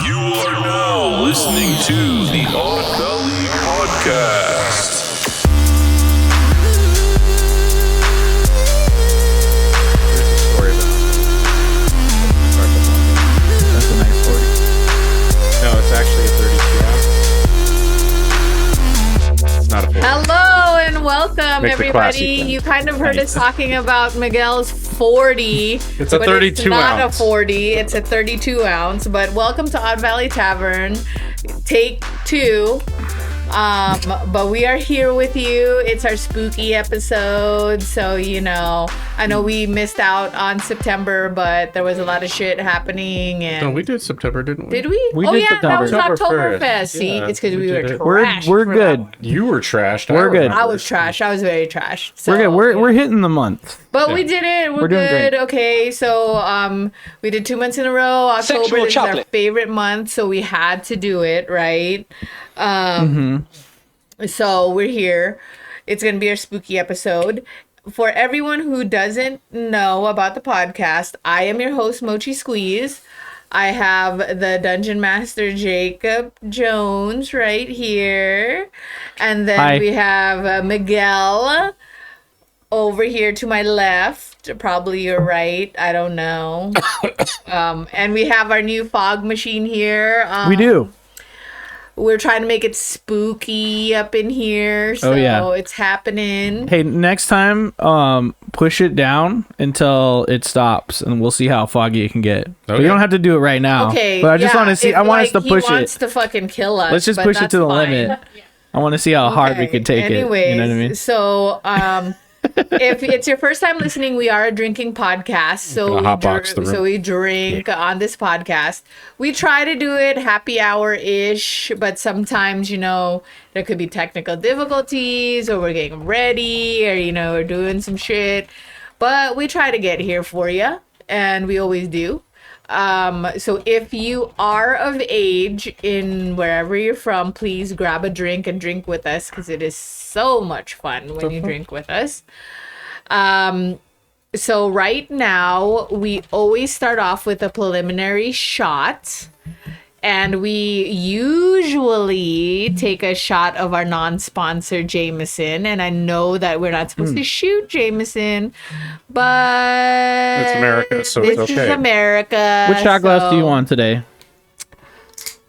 You are now listening to the Odd Valley Podcast. That's a nice 40. No, it's actually a 32 ounce. It's not a 40. Hello and welcome, Make the classy everybody. thing. You kind of heard us talking about Miguel's 40. It's a 32 It's not ounce. a 40. It's a 32 ounce. But welcome to Odd Valley Tavern, take 2. But we are here with you. It's our spooky episode. So, I know we missed out on September, but there was a lot of shit happening. And No, we did September, didn't we? did we? We oh, did yeah, that was September. Oktoberfest. See, Yeah, it's because we we were did it. trashed. We're for good. that. You were trashed. We're good. I was trash. I was very trash. So, We're good. We're hitting the month. But Yeah. we did it. We're doing good. great. Okay, so we did 2 months in a row. October is our favorite month, so we had to do it, right? So we're here. It's gonna be our spooky episode. For everyone who doesn't know about the podcast, I am your host, Mochi Squeeze. I have the Dungeon Master Jacob Jones right here. And then Hi. we have Miguel over here to my left. Probably your right. I don't know. And we have our new fog machine here. We do. We're trying to make it spooky up in here. So yeah. it's happening. Hey, next time, push it down until it stops, and we'll see how foggy it can get. But Okay. you don't have to do it right now. Okay. But I just yeah, want to see. if, I want us to push he wants it. to fucking kill us. Let's just but push it that's to the fine. limit. I want to see how hard we Okay, can take anyways, it. You know what I mean? So, if it's your first time listening, we are a drinking podcast. So Gonna hotbox the room. we drink on this podcast. We try to do it happy hour-ish, but sometimes, there could be technical difficulties, or we're getting ready, or, we're doing some shit. But we try to get here for you, and we always do. So if you are of age in wherever you're from, please grab a drink and drink with us, because it is so much fun when you drink with us. So right now we always start off with a preliminary shot, and we usually take a shot of our non-sponsor Jameson. And I know that we're not supposed to shoot Jameson, but It's America, so this it's is okay. America. Which shot glass do you so want today?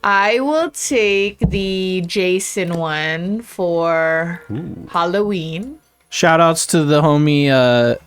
I will take the Jason one for Halloween. Shout outs to the homie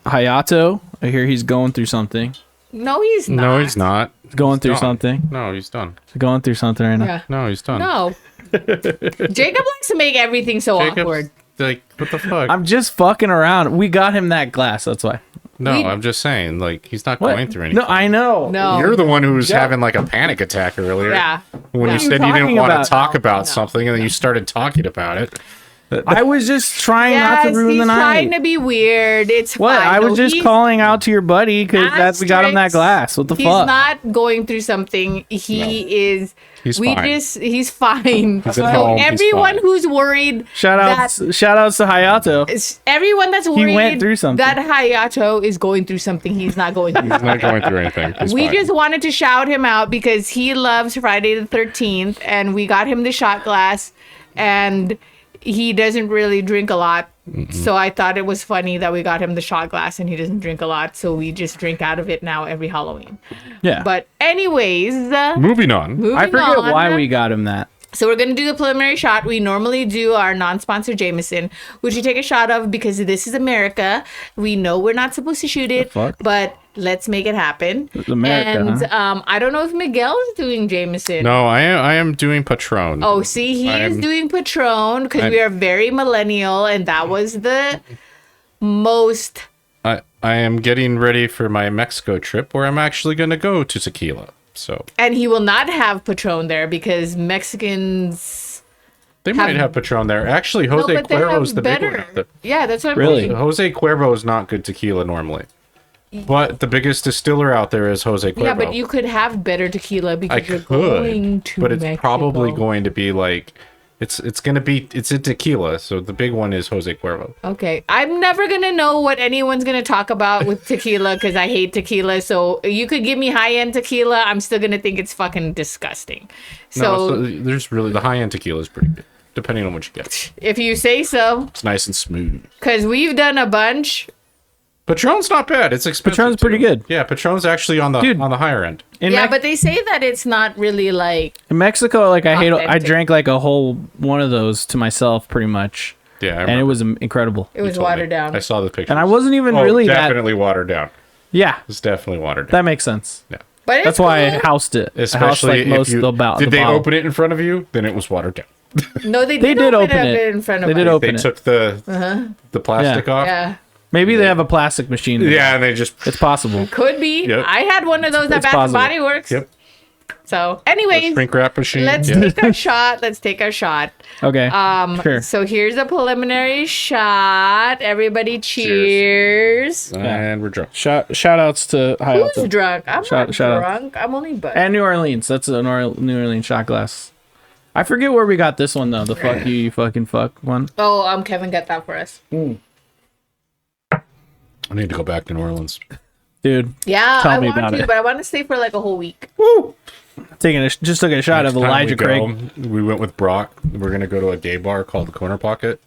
Hayato. I hear he's going through something. No, he's not. No, he's not. Going through done. something. No, he's done. Going through something right now. Yeah. No, he's done. No. Jacob likes to make everything so Jacob's awkward. like, what the fuck? I'm just fucking around. We got him that glass. That's why. no, we- I'm just saying, like, he's not What? going through anything. No, I know. No. You're the one who was Yeah. having like a panic attack earlier. Yeah. When Yeah. you said you talking didn't want about? to talk about No. something, and then you started talking about it. I was just trying not Yes, to ruin he's the trying night. to be weird. It's What? fine. I was No, just he's- calling out to your buddy because we got him that Asterix, glass. What the He's fuck? not going through something. He is. He's we fine. he's fine. He's So at home, he's everyone fine. who's worried Shout outs to Hayato. everyone that's He worried went through something. that Hayato is going through something, he's not going through. He's not going through anything. He's We fine. just wanted to shout him out because he loves Friday the 13th, and we got him the shot glass, and he doesn't really drink a lot. So I thought it was funny that we got him the shot glass, and he doesn't drink a lot, so we just drink out of it now every Halloween. Yeah. But anyways, Moving on. moving I forget on. why we got him that. So we're going to do the preliminary shot. We normally do our non-sponsored Jameson, which we take a shot of because this is America. We know we're not supposed to shoot it, fuck? but let's make it happen. It's America, And I don't know if Miguel is doing Jameson. No, I am doing Patron. Oh, see, he is doing Patron because we are very millennial, and that was the most... I am getting ready for my Mexico trip where I'm actually going to go to tequila. So And he will not have Patron there because Mexicans... they might have Patron there. Actually, Jose but they Cuervo's have the big better. one. Yeah, that's what I'm Really? saying. Jose Cuervo is not good tequila normally. But the biggest distiller out there is Jose Cuervo. Yeah, but you could have better tequila because I you're going could, to but it's Mexico. probably going to be like It's a tequila, so the big one is Jose Cuervo. Okay. I'm never going to know what anyone's going to talk about with tequila because I hate tequila. So you could give me high-end tequila. I'm still going to think it's fucking disgusting. So There's really, the high-end tequila is pretty good, depending on what you get. if you say so, It's nice and smooth. because we've done a bunch. Patron's not bad. It's expensive. Patron's pretty too. good. Yeah, Patron's actually on the Dude. higher end. Yeah, but they say that it's not really like... in Mexico, like I Authentic. drank like a whole one of those to myself, pretty much, Yeah, I and it remember. was incredible. It was You told me. watered down. I saw the picture. And I wasn't even really that. definitely watered down. Yeah, It's definitely watered down. that makes sense. Yeah. But it's That's why I cool. housed it. I housed Especially like most if you of the bottle. did they open it in front of you? Then it was watered down. No, they They did did open open it it. in front of They us. did open They it. took the plastic off. Yeah. Maybe they have a plastic machine. there. Yeah, and they just It's possible. Could be. Yep. I had one of those at It's Bath and possible. Body Works. Yep. So, anyways, Shrink wrap machine. let's yeah. take our shot. Let's take our shot. Okay. Sure. So here's a preliminary shot. Everybody, cheers. And we're drunk. Shout outs to High Who's Alta. drunk? I'm Shout- not shout out. drunk. I'm only buzzed. And New Orleans. That's a New Orleans shot glass. I forget where we got this one though. The fuck you fucking fuck one. Oh, Kevin got that for us. I need to go back to New Orleans. Dude, Yeah, Tell I me want about to, it. but I want to stay for like a whole week. just took a shot of Next time Elijah we Craig. go, we went with Brock. We're gonna go to a gay bar called the Corner Pocket.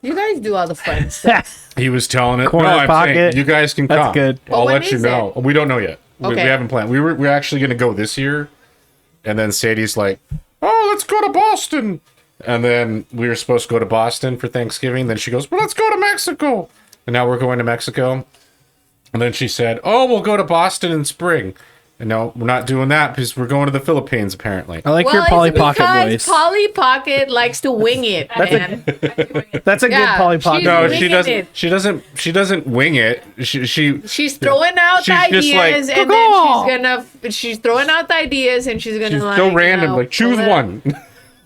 You guys do all the fun stuff. He was telling it. Corner no, I'm saying, Pocket. you guys can That's come. good. Well, I'll when let you is know. We don't know yet. We Okay. haven't planned. We're actually gonna go this year, and then Sadie's like, "Oh, let's go to Boston." And then we were supposed to go to Boston for Thanksgiving. Then she goes, "Well, let's go to Mexico." And now we're going to Mexico. And then she said, "Oh, we'll go to Boston in spring." And no, we're not doing that because we're going to the Philippines apparently. I like your Polly Pocket voice. Polly Pocket likes to wing it, man. That's a Yeah, good Polly Pocket. she's No, voice. she winging doesn't. it. She doesn't wing it. She's throwing out She's just like, ideas, and then she's throwing out the ideas, and she's gonna She's like so random. you know, Like choose pull it- one.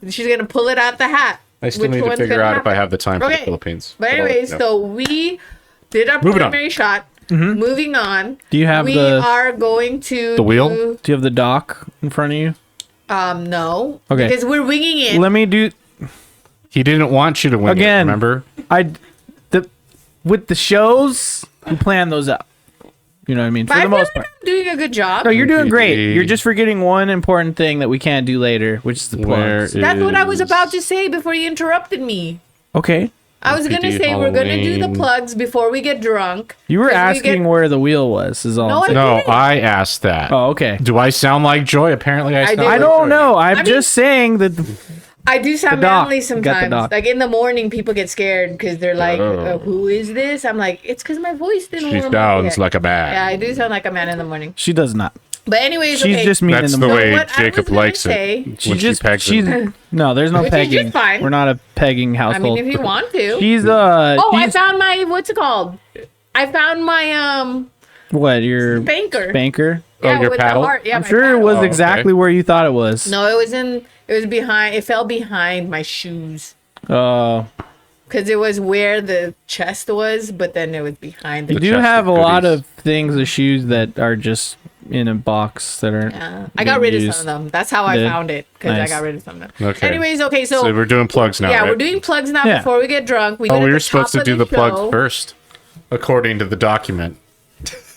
She's gonna pull it out the hat. I still Which need to one's figure gonna out if I happen? have the time for the Okay. Philippines. But I'll anyways, let you know. so we did our Moving on. preliminary shot. Moving on. Do you have we the are going to The wheel? do- Do you have the doc in front of you? no. Okay. Because we're winging it. Let me do He didn't want you to win Again. it, remember? with the shows. We plan those out. You know what I mean? For But I the feel most like part. I'm doing a good job. No, you're doing great. Okay. You're just forgetting one important thing that we can't do later, which is the plugs. That's what I was about to say before you interrupted me. Okay. I was gonna OPD say we're gonna do the Halloween. plugs before we get drunk. You were 'Cause we asking get- where the wheel was. Is all. No, I'm I saying. No, didn't. I asked that. Oh, okay. Do I sound like Joy? Apparently I sound did. like I Joy. don't know. I'm mean- just saying that. I do sound The doc. manly You got the sometimes. doc. Like in the morning, people get scared because they're like, Oh. "Who is this?" I'm like, "It's because my voice didn't She warm up sounds yet." like a man. Yeah, I do sound like a man in the morning. She does not. But anyways, She's okay. just mean That's in the the morning. way what I was Jacob gonna likes say- it. She When just she pegs she's it. no. There's no Which is just pegging. fine. We're not a pegging I household. mean, if you want to. She's Oh, I she's- found my what's it called? I found my what your banker. banker? Oh, your with the paddle? heart. Yeah, I'm my sure it paddle. was Oh, okay. exactly where you thought it was. No, it was in. It was behind. It fell behind my shoes Uh, because it was where the chest was, but then it was behind the. you The do chest have a of lot goodies. of things of shoes that are just in a box that are. I got rid of used. some of them. That's how I Did? found it because Nice. I got rid of some of them. Okay. Anyways, okay, So so we're doing plugs now, yeah, right? we're doing plugs now Yeah. before we get drunk. We Oh, do it we at were the supposed top to do of the plugs show. first, according to the document.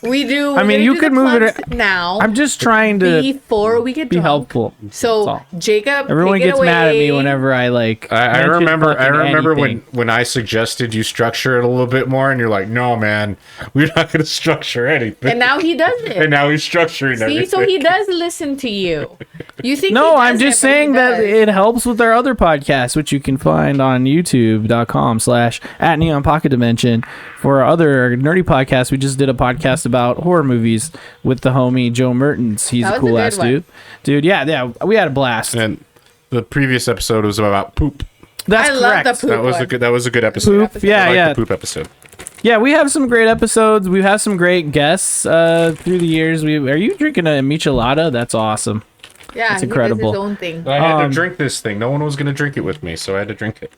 We do. I mean, we're you gonna could do the move it- plugs now. I'm just trying to before we get be drunk. helpful. So all. Jacob, Everyone take it gets mad at me away. whenever I like. I mention remember fucking when anything. I suggested you structure it a little bit more, and you're like, "No, man, we're not going to structure anything." And now he does it. And now he's structuring See, everything. so he does listen to you. You think? No, he I'm doesn't, just but he saying that does. it helps with our other podcasts, which you can find on youtube.com/at Neon Pocket Dimension. For our other nerdy podcast, we just did a podcast about horror movies with the homie Joe Mertens. He's That a was a cool good ass one. dude. Yeah, we had a blast. And the previous episode was about poop. That's I love correct. the poop one. That was a good episode. Poop. Yeah, I liked yeah. the poop episode. Yeah, we have some great episodes. We've had some great guests through the years. Are you drinking a michelada? That's awesome. Yeah, That's he incredible. does his own thing. I had Um, to drink this thing. No one was going to drink it with me, so I had to drink it.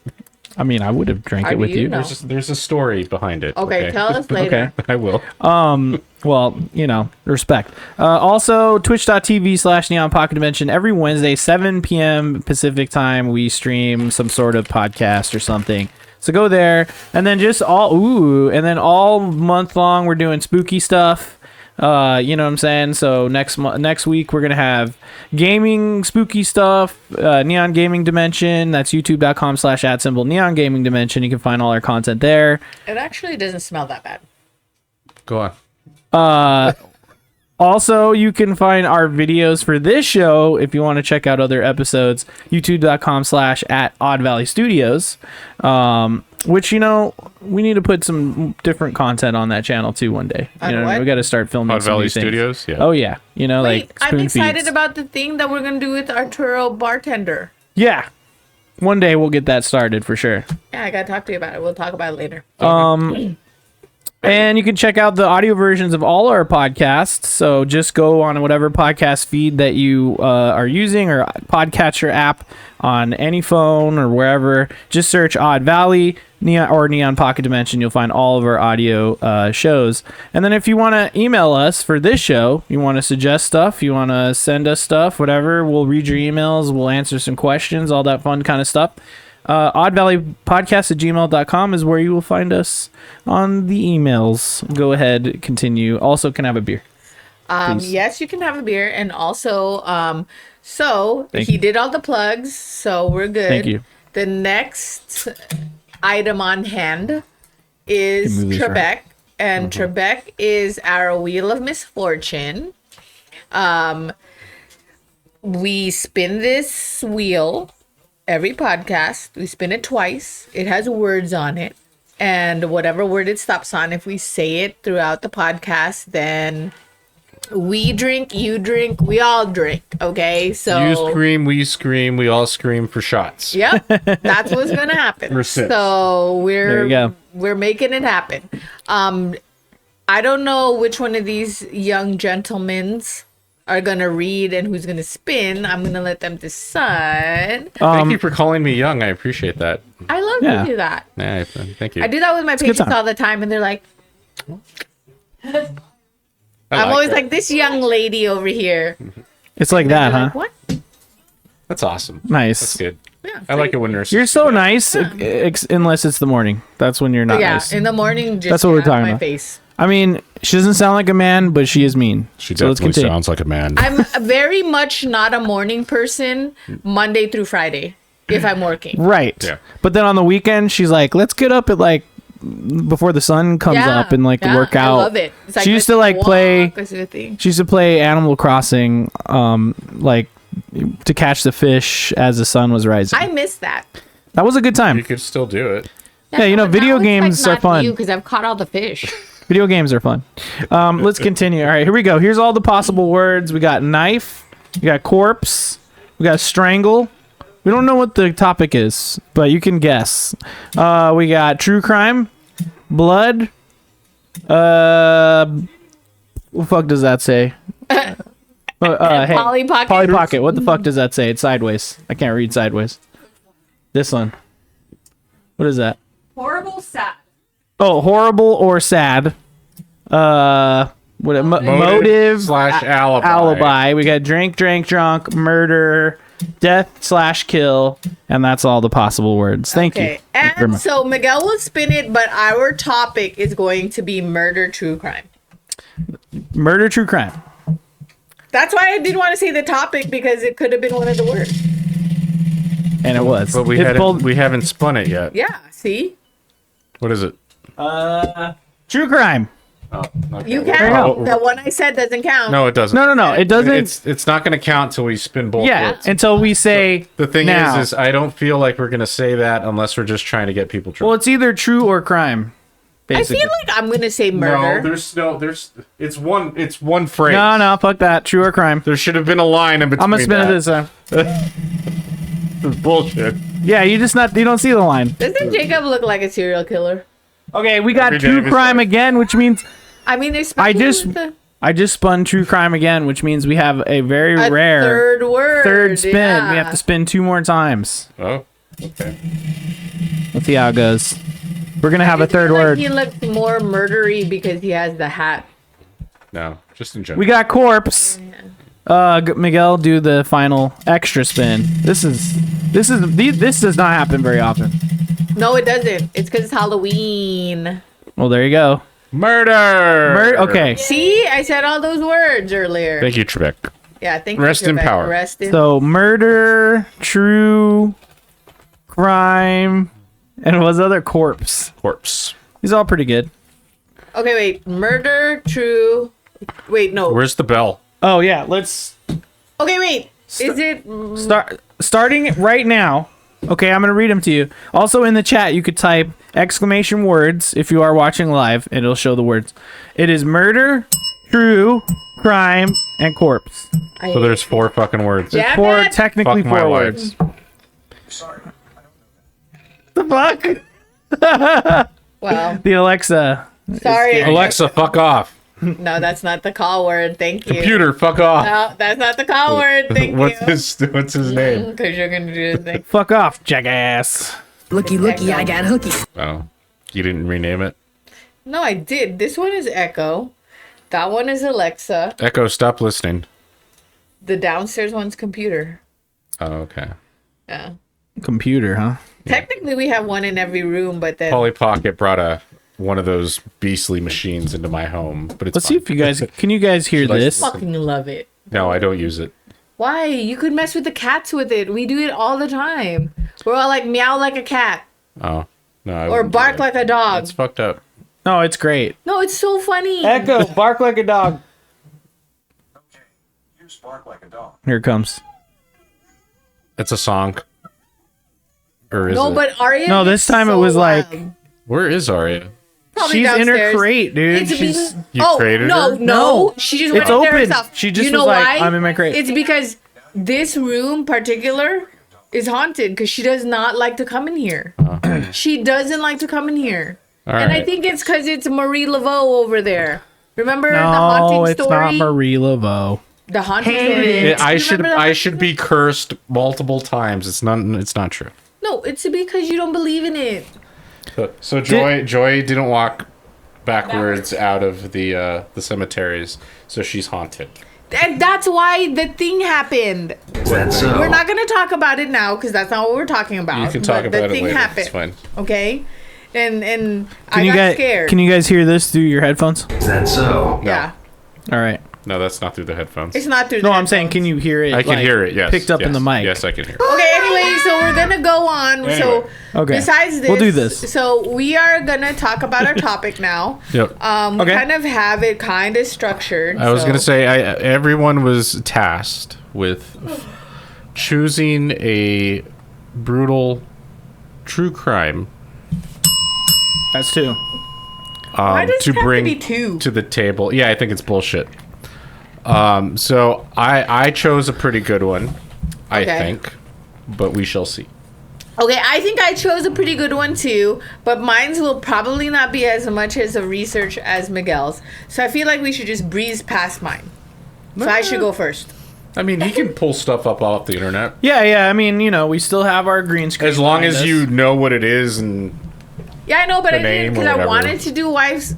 I mean, I would have drank How it do with you you. know? There's a story behind it. Okay, tell us later. Okay. I will. Well, respect. Also, twitch.tv/Neon Pocket Dimension. Every Wednesday, 7 p.m. Pacific time, we stream some sort of podcast or something. So go there. And then all month long, we're doing spooky stuff. You know what I'm saying? So next week, we're going to have gaming spooky stuff, Neon Gaming Dimension. That's youtube.com/@Neon Gaming Dimension. You can find all our content there. It actually doesn't smell that bad. Go on. Also, you can find our videos for this show if you want to check out other episodes. youtube.com/@OddValleyStudios. Which, we need to put some different content on that channel too one day. What? We got to start filming Odd some Valley new things. Studios? Yeah. Oh, yeah. Wait, like I'm spoon excited feeds. about the thing that we're going to do with Arturo Bartender. Yeah. One day we'll get that started for sure. Yeah, I got to talk to you about it. We'll talk about it later. And you can check out the audio versions of all our podcasts. So just go on whatever podcast feed that you are using or podcatcher app on any phone or wherever. Just search Odd Valley Neon Pocket Dimension. You'll find all of our audio shows. And then if you want to email us for this show, you want to suggest stuff, you want to send us stuff, whatever, we'll read your emails. We'll answer some questions, all that fun kind of stuff. oddvalleypodcast@gmail.com is where you will find us on the emails. Go ahead, continue. Also, can I have a beer? Please. Yes, you can have a beer. And also, Thank he you. did all the plugs, so we're good. Thank you. The next item on hand is Can move this Trebek. around. And Trebek is our Wheel of Misfortune. We spin this wheel every podcast. We spin it twice. It has words on it. And whatever word it stops on, if we say it throughout the podcast, then we drink, you drink, we all drink. Okay? So You scream, we scream, we all scream for shots. Yep, that's what's gonna happen. We're sick. So There you go. we're making it happen. I don't know which one of these young gentlemen's are gonna read and who's gonna spin. I'm gonna let them decide. Thank you for calling me young. I appreciate that. I love Yeah. to do that. Yeah, thank you. I do that with my a good patients time. all the time, and they're like, I I'm always that. like, this young lady over here. It's like that, They're huh? like, what? That's awesome. Nice. That's good. Yeah, I like it when nurses. You're do so that. nice, unless it's the morning. That's when you're not Yeah, nice. in the morning, just That's what we're get out of talking my about. face. I mean, she doesn't sound like a man, but she is mean. She So let's definitely continue. sounds like a man. I'm very much not a morning person Monday through Friday if I'm working. Right. Yeah. But then on the weekend, she's like, let's get up at before the sun comes up and yeah, work out. I love it. It's She used to let's play. walk, this is the thing. She used to play Animal Crossing, to catch the fish as the sun was rising. I miss that. That was a good time. You could still do it. Yeah, video games are fun. because I've caught all the fish. Video games are fun. Let's continue. All right, here we go. Here's all the possible words. We got knife. We got corpse. We got strangle. We don't know what the topic is, but you can guess. We got true crime, blood. What the fuck does that say? Hey, Polly Pocket. Polly Pocket. What the fuck does that say? It's sideways. I can't read sideways. This one. What is that? Horrible sad. Oh, horrible or sad. Motive / alibi. alibi. We got drink, drank, drunk, murder, death / kill, and that's all the possible words. Thank you. Okay, Thank you very and much. so Miguel will spin it, but our topic is going to be murder, true crime. Murder, true crime. That's why I didn't want to say the topic because it could have been one of the words. And it was. But we It's hadn't, both- we haven't spun it yet. Yeah, see? What is it? true crime. Oh, okay. You you can't. go. The one I said doesn't count. No, it doesn't. No. It doesn't. It's not going to count till we spin both Yeah, words. until we say The thing now. is I don't feel like we're going to say that unless we're just trying to get people drunk. Well, it's either true or crime. I Basically. feel like I'm going to say murder. it's one phrase. No, fuck that. True or crime. There should have been a line in between. I'm gonna spin it this time. This is bullshit. Yeah, you don't see the line. Doesn't Jacob look like a serial killer? Okay, we got Every day true of his crime life. again, which means I mean, especially just- with the I just spun true crime again, which means we have a very a rare third word. third spin. yeah. We have to spin 2 more times. Oh, okay. Let's see how it goes. We're gonna have a third Like word. he looks more murdery because he has the hat. No, just in general. We got corpse. Miguel, do the final extra spin. This does not happen very often. No, it doesn't. It's because it's Halloween. Well, there you go. Murder. Okay. See, I said all those words earlier. Thank you, Trebek. Yeah, thank you. Rest in Trebek. power. Rest in. So murder, true crime, and what's the other corpse? Corpse. These are all pretty good. Okay, wait. Murder, true. Wait, no. Where's the bell? Oh yeah, let's Okay, wait. Is it? starting right now. Okay, I'm gonna read them to you. Also in the chat, you could type exclamation words if you are watching live, and it'll show the words. It is murder, true, crime, and corpse. So there's 4 fucking words. Damn Four, it. technically Fuck my 4 life. words. The fuck? Well, The Alexa. sorry. Alexa, fuck off. No, that's not the call word. Thank you. Computer, fuck off. No, that's not the call word. Thank what's you. his name? Because you're gonna do this thing. Fuck off, jackass. Looky, looky, I got hooky. Oh, you didn't rename it. No, I did. This one is Echo. That one is Alexa. Echo, stop listening. The downstairs one's computer. Oh, okay. Yeah. Computer, huh? Technically, we have one in every room, but then Polly Pocket brought one of those beastly machines into my home, but it's Let's see if you guys can you guys hear likes this? to fucking love it. No, I don't use it. Why? You could mess with the cats with it. We do it all the time. We're all like meow like a cat Oh, no. I or wouldn't do bark that. like a dog. That's fucked up. No, it's great. No, it's so funny. Echo, bark like a dog. You spark like a dog. Here it comes. It's a song. Or is No, it? but Arya. No, this is time it so was like- loud. Where is Arya? Probably She's in her downstairs. crate, dude. It's She's being- You oh created no, her? no, she just It's went in there open. herself. She just you know was like, why? "I'm in my crate." It's because this room particular is haunted because she does not like to come in here. She doesn't like to come in here, All and I right. think it's because it's Marie Laveau over there. Remember the haunting No, it's story? not Marie Laveau. The haunting story. Yeah, I You should remember the I haunting should story? be cursed multiple times. It's not true. No, it's because you don't believe in it. So Joy didn't walk backwards out of the cemeteries, so she's haunted. And that's why the thing happened. Is that so? We're not going to talk about it now because that's not what we're talking about. You can talk but about the it thing later. happened. It's fine. Okay, and I Can you got guys scared. can you guys hear this through your headphones? Is that so? Yeah, All right. No, that's not through the headphones. it's not through. No, the I'm saying, headphones. can you hear it? I can like, hear it. Yes, picked up in yes, the mic. Yes, I can hear. Okay, anyway, so we're gonna go on. So Okay. besides this, We'll do this. So we are gonna talk about our topic now. Yep. We Okay. kind of have it kind of structured. I was so- gonna say everyone was tasked with choosing a brutal true crime That's 2. Why does to it have to bring be 2? to the table. Yeah, I think it's bullshit. So I chose a pretty good one, I Okay. think, but we shall see. Okay, I think I chose a pretty good one too, but mine's will probably not be as much as a research as Miguel's. So I feel like we should just breeze past mine. So I should go first. I mean, he can pull stuff up off the internet Yeah. I mean, we still have our green screen. as long behind as us. you know what it is and. Yeah, I know, but The I did name or because I whatever. wanted to do wives.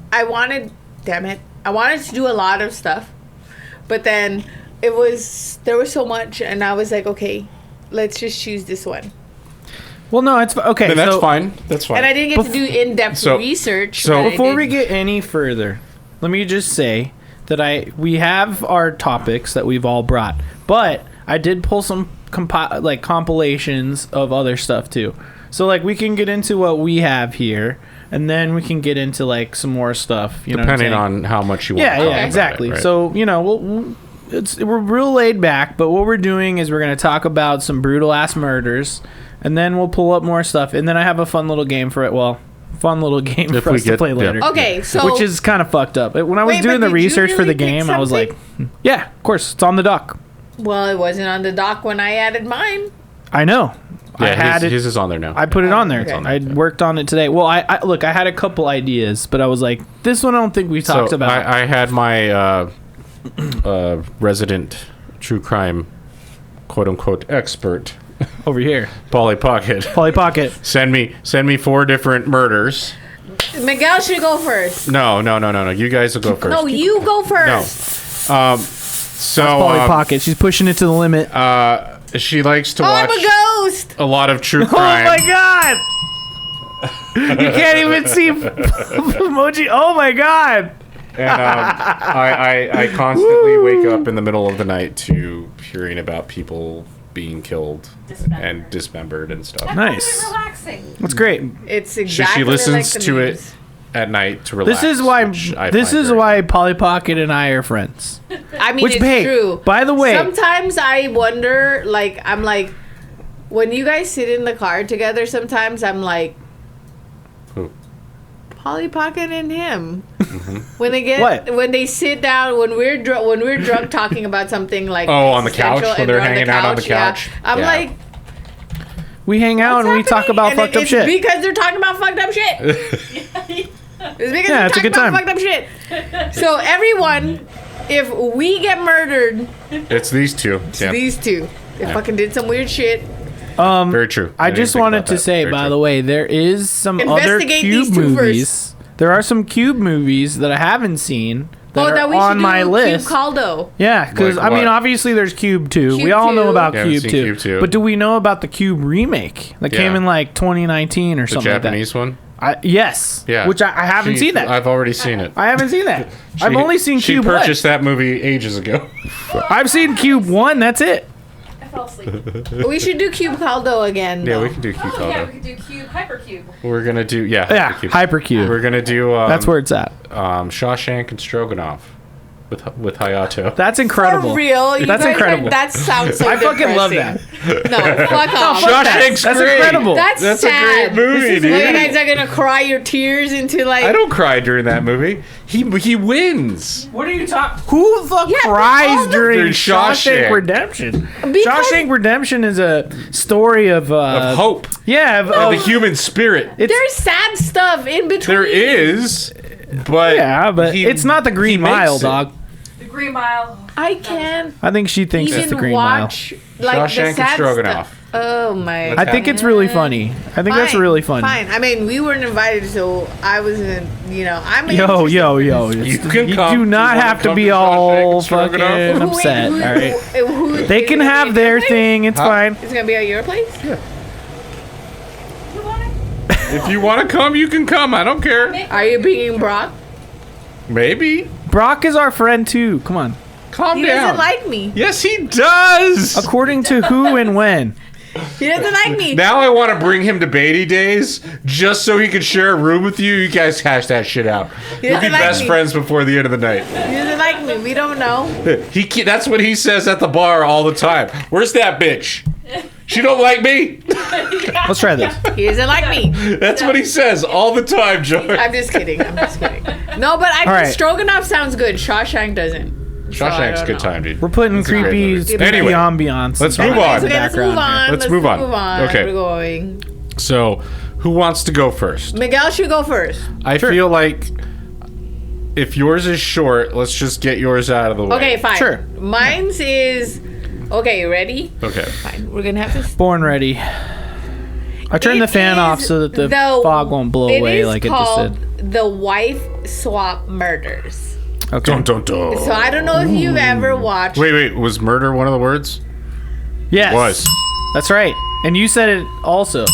Damn it, I wanted to do a lot of stuff, but then there was so much, and I was like, okay, let's just choose this one. Well, no, it's okay. Then that's so fine. That's fine. And I didn't get to do in-depth So- research. so but I Before did- we get any further, let me just say that we have our topics that we've all brought, but I did pull some compilations of other stuff too. So like we can get into what we have here, and then we can get into like some more stuff. You know, what I'm Depending saying? on how much you want. Yeah, to talk yeah, about exactly. it, right? So we're real laid back, but what we're doing is we're gonna talk about some brutal ass murders, and then we'll pull up more stuff, and then I have a fun little game for it. Well, fun little game If for we us to get- play yeah. later. Okay, so Which is kind of fucked up. When I was Wait, doing but the did you research for really the pick game, I was like, yeah, of course, it's on the dock. well, it wasn't on the dock when I added mine. I know. I Yeah, had his it. is on there now. I put it on there. okay. I worked on it today. Well, I look, I had a couple ideas, but I was like, this one I don't think we talked so about. I had my resident true crime, quote unquote, expert over here. Polly Pocket. Polly Pocket. Send me 4 different murders. Miguel should go first. No. You guys will go first. No, you go No. first. So Polly Pocket. She's pushing it to the limit. she likes to Oh, watch I'm a ghost. a lot of true Oh crime. my god! You can't even see Mochi. Oh my god! And I constantly wake up in the middle of the night to hearing about people being killed and dismembered and stuff. Nice. Relaxing. That's great. It's exactly She listens like the to memes. it at night to relax. This is why. which I This find is very- why Polly Pocket and I are friends. I mean, Which, it's hey, true. by the way- sometimes I wonder, like, I'm like, when you guys sit in the car together, sometimes I'm like, Who? Polly Pocket and him. Mm-hmm. When they get, What? when they sit down, when we're drunk talking about something like, Oh, on the couch? existential When and they're we're on hanging out on the yeah. couch? I'm Yeah. like, We hang out and we what's talk happening? about And fucked up it's shit. because they're talking about fucked up shit. It's because Yeah, they're it's a talking good about time. fucked up shit. So everyone, if we get murdered, It's these two. Yeah. these two, they fucking did some weird shit. Very true. I didn't just think wanted about to that. say, Very by true. the way, there is some other Investigate Cube these two movies. There are some Cube movies that I haven't seen that That are we should on do my list. Cube Caldo. Yeah, because Like I mean, what? obviously there's Cube 2. We Cube all know 2. about Yeah, haven't Cube seen 2. Cube 2. But do we know about the Cube remake that came Yeah. in like 2019 or The something Japanese one? like that? Yes. Yeah. Which I haven't She- seen that. I've already seen it. I haven't seen that. I've only seen She Cube purchased that movie ages ago. 1. I've seen Cube 1. That's it. I fell asleep. We should do Cube Caldo again. Yeah, though. we can do Cube Oh, yeah, we Caldo. could do cube, hypercube. We're gonna do Yeah, Hypercube. Hypercube. We're gonna do That's where it's at. Shawshank and Stroganoff with Hayato. That's incredible. For real? You That's guys incredible. that sounds so I fucking love that. depressing. No, fuck off. Shawshank's That's great. incredible. That's That's sad. a great movie, So dude. you guys are gonna cry your tears into like. I don't cry during that movie. He wins. What are you talking? Who the fuck Yeah, but all cries the- during During Shawshank Shawshank. Redemption? Because- Shawshank Redemption is a story of Of hope. Yeah, Of the human spirit. it's There's sad stuff in between. There is, but yeah, but he- it's not the he Green makes Mile, it. dog. The Green Mile. I can't I think she thinks it's the even Green watch like Shawshank the and sad Stroganoff. stuff. Oh my! Mile. I think it's really funny. I think that's Fine, really funny. Fine. I mean, we weren't invited, so I wasn't. You know, I'm. Yo, interested. you can come. do not You wanna have to come be to all Shawshank and fucking Stroganoff? upset. All right, who- they can is it gonna have be their at your thing. It's Huh? fine. place? It's gonna be at your place. You want it? If you want to come, you can come. I don't care. Are you bringing Brock? Maybe. Brock is our friend too. Come on. Calm He down. doesn't like me. Yes, he does. According to who and when? He doesn't like me. Now I want to bring him to Beatty Days just so he can share a room with you. You guys hash that shit out. He We'll be doesn't like best me. friends before the end of the night. He doesn't like me. We don't know. That's what he says at the bar all the time. Where's that bitch? She don't like me. Let's try this. He doesn't like me. That's what he says all the time, Joy. I'm just kidding. I'm just kidding. No, but I All right. Stroganoff sounds good. Shawshank doesn't. So I Shawshank's a don't good know. time, dude. We're putting That's a great creepy, movie. spooky Anyway, ambiance. let's and move stuff on. in the Okay, let's move background here. on. Let's move on. Okay. We're going. So, who wants to go first? Miguel should go first. I feel like if yours is short, let's just get yours out of the way. Okay, fine. Sure. Mine's is. Okay, ready? Okay. Fine. We're gonna have to. Born ready. I turned the It fan off is so that the the- fog won't blow away like it just called did. The Wife Swap Murders. Okay. Dun, dun, dun. So I don't know if you've ever watched. Wait. Was murder one of the words? Yes. Was. That's right. And you said it also.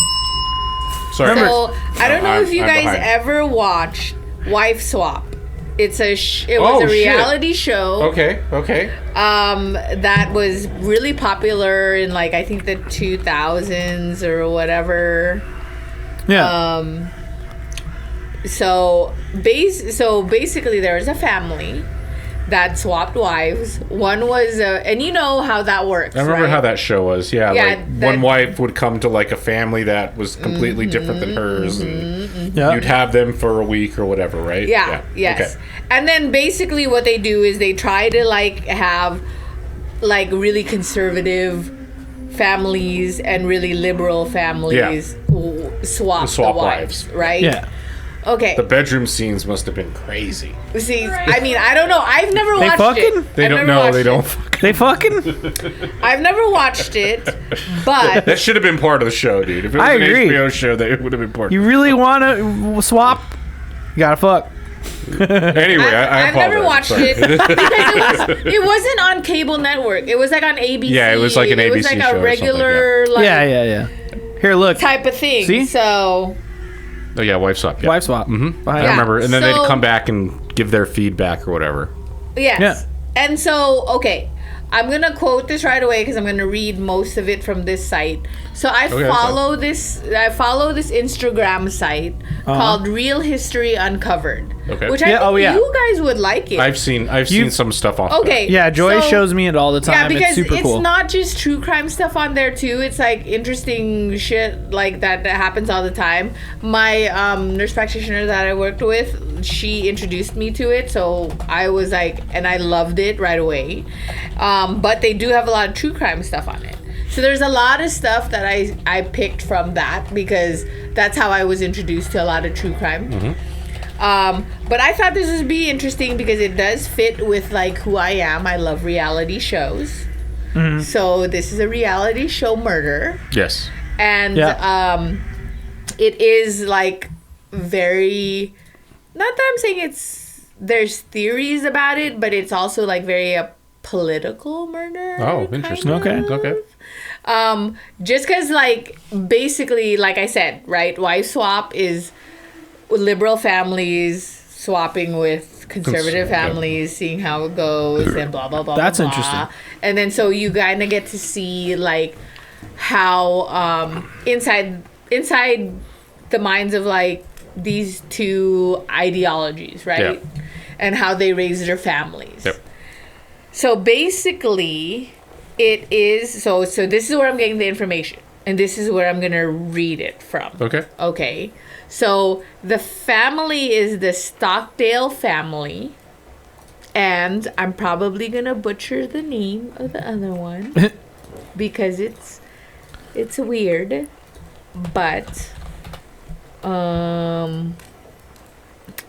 Sorry. So I don't know I'm- if you I'm guys behind. ever watched Wife Swap. It was Oh, a shit. reality show. Okay. That was really popular in like I think the 2000s or whatever. Yeah. So basically there was a family that swapped wives. One was and you know how that works. I remember right? how that show was. Yeah, Yeah, like that- one wife would come to like a family that was completely different than hers, and yeah. you'd have them for a week or whatever, right? Yeah. Yes. Okay. And then basically what they do is they try to like have like really conservative families and really liberal families swap the Swap wives, wives. right? Yeah. Okay. The bedroom scenes must have been crazy. See, I mean, I don't know. I've never They watched fucking? it. They I've don't never know. watched They it. don't. They fucking? I've never watched it, but That should have been part of the show, dude. If it was I an agree. HBO show, that would have been part. You really want to swap? You gotta fuck. Anyway, I I've never apologize. watched Sorry. it because it wasn't on cable network. It was like on ABC. Yeah, it was like an It was ABC like show or a something, regular like Yeah. Here, look. type of thing. See? So Oh yeah, wife swap. Yeah. Wife swap. I Yeah. remember, and then So- they'd come back and give their feedback or whatever. yes. Yeah. And so okay, I'm gonna quote this right away because I'm gonna read most of it from this site. So I that's follow this Instagram site called Real History Uncovered. Okay. Which I Yeah, think oh, yeah. you guys would like it. I've seen some stuff on. Okay. Yeah, Joy so- shows me it all the time. Yeah, because it's super cool. not just true crime stuff on there too. It's like interesting shit like that happens all the time. My nurse practitioner that I worked with, she introduced me to it, so I was like, and I loved it right away. But they do have a lot of true crime stuff on it. So there's a lot of stuff that I picked from that because that's how I was introduced to a lot of true crime. But I thought this would be interesting because it does fit with like who I am. I love reality shows. So this is a reality show murder. Yes. And Yeah. it is like very, not that I'm saying there's theories about it, but it's also like very a political murder. Oh, kind interesting. of. Okay. Just because, like, basically, like I said, right? Wife swap is liberal families swapping with conservative Yeah. families, seeing how it goes, and blah, blah, blah. That's blah, interesting. blah. And then so you kind of get to see, like, how inside the minds of, like, these two ideologies, right? Yeah. And how they raise their families. Yep. So basically, it is so this is where I'm getting the information, and this is where I'm gonna read it from. Okay. Okay. So the family is the Stockdale family, and I'm probably gonna butcher the name of the other one because it's weird, but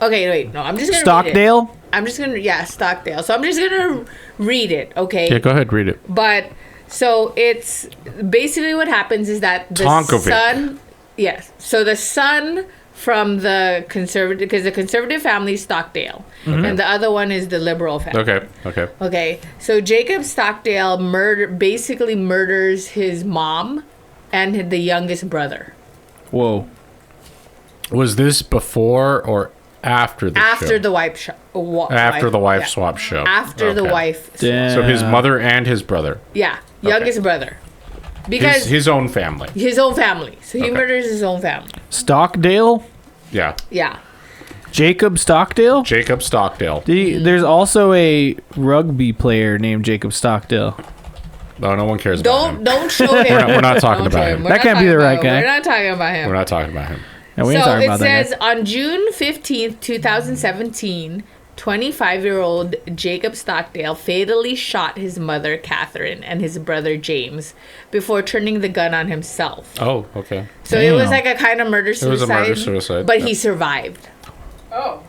okay, wait, no, I'm just gonna read it. Stockdale? I'm just gonna Stockdale. So I'm just gonna read it, okay? Yeah, go ahead, read it. But so it's basically what happens is that the Tonkovic. son, yes. So the son from the conservative, because the conservative family is Stockdale, and the other one is the liberal family. Okay. Okay. So Jacob Stockdale basically murders his mom and the youngest brother. Whoa. Was this before or after the After show? the wife After the wife yeah. swap show. After the Okay. wife. Damn. So his mother and his brother. Yeah, youngest brother. Because His own family. his own family. So he Okay. murders his own family. Stockdale? Yeah. Yeah. Jacob Stockdale? Jacob Stockdale. There's also a rugby player named Jacob Stockdale. No, no one cares about him. Don't show him. We're not talking Don't about show him. We're That not can't be talking the about right him. guy. We're not talking about him. We're not talking about him. And we ain't So talking it about that says guy. on June 15th, 2017, 25-year-old Jacob Stockdale fatally shot his mother, Catherine, and his brother, James, before turning the gun on himself. Oh, okay. So it was Damn. like a kind of murder-suicide. was a murder-suicide, But yeah. he survived. Oh.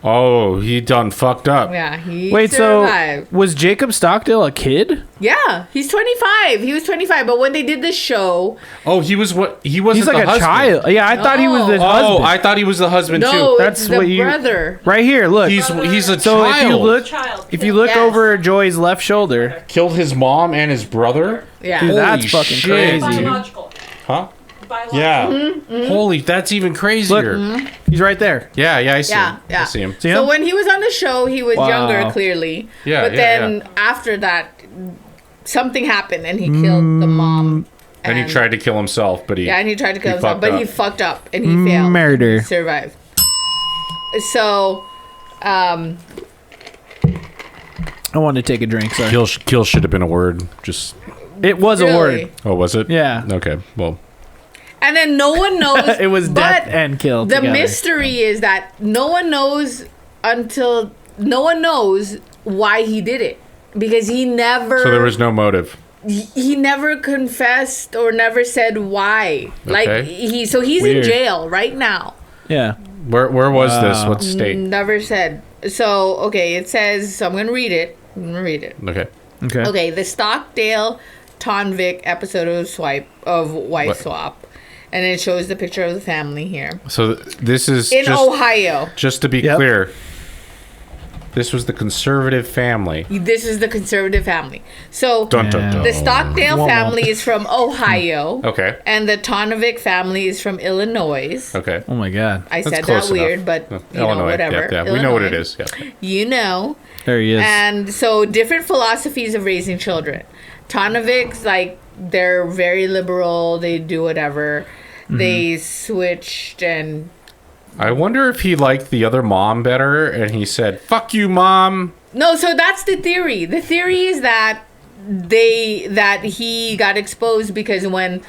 Oh, he done fucked up. Yeah, he Wait, survived. so was Jacob Stockdale a kid? Yeah, he's 25. He was 25, but when they did the show, Oh, he was what? He wasn't He's like the a husband. child. Yeah, I thought he was the No. Oh, husband. I thought he was the husband no, too. That's it's what the you- brother. Right here, look. He's a so child. if you look, Child. if you look Yes. over Joy's left shoulder, Killed his mom and his brother. Yeah. Dude, that's Holy fucking shit, crazy. dude. Biological. Huh? Biological. Yeah. Mm-hmm. Holy, that's even crazier. he's right there. Yeah, I see Yeah, him. yeah. I see him. See So him? when he was on the show, he was Wow. younger, clearly. Yeah, But yeah, then after that, something happened, and he killed the mom. And he tried to kill himself, but he Yeah, and he tried to kill he himself, fucked but up. he fucked up, and he failed. Murder. He survived. So, I wanted to take a drink. Sorry. Kill should have been a word. Just It was a Really? word. oh, was it? Yeah. Okay. Well, and then no one knows. It was death but and kill. The together. mystery is that no one knows why he did it, because he never. so there was no motive. He never confessed or never said why. Like Okay. he's Weird. in jail right now. Yeah. Where was this? Wow. What state? Never said. So, okay, it says, so I'm going to read it. Okay. Okay. Okay, the Stockdale Tonvik episode of Wife What? Swap. And it shows the picture of the family here. So this is In Ohio. Just to be Yep. clear, this was the conservative family. This is the conservative family. So, Dun, dun, dun. the Stockdale family is from Ohio. Okay. And the Tonvik family is from Illinois. Okay. Oh my God. I That's said close that weird, enough. but you know, whatever. Yeah. We know what it Illinois. is. Yeah. You know. There he is. And so different philosophies of raising children. Tonoviks, like, they're very liberal. They do whatever. They switched and... I wonder if he liked the other mom better, and he said, "Fuck you, mom." No, so that's the theory. The theory is that he got exposed because when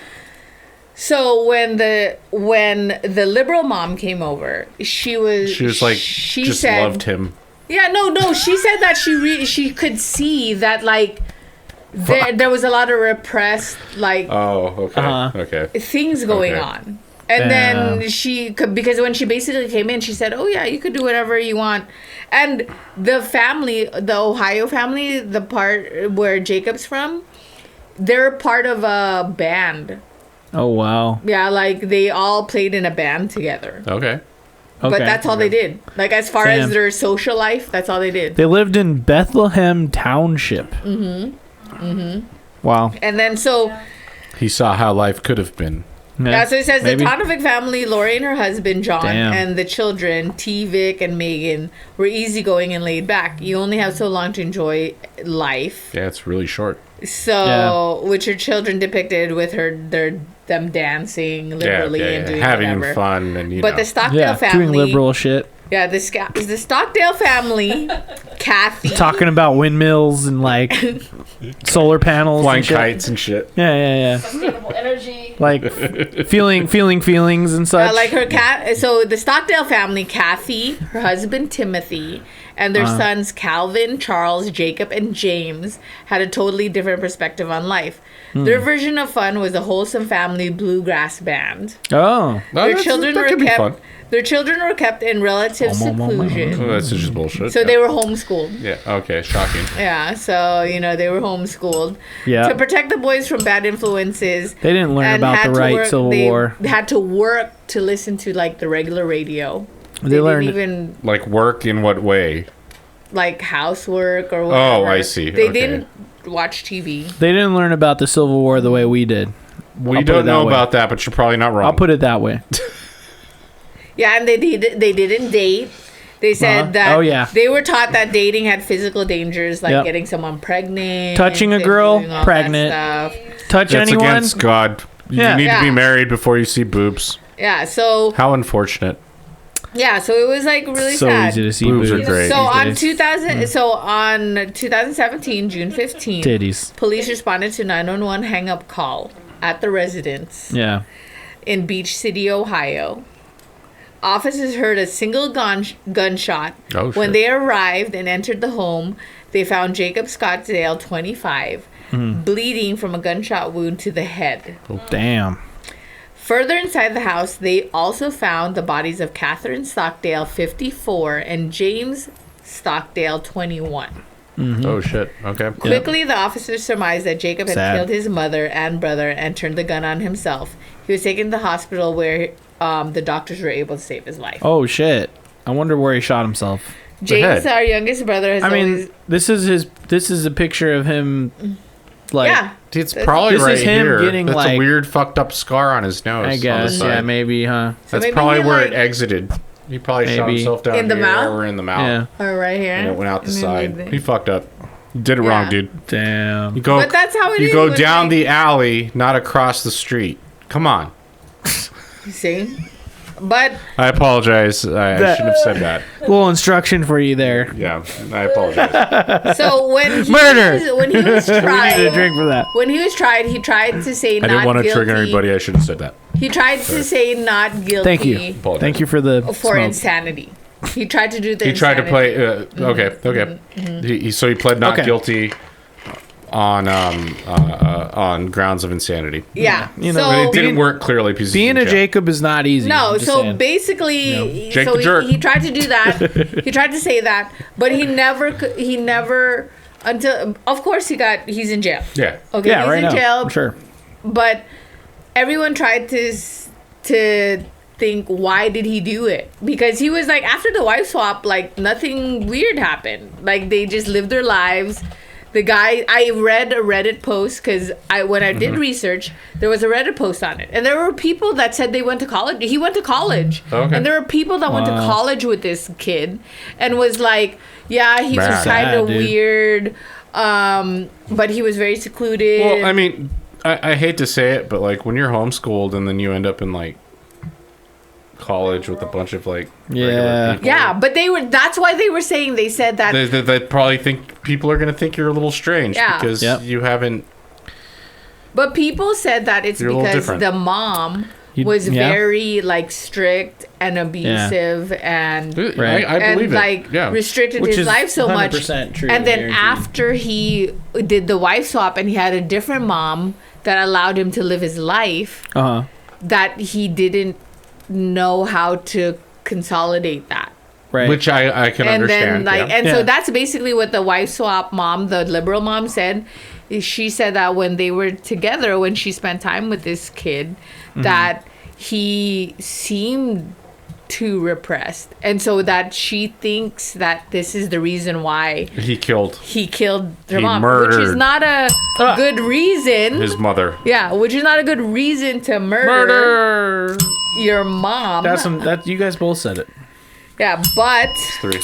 the liberal mom came over, she was like, she just said, loved him. Yeah, no. She said that she could see that, like, there was a lot of repressed, like, Oh, okay. Uh-huh. Okay. things going Okay. on. And then she could, because when she basically came in, she said, "Oh yeah, you could do whatever you want." And the family, the Ohio family, the part where Jacob's from, they're part of a band. Oh wow. Yeah, like they all played in a band together. Okay. But Okay. that's all they did. Like, as far as Damn. their social life, that's all they did. They lived in Bethlehem Township. Wow. And then so He saw how life could have been. yeah, so it says maybe. the Tonovic family, Lori and her husband John, Damn. and the children T. Vic and Megan were easygoing and laid back. You only have so long to enjoy life. Yeah, it's really short. So, which her children depicted with them dancing liberally and doing having whatever. fun and But the Stockdale Yeah, family, doing liberal shit. yeah, the Stockdale family, Kathy, Talking about windmills and like solar panels. flying and shit. kites and shit. Yeah. Sustainable energy. Like feeling feelings and such. like her cat. So the Stockdale family, Kathy, her husband Timothy, and their sons Calvin, Charles, Jacob, and James had a totally different perspective on life. Their version of fun was a wholesome family bluegrass band. Oh. Their children that were could be kept. fun. Their children were kept in relative seclusion. Oh, that's just bullshit. So they were homeschooled. Yeah. Okay. Shocking. Yeah, so they were homeschooled Yeah. to protect the boys from bad influences. They didn't learn and about had the to right work- Civil they War. Had to work to listen to like the regular radio. They learned- didn't even Like work in what way? like housework or whatever. Oh, I see. They Okay. didn't watch TV. They didn't learn about the Civil War the way we did. We I'll put it don't that know way. about that, but you're probably not wrong. I'll put it that way. Yeah, and they didn't date. They said Uh-huh. that Oh, yeah. they were taught that dating had physical dangers, like Yep. getting someone pregnant, Touching a and girl, doing all that pregnant. stuff. Touch That's anyone? against God. You Yeah. need to be Yeah. married before you see boobs. Yeah, so How unfortunate. so it was like really So sad. easy to see Boobs boobs. are great. So on these days. 2017, June 15th, Titties. police responded to 911 hang-up call at the residence Yeah. in Beach City, Ohio. Officers heard a single gunshot. Oh, When shit. they arrived and entered the home, they found Jacob Scottsdale, 25, bleeding from a gunshot wound to the head. Damn. Further inside the house, they also found the bodies of Catherine Stockdale, 54, and James Stockdale, 21. Oh shit. Okay. Quickly, the officers surmised that Jacob had Sad. killed his mother and brother and turned the gun on himself. He was taken to the hospital where the doctors were able to save his life. Oh shit. I wonder where he shot himself. James, head. our youngest brother, has I mean, always... this is a picture of him like Yeah. It's probably This right is him here. getting, That's like- a weird fucked up scar on his nose. I on the guess, side. yeah, maybe, huh? That's maybe probably he, where like- it exited. He probably shot Maybe. himself down In the here mouth? or in the mouth. Yeah. Oh, right here. And it went out the And then side. like He fucked up. You did it Yeah. wrong, dude. Damn. You go. But that's how it you is go when, down like- the alley, not across the street. Come on. You see? But I apologize. I shouldn't have said that. Little instruction for you there. Yeah, I apologize. so when he Murder! when he was Need a tried, drink for that. when he was tried, he tried to say I not didn't want to guilty. trigger anybody. I should have said that. He tried to say not guilty. Thank you. Apologize. Thank you for the For smoke. insanity. He tried to do the He tried to insanity. play. Okay. He pled not Okay. guilty on grounds of insanity. Yeah. You know, so, But it didn't work clearly because Being a Jacob is not easy. No, I'm just so saying. basically, Jake so the jerk. he tried to do that. He tried to say that, but he never until of course he's in jail. Yeah. Okay, Yeah, he's right in now. jail. Sure. But everyone tried to think, why did he do it? Because he was like, after the wife swap, like nothing weird happened. Like they just lived their lives. The guy, I read a Reddit post because when I did research, there was a Reddit post on it, and there were people that said they went to college. He went to college, Okay. and there were people that went to college with this kid, and was like, yeah, he was Bad. kind of Sad, dude. weird, but he was very secluded. Well, I mean, I hate to say it, but like when you're homeschooled and then you end up in like college with a bunch of like regular Yeah. people, yeah, but that's why they were saying, they said that they probably think people are going to think you're a little strange Yeah. because Yep. you haven't. But people said that it's You're a little because different. the mom You- was yeah. very like strict and abusive and Right. I and believe like it. Yeah. restricted Which his is life so much. 100% true, And then guaranteed. after he did the wife swap and he had a different mom that allowed him to live his life, Uh huh. that he didn't know how to consolidate that. Right. Which I can And understand. then like yeah. and Yeah. so that's basically what the wife swap mom, the liberal mom, said. She said that when they were together, when she spent time with this kid, that he seemed too repressed, and so that she thinks that this is the reason why he killed he killed her He mom, which is murdered not a good reason. his mother. Yeah, which is not a good reason to murder your mom. That you guys both said it. Yeah, but Three.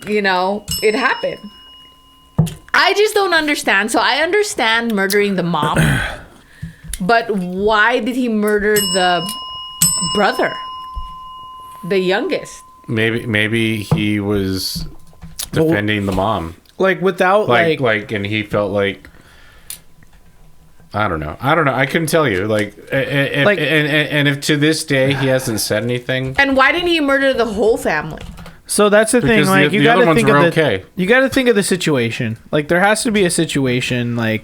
you know, it happened. I just don't understand. So I understand murdering the mom, but why did he murder the brother, the youngest? Maybe he was defending the mom. Like without Like, and he felt like. I don't know. I couldn't tell you. And if to this day he hasn't said anything. And why didn't he murder the whole family? So that's the thing. Because Like the you other got to ones think were of the. okay. You got to think of the situation. Like there has to be a situation. Like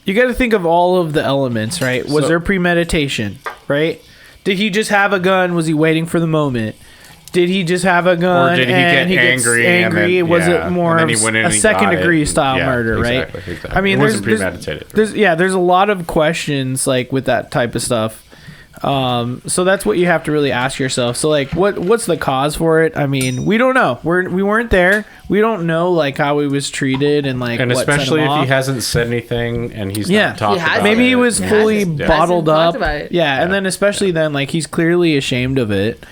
you got to think of all of the elements, right? Was So- there premeditation, right? Did he just have a gun? Was he waiting for the moment? Did he just have a gun Or did he and get gets angry and then- was yeah, it more and then of he went in a and he second got it degree and- style yeah, murder, exactly, right? exactly. I mean, It wasn't premeditated. There's a lot of questions like with that type of stuff. So that's what you have to really ask yourself. So like, what's the cause for it? I mean, we don't know. We weren't there. We don't know like how he was treated and like And what set especially him if off. he hasn't said anything and he's Yeah. not talked He hasn't. about Maybe it. he was Yeah. fully Hasn't- bottled hasn't up. talked about it. Yeah, and then especially then, like he's clearly ashamed of it.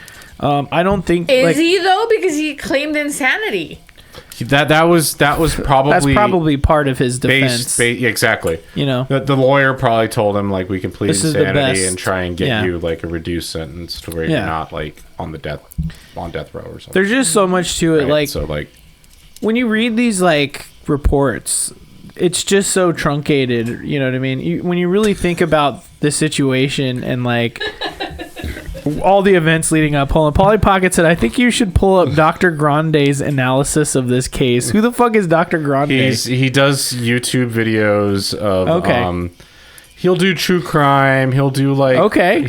I don't think Is like, he though? Because he claimed insanity. That was probably that's probably part of his defense. exactly. You know, The lawyer probably told him like we can plead This is the insanity best. and try and get Yeah. you like a reduced sentence to where Yeah. you're not like on death row or something. there's just so much to it. Right? Like so like when you read these like reports, it's just so truncated. You know what I mean? When you really think about the situation and like all the events leading up. Hold on, Polly Pocket said, "I think you should pull up Dr. Grande's analysis of this case." Who the fuck is Dr. Grande? he does YouTube videos of Okay. He'll do true crime. He'll do like Okay.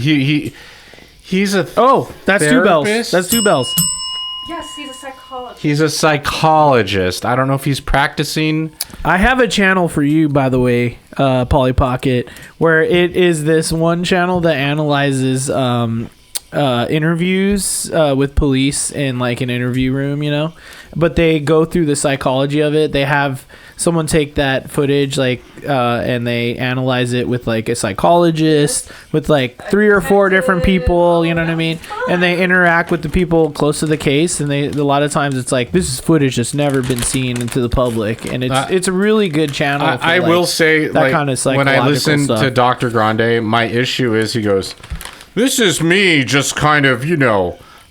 He's a Oh, that's two bells. Therapist? That's two bells. Yes, he's a psychologist. He's a psychologist. I don't know if he's practicing. I have a channel for you, by the way, Polly Pocket, where it is this one channel that analyzes interviews with police in like an interview room, you know, but they go through the psychology of it. They have someone take that footage and they analyze it with like a psychologist, with like 3 or 4 different people, you know what I mean, and they interact with the people close to the case, and a lot of times it's like, this is footage that's never been seen into the public, and it's a really good channel. I will say, that like, kind of when I psychological listen stuff. to Dr. Grande, my issue is he goes, "This is me just kind of,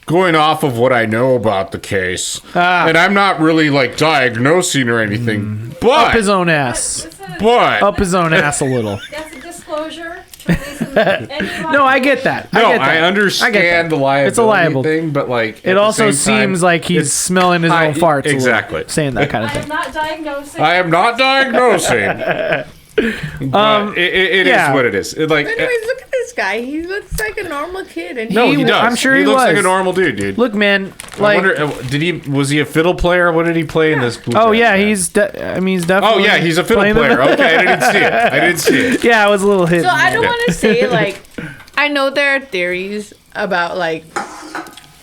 going off of what I know about the case. And I'm not really, like, diagnosing or anything. Up But, his own ass. It's a, but, Up his own ass a little. that's a disclosure. No, I get that. No, get that. I understand the liability It's a liable thing, but like It at the also same time, seems like he's it's smelling his high- own farts. a little, exactly. saying that kind of I am thing. not diagnosing. I am not diagnosing. But it yeah. is what it is. It, like Anyways, look at this guy. He looks like a normal kid. And no, he does. I'm sure he looks like a was. normal dude. Look, man, I like, wonder, was he a fiddle player? What did he play in this? Blue oh Jacket yeah, band? he's Oh definitely. yeah, he's a fiddle playing the- player. Okay, I didn't see it. Yeah, I was a little hit. So I don't want to say like, I know there are theories about like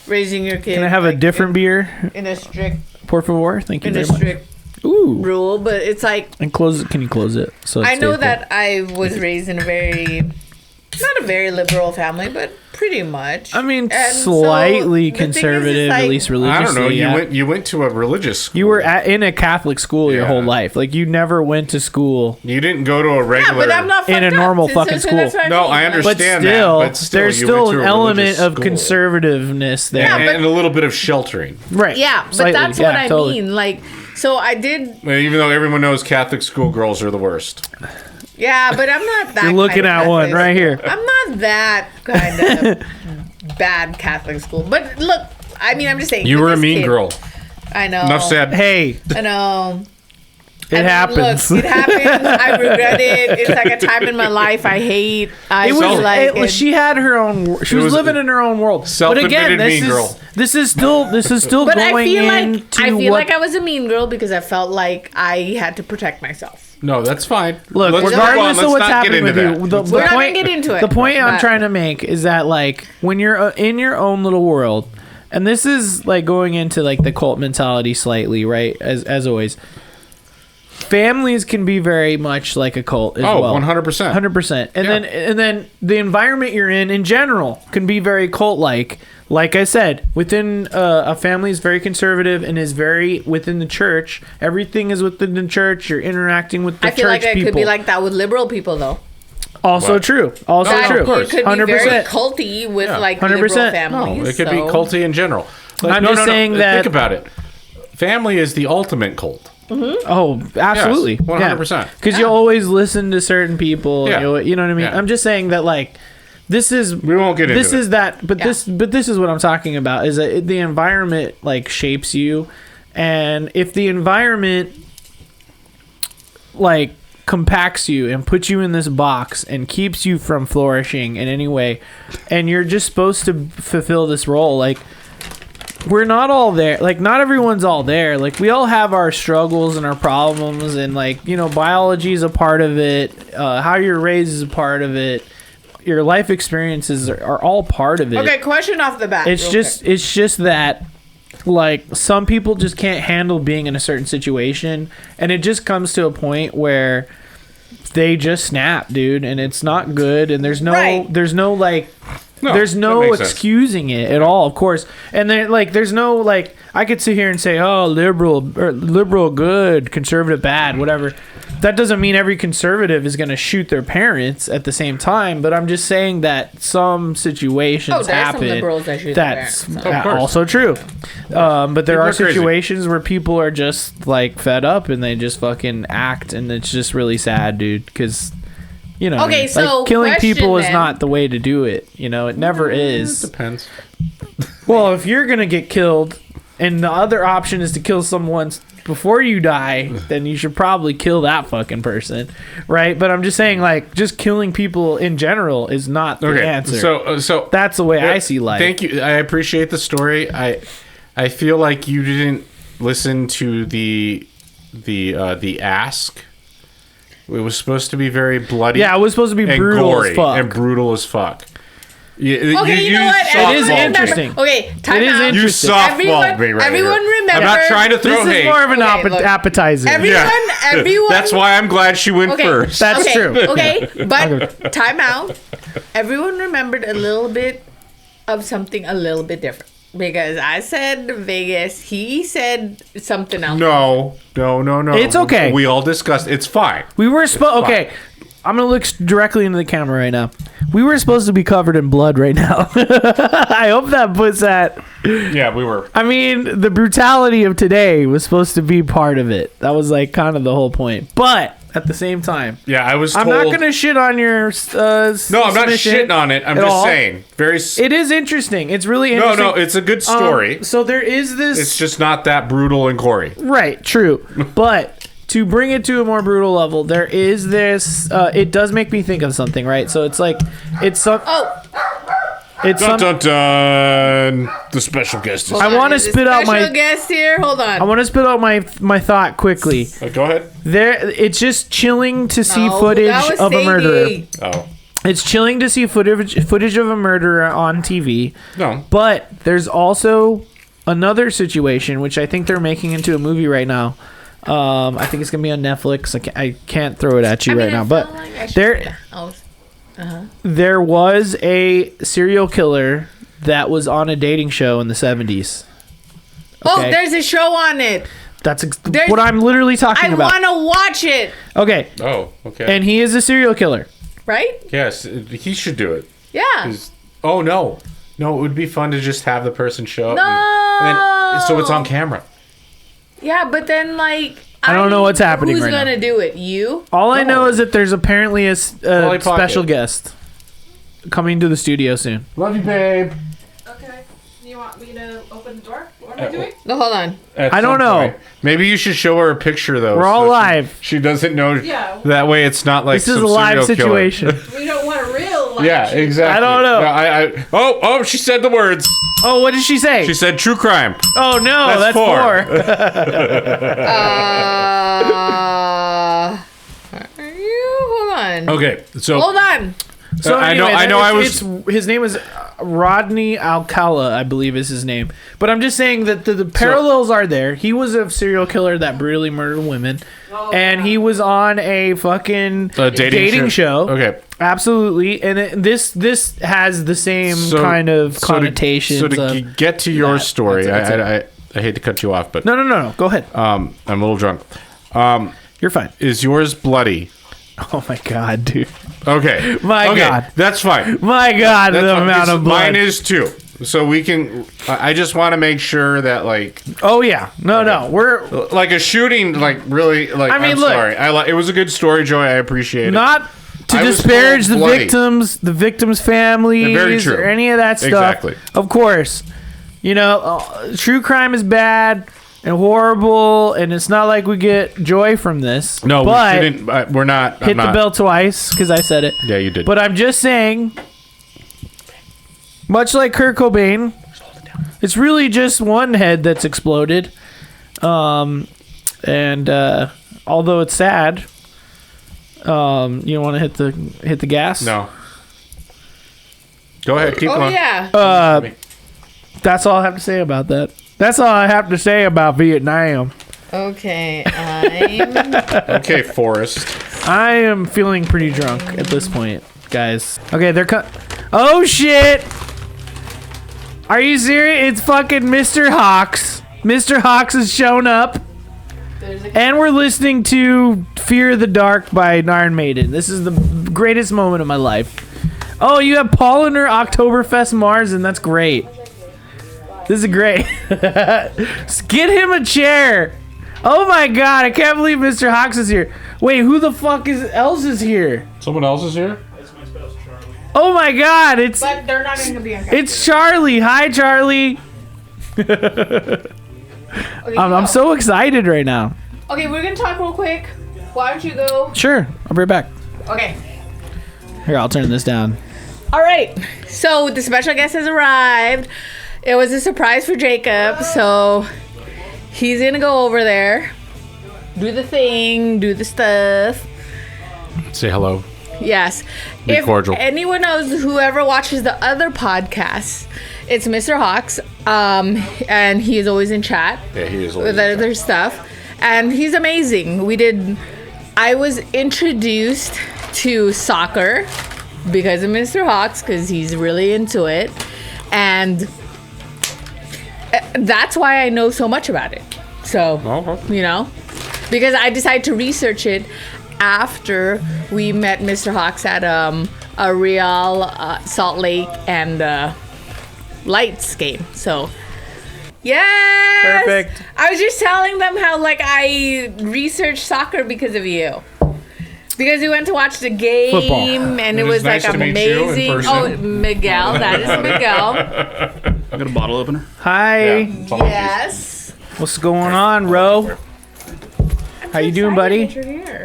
raising your kid. Can I have a like, different beer, in a strict por favor? Thank you in a very much. strict Ooh, rule, but it's like and close it. Can you close it? So it I know stays that I was raised in a very not a very liberal family, but pretty much. I mean, And so slightly the thing is, conservative, like, at least religiously. I don't know. yeah. You went to a religious school. You were in a Catholic school your Yeah. whole life. Like you never went to school. You didn't go to a Yeah, regular. but I'm not in a fucked up. normal So- fucking so school. that's what No, mean. I Like, understand. But still, that, but still there's you still went an to a element religious of school. conservativeness there. Yeah, but- and a little bit of sheltering. Right. Yeah, but Slightly. that's Yeah, what I totally. mean. Like, so I did. Even though everyone knows Catholic schoolgirls are the worst. Yeah, but I'm not that. You're looking kind of at one Catholic right school. here. I'm not that kind of bad Catholic school. But look, I mean, I'm just saying. You with were a this mean kid, girl. I know. Enough said. Hey, I know. it happens. Look, it happens. I regret it. It's like a time in my life I hate. I It feel was, like it, she had her own. She was, was living in her own world. But again, self-admitted mean girl. this is still But going into I feel what. like I was a mean girl because I felt like I had to protect myself. No, that's fine. Look, Let's move regardless on. of Let's what's not get happening with into you, that. the We're not point, gonna get into it, the point I'm but- trying to make is that like when you're in your own little world, and this is like going into like the cult mentality slightly, right? As always, families can be very much like a cult as well. 100%. 100%. And Yeah. then the environment you're in general can be very cult like. Like I said, within a family is very conservative and is very within the church. Everything is within the church. You're interacting with the I feel church like it people. could be like that with liberal people, though. Also What? true. Also No, true. of course. It could be very 100%. culty with Yeah. like 100%. liberal No, families. it could be so- culty in general. I'm just saying that- Think about it. Family is the ultimate cult. Oh, absolutely. 100%. Because you always listen to certain people. Yeah. You know what I mean? Yeah. I'm just saying that like this is We won't get into this it. is that but Yeah. this is what I'm talking about is that the environment like shapes you, and if the environment like compacts you and puts you in this box and keeps you from flourishing in any way, and you're just supposed to fulfill this role, like we're not all there. Like not everyone's all there. Like we all have our struggles and our problems, and like biology is a part of it, how you're raised is a part of it, your life experiences are all part of it. Okay, question off the bat. It's real just quick. it's just that like some people just can't handle being in a certain situation, and it just comes to a point where they just snap, dude, and it's not good, and there's no Right. there's no like No, there's that no makes sense. excusing it at all, of course. And then like there's no like I could sit here and say, oh, liberal good, conservative bad, whatever. That doesn't mean every conservative is going to shoot their parents at the same time, but I'm just saying that some situations Oh, there are some happen. liberals that shoot their That's parents. Of course. also true. But there People are are crazy. situations where people are just like fed up and they just fucking act, and it's just really sad, dude, because Okay, so like, killing question people is then. not the way to do it. It never is. Depends. Well, if you're gonna get killed, and the other option is to kill someone before you die, then you should probably kill that fucking person, right? But I'm just saying, like, just killing people in general is not the Okay, answer. so That's the way I see life. Thank you. I appreciate the story. I feel like you didn't listen to the ask. It was supposed to be very bloody. Yeah, it was supposed to be and brutal gory as fuck. and brutal as fuck. Okay, you know what? It is Everyone interesting. remember- Okay, time It is out. interesting. You softballed Everyone- me right everyone here. remember- I'm not trying to throw This is hate. more of an Okay, look. appetizer. Everyone. That's why I'm glad she went Okay, first. That's okay, true. Okay, but time out. Everyone remembered a little bit of something a little bit different. Because I said Vegas, he said something else. No. It's okay. We all discussed. It's fine. We were supposed. Okay, I'm gonna look directly into the camera right now. We were supposed to be covered in blood right now. I hope that puts that. Yeah, we were. I mean, the brutality of today was supposed to be part of it. That was like kind of the whole point. But at the same time. Yeah, I was I'm told... not going to shit on your No, I'm not shitting on it. I'm just saying. It is interesting. It's really interesting. No, it's a good story. So there is this... It's just not that brutal and gory. Right, true. But to bring it to a more brutal level, there is this... it does make me think of something, right? So it's like... It's some... Oh, It's Dun, some... dun, dun. The special guest is... hold I on, wanna there's a spit out my- special guest here. Hold on. I want to spit out my thought quickly. Go ahead. It's just chilling to see No, footage that was of a murderer. Sadie. Oh. It's chilling to see footage of a murderer on TV. No. But there's also another situation which I think they're making into a movie right now. I think it's gonna be on Netflix. I can't throw it at you right now, but there was a serial killer that was on a dating show in the 70s. Oh, Okay? there's a show on it. That's what I'm literally talking I about. want to watch it. Okay, Oh, okay. and he is a serial killer. Right? yes, he should do it. Yeah. Oh, no. No, it would be fun to just have the person show up. No. And so it's on camera. Yeah, but then like I don't know what's happening Who's right gonna now. do it? You? All I know is that there's apparently a Polly Pocket. special guest coming to the studio soon. Love you, babe. Okay. You want me to open the door? What am I doing? No, hold on. At I don't some know. point. Maybe you should show her a picture, though. We're all live. She doesn't know. Yeah. That way it's not like This is some a live serial killer. situation. We don't want a real life. Yeah, exactly. I don't know. No, oh, she said the words. Oh, what did she say? She said true crime. Oh no, that's four. Are you? Hold on. Okay, so Hold on. So I anyway, know I was his name is Rodney Alcala, I believe is his name. But I'm just saying that the parallels are there. He was a serial killer that brutally murdered women, and he was on a fucking dating show. Okay. Absolutely, and this has the same kind of connotations. So to get to your that. story, That's I hate to cut you off, but No. Go ahead. I'm a little drunk. You're fine. Is yours bloody? Oh my god, dude. Okay. My God. That's fine. My god, That's the fine. amount of blood. Mine is too. So we can. I just want to make sure that like Oh yeah. No. We're like a shooting like really like. I mean, I'm look. sorry. it was a good story, Joey. I appreciate it. not to I was disparage the told bloody. victims' families, Very true. or any of that stuff. Exactly. Of course, true crime is bad and horrible, and it's not like we get joy from this. No, but we shouldn't. We're not. hit the bell twice because I said it. Yeah, you did. But I'm just saying, much like Kurt Cobain, it's really just one head that's exploded. And although it's sad, you don't want to hit the gas. No. Go ahead. Keep Oh going. yeah. That's all I have to say about that. That's all I have to say about Vietnam. Okay. I'm. Okay, Forrest. I am feeling pretty drunk at this point, guys. Okay, they're Oh shit! Are you serious? It's fucking Mr. Hawks. Mr. Hawks has shown up. And we're listening to Fear of the Dark by Iron Maiden. This is the greatest moment of my life. Oh, you have Polliner Oktoberfest Mars, and that's great. This is great. Get him a chair. Oh my god, I can't believe Mr. Hawks is here. Wait, who the fuck else is here? Someone else is here? Oh my god, But they're not going to be on camera. it's Charlie. Hi, Charlie. Okay, I'm so excited right now. Okay, we're gonna talk real quick. Why don't you go? Sure, I'll be right back. Okay. Here, I'll turn this down. All right. So the special guest has arrived. It was a surprise for Jacob, so he's gonna go over there, do the thing, do the stuff. Say hello. Yes. Be If cordial. anyone knows, whoever watches the other podcasts, it's Mr. Hawks, and he is always in chat Yeah, he is. with other stuff, and he's amazing. I was introduced to soccer because of Mr. Hawks, because he's really into it, and that's why I know so much about it. So, because I decided to research it after we met Mr. Hawks at a Real Salt Lake and Lights game. So, yes! Perfect. I was just telling them how I researched soccer because of you. Because we went to watch the game Football. and it It was is nice like to meet you in amazing. person. Oh, Miguel, that is Miguel. I got a bottle opener. Hi. Yes. What's going on, Ro? How you doing, buddy?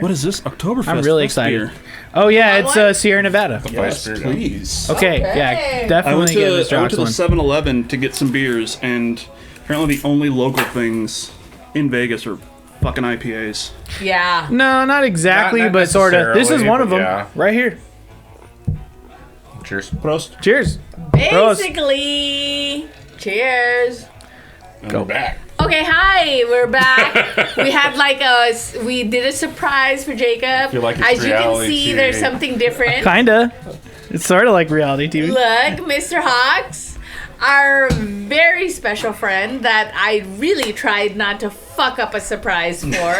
What is this? Oktoberfest. I'm really Fest excited. beer. Oh yeah, it's What? Sierra Nevada. Yes, please. Okay, Okay. yeah, I went definitely get to this I went to the one. 7-Eleven to get some beers, and apparently the only local things in Vegas are fucking IPAs. Yeah. No, not exactly, Not but sort of. This is necessarily, one of them, yeah. right here. Cheers. Prost. Cheers. Basically, cheers. And we're back. Okay, hi, we're back. We had we did a surprise for Jacob. feel like it's As you can reality see, TV. there's something different. Kinda. It's sort of like reality TV. Look, Mr. Hawks, our very special friend that I really tried not to fuck up a surprise for.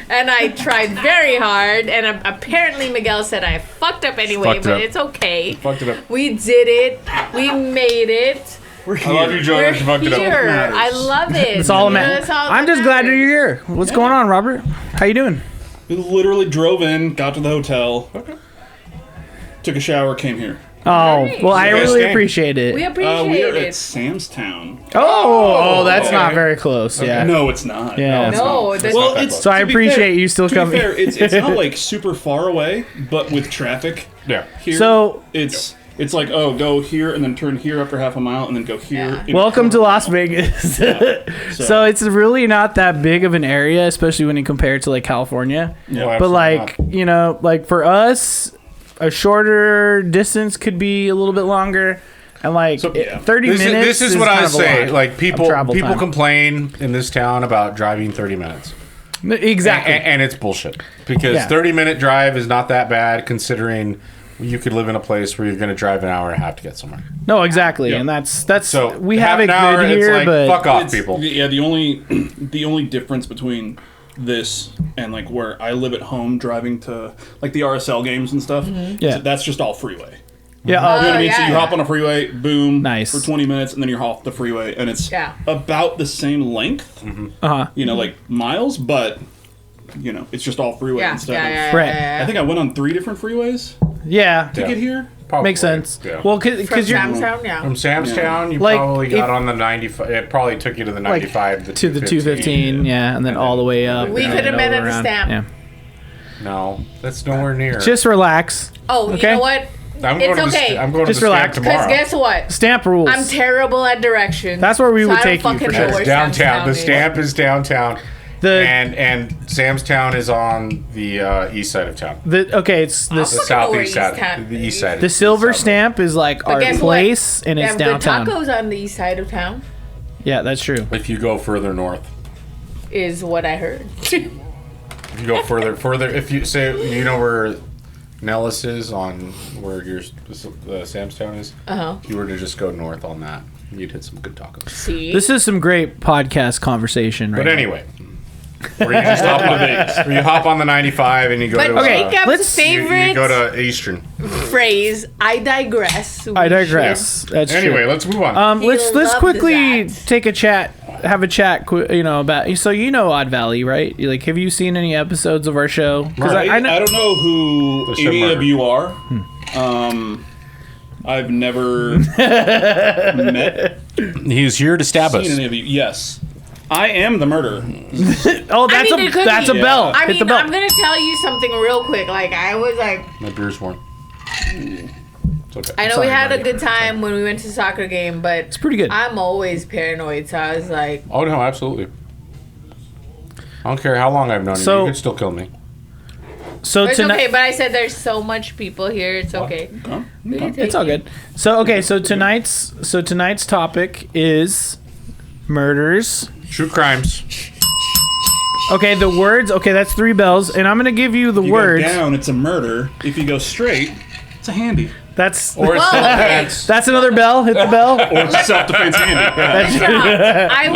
And I tried very hard. And apparently Miguel said I fucked up anyway, Fucked but up. it's okay. Fucked it up. We did it. We made it. We're here. I love you, Joe. We're You fucked it up. here. I love it. It's all You know, man. it's all I'm that just glad matters. you're here. What's going on, Robert? How you doing? We literally drove in, got to the hotel, took a shower, came here. Oh, Nice. well, I You guys really staying? appreciate it. We We appreciate are at it. Sam's Town. Oh, that's okay. not very close. Yeah. No, it's not. Yeah. it's No, not. that's Well, not it's that So I to be appreciate fair- you still to be coming. fair, it's not like super far away, but with traffic Yeah. here, So- it's like, oh, go here and then turn here after half a mile and then go here. Yeah. Welcome to Las Vegas. So it's really not that big of an area, especially when you compare it to like California. No, But absolutely like, not. you know, like for us, a shorter distance could be a little bit longer. And like So, yeah. 30 minutes. This is what kind I of a say. lot Like of people travel time. complain in this town about driving 30 minutes. Exactly. And it's bullshit. Because Yeah. 30-minute drive is not that bad considering you could live in a place where you're going to drive an hour and a half to get somewhere. No, exactly. Yeah. And that's So we half have it an hour, good it's here, like, but fuck off, It's- people. Yeah, the only difference between this and like where I live at home, driving to like the RSL games and stuff, Yeah. that's just all freeway. yeah. You know what I mean? yeah, So you yeah. hop on a freeway, boom, Nice. for 20 minutes, and then you're off the freeway, and it's Yeah. about the same length, Uh-huh. you know, like miles, but you know, it's just all freeway Yeah, instead yeah, of. yeah, Right. yeah, I yeah. think I went on 3 different freeways Yeah. to get here. Probably. Makes sense. Yeah. Well, From because you're Samstown, yeah. From Samstown, you Like, probably got if- on the 95. It probably took you to the like 95 to the 215, yeah, and then all the way up. We and could have then met over at the around. Stamp. Yeah. No, that's nowhere near. Just relax. Oh, you Okay. know what? I'm it's going to okay. I'm going Just to the relax. Stamp Because tomorrow. guess what? Stamp rules. I'm terrible at directions. That's where we so would I don't take you, for fucking sure. know where It's downtown. Samstown The is. Stamp is downtown. The And Samstown is on the east side of town. okay, it's The the fucking know where southeast side. East Town The east side. the silver stamp is like our guess what? place, and it's They have downtown. good tacos on the east side of town, Yeah, that's true. If you go further north. is what I heard. If you go further. If you say, you know where Nellis is on where your Samstown is? Uh-huh. If you were to just go north on that, you'd hit some good tacos. See? This is some great podcast conversation, right? But anyway, where you just hop on where you hop on the 95 and you go but to Jacob's let's- favorite you go to Eastern. phrase, I digress. I digress. That's Anyway, true. let's move on. Let's He quickly loves that. take a chat, have a chat, you know, about. So you know Odd Valley, right? Like, have you seen any episodes of our show? Because I I know. don't know who The show any murder. of you are. I've never met, He's here to stab seen any of you. Yes, I am the murderer. Oh, that's I mean, it could that's be. a bell. I Hit the mean, bell. I'm gonna tell you something real quick. Like, I was like, My beer's warm. It's okay. I know Sorry, we had buddy. a good time when we went to the soccer game, but It's pretty good. I'm always paranoid. So I was like, Oh no, absolutely. I don't care how long I've known So- you. You could still kill me. So it's tonight, okay. But I said there's so much people here. It's okay. it's all good. So okay, so tonight's topic is murders. True crimes. Okay, the words. Okay, that's 3 bells, and I'm gonna give you the If you words. go down, it's a murder. If you go straight, it's a handy. That's Or it's Well, okay. that's another bell. Hit the bell. Or it's a self-defense handy. I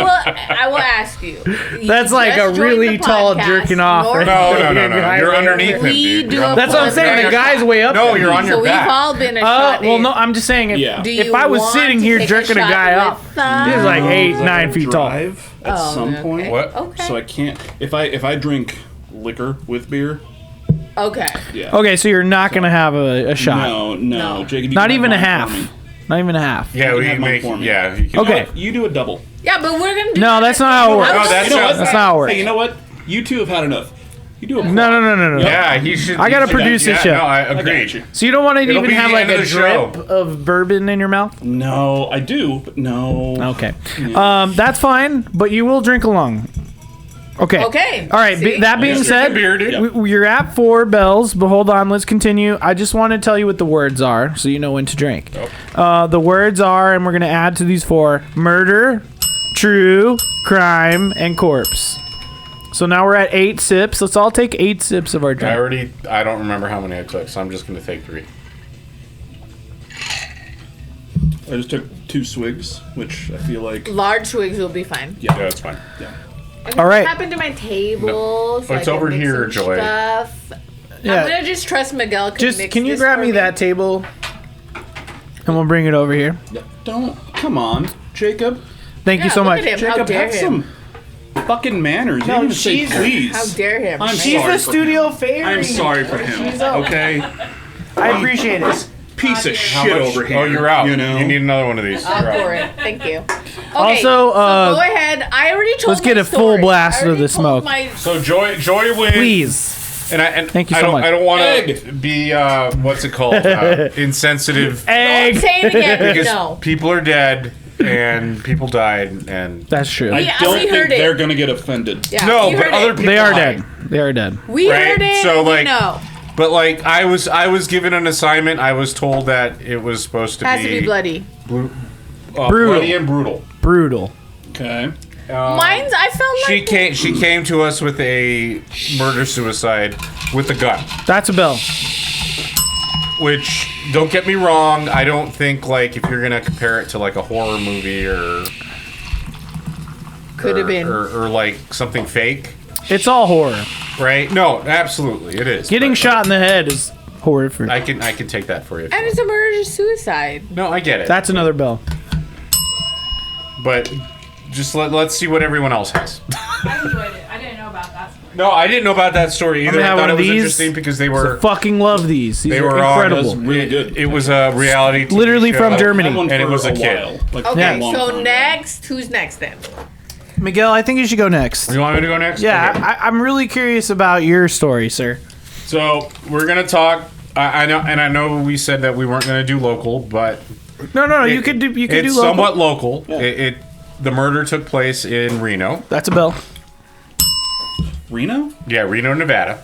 will ask you. You That's like a just joined really the tall podcast. jerking off. North- No. You're underneath him, We dude. do You're on a the That's what I'm floor. saying. The guy's way up. No, there. you're on So your we've back. all been a shot. Well, in. no, I'm just saying. Yeah. Do If you I was want sitting to here take jerking a shot guy with off, us? he's like 8, I 9 gotta feet tall. drive at Oh, some okay. point. What? Okay. So I can't. If I drink liquor with beer, Okay. Yeah. Okay, so you're not gonna have a shot. No. Jacob, you Not can even a have mine half. for me. Not even a half. Yeah, You we have mine make. for me. Yeah. You can, Okay. You do a double. Yeah, but we're gonna do No, that's not how it works. No, that's You know what? That's not how it works. Hey, you know what? You two have had enough. You do a No. Yeah, he should. I gotta he should- produce this shit. No, I I got agree. you. So you don't want to It'll even be have the like end of a the show. drip of bourbon in your mouth? No, I do, but no. Okay. That's fine, but you will drink along. Okay. Okay. All right. See? That being Just said, drink a beer, dude. you're at 4 bells, but hold on. Let's continue. I just want to tell you what the words are so you know when to drink. The words are, and we're going to add to these 4, murder, true, crime, and corpse. So now we're at 8 sips. Let's all take 8 sips of our drink. I don't remember how many I took, so I'm just gonna take 3. I just took 2 swigs, which I feel like. Large swigs will be fine. Yeah, that's fine. Yeah. And All right. What happened to my table? So It's I can over mix here, some Joy. Stuff. Yeah. I'm gonna just trust Miguel. Can you grab me that table? And we'll bring it over here. Don't. Come on, Jacob. Thank you so look much. at him. How Jacob, dare have him? some fucking manners. You didn't even say she's- please. How dare him? I'm She's sorry the for studio him. fairy. I'm sorry for him. Okay. I appreciate it. Piece of shit over here. Oh, you're out. You know. You need another one of these. I'll You're out. pour it. Thank you. Okay, Also, so go ahead. I already told. let's get my a full story. blast I of already the told smoke. my- So Joy wins. Please. And Thank you I so don't, much. I don't want Egg. to be what's it called? Insensitive. Don't Egg. say it again. Because No. people are dead and people died and That's true. I Yeah, don't we think heard it. they're gonna get offended. Yeah, no, we but heard other it. people They are died. dead. They are dead. We Right? heard it. So, like, no, But like I was given an assignment. I was told that it was supposed to has to be bloody. Brutal. Brutal. Bloody and brutal. Brutal. Okay. Mine's. I felt like She came to us with a murder suicide with a gun. That's a bell. Which, don't get me wrong, I don't think like if you're gonna compare it to like a horror movie or could have been. or like something fake, It's all horror. right? No, absolutely it is. Getting But shot in the head is horrific. I can take that for you. And it's a murder suicide. No, I get it. That's another bell. But just let's see what everyone else has. I enjoyed it. I didn't know about that story. No, I didn't know about that story either. gonna I have thought one it of was these. interesting because they were Fucking love these. These they are were on. incredible. That's really good. It was a reality. TV Literally from show. Germany. Had one And it for was a kid. while, like Okay, a long so time. next, who's next then? Miguel, I think you should go next. You want me to go next? Yeah, Okay. I'm really curious about your story, sir. So we're gonna talk. I know, and I know we said that we weren't gonna do local, but No, you could do. You could it's do local. somewhat local. The murder took place in Reno. That's a bell. Reno? Yeah, Reno, Nevada.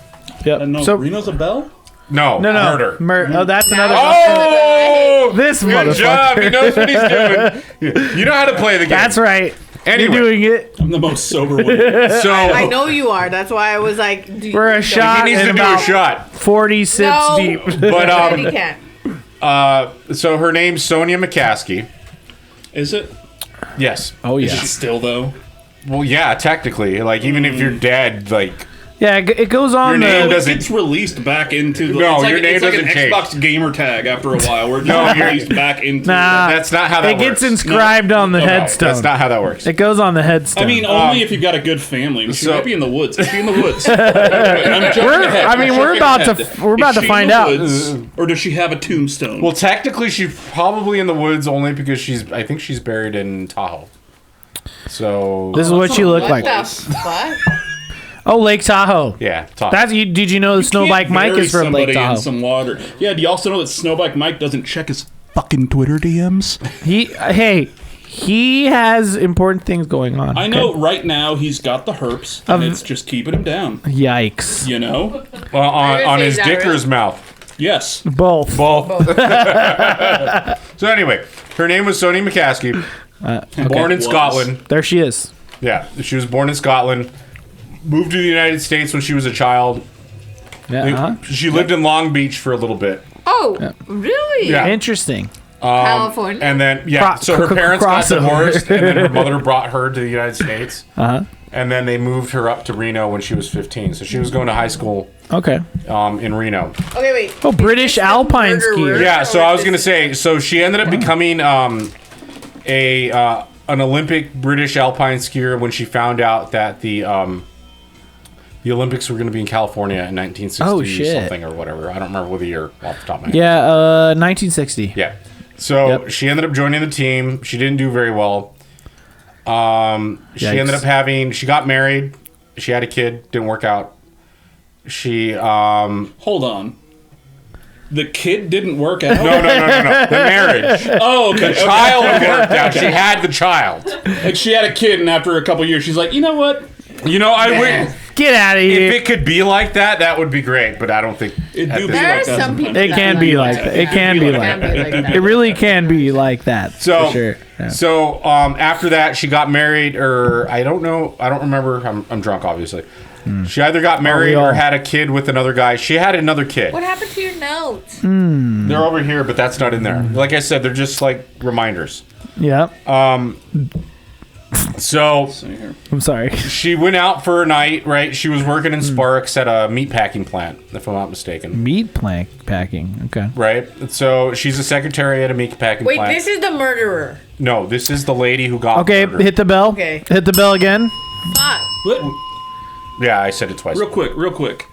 Yep. No, So Reno's a bell? No, no. murder. Oh, that's another. Oh, This good motherfucker. job. He knows what he's doing. You know how to play the game. That's right. Anyway. You're doing it. I'm the most sober one. So I know you are. That's why I was like, We're a shot he needs and to do a about shot. 40 sips No. deep. But he can't. so her name's Sonia McCaskey. Is it? Yes. Oh Is it still though? Well, yeah, technically. Like even if you're dead, like Yeah, it goes on Your name the. does- It gets released back into the. No, it's like, your name it's like doesn't an change. Xbox gamer tag after a while, where it No, gets you're- released back into. Nah. that's not how that It gets works. inscribed on the No, headstone. That's not how that works. It goes on the headstone. I mean, only if you've got a good family. She So- might be in the woods. Is she in the woods? I'm jumping ahead. I mean, I'm we're jumping about to- ahead. we're about Is to she in find the out. woods, or does she have a tombstone? Well, technically, she's probably in the woods only because I think she's buried in Tahoe. So this is what she looked What like. the fuck? Oh, Lake Tahoe. yeah, Tahoe. That's you. Did you know the Snowbike Mike Bury is from Lake somebody in Tahoe? some water. Yeah. Do you also know that Snowbike Mike doesn't check his fucking Twitter DMs? He has important things going on. I know. Right now, he's got the herpes, and it's just keeping him down. Yikes. You know? Well, I on would his say dick or that, his mouth. Yes. Both. Both. So anyway, her name was Sonia McCaskey. Born in Was. Scotland. There she is. Yeah, she was born in Scotland. Moved to the United States when she was a child. Yeah. She lived in Long Beach for a little bit. Oh, really? Yeah. Interesting. California. And then, Cro- so her parents got crossover. divorced, and then her mother brought her to the United States. Uh-huh. And then they moved her up to Reno when she was 15. So she was going to high school Okay. in Reno. Okay, wait. Oh, British alpine murderer? skier. Yeah, so Or I was is going to this- say, so she ended up becoming an Olympic British alpine skier when she found out that the The Olympics were going to be in California in 1960 Oh, shit. something or whatever. I don't remember what the year off the top of my head. Yeah, 1960. Yeah. So Yep. she ended up joining the team. She didn't do very well. She Yikes. ended up she got married. She had a kid. Didn't work out. She, Hold on. The kid didn't work out? no. The marriage. Oh, okay. The child worked out. She had the child. Like, she had a kid, and after a couple years, she's like, you know what? You know, I would. Get out of If here. it could be like that, that would be great. But I don't think It at do this be There are like that some people. It that can be like that. It can be like that. It really can be like that. So, for sure. Yeah. so after that, she got married, or I don't know. I don't remember. I'm drunk, obviously. She either got married all? or had a kid with another guy. She had another kid. What happened to your notes? They're over here, but that's not in there. Like I said, they're just like reminders. Yeah. So See here. I'm sorry. she went out for a night, right? She was working in Sparks at a meat packing plant, if I'm not mistaken. Meat plank packing. Okay. Right? So she's a secretary at a meat packing Wait, plant. this is the murderer. No, this is the lady who got Okay, murdered. hit the bell. Okay. Hit the bell again. Fuck. What? Yeah, I said it twice. Real quick.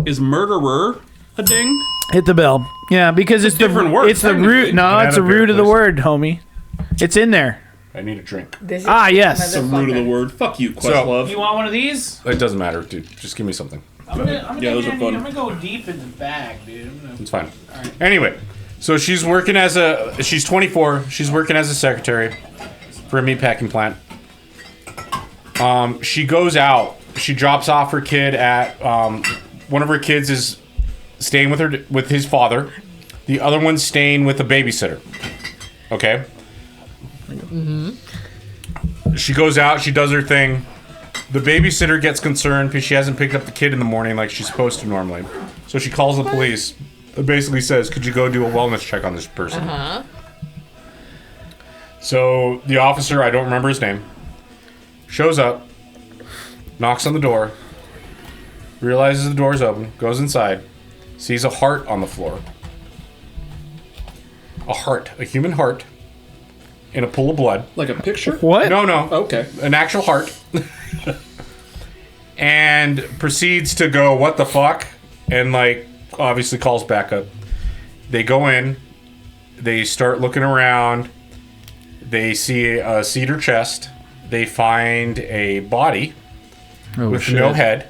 Is murderer a ding? Hit the bell. Yeah, because it's the different word, It's the technically. root. No, Banana it's the bear, root of the please. word, homie. It's in there. I need a drink. This is Yes. The root of the word. Fuck you, Questlove. You want one of these? It doesn't matter, dude. Just give me something. Yeah, those are fun. go deep in the bag, dude. It's fine. Anyway, so she's working she's 24. She's working as a secretary for a meatpacking plant. She goes out. She drops off her kid at, one of her kids is staying with his father. The other one's staying with a babysitter. Okay? She goes out. She does her thing. The babysitter gets concerned because she hasn't picked up the kid in the morning like she's supposed to normally. So she calls the police. It basically says, could you go do a wellness check on this person? So the officer, I don't remember his name, shows up, knocks on the door, realizes the door's open, goes inside, sees a heart on the floor. A human heart, in a pool of blood. Like a picture? What? No, Okay. an actual heart. And proceeds to go, what the fuck? And, like, obviously calls backup. They go in. They start looking around. They see a cedar chest. They find a body with no head,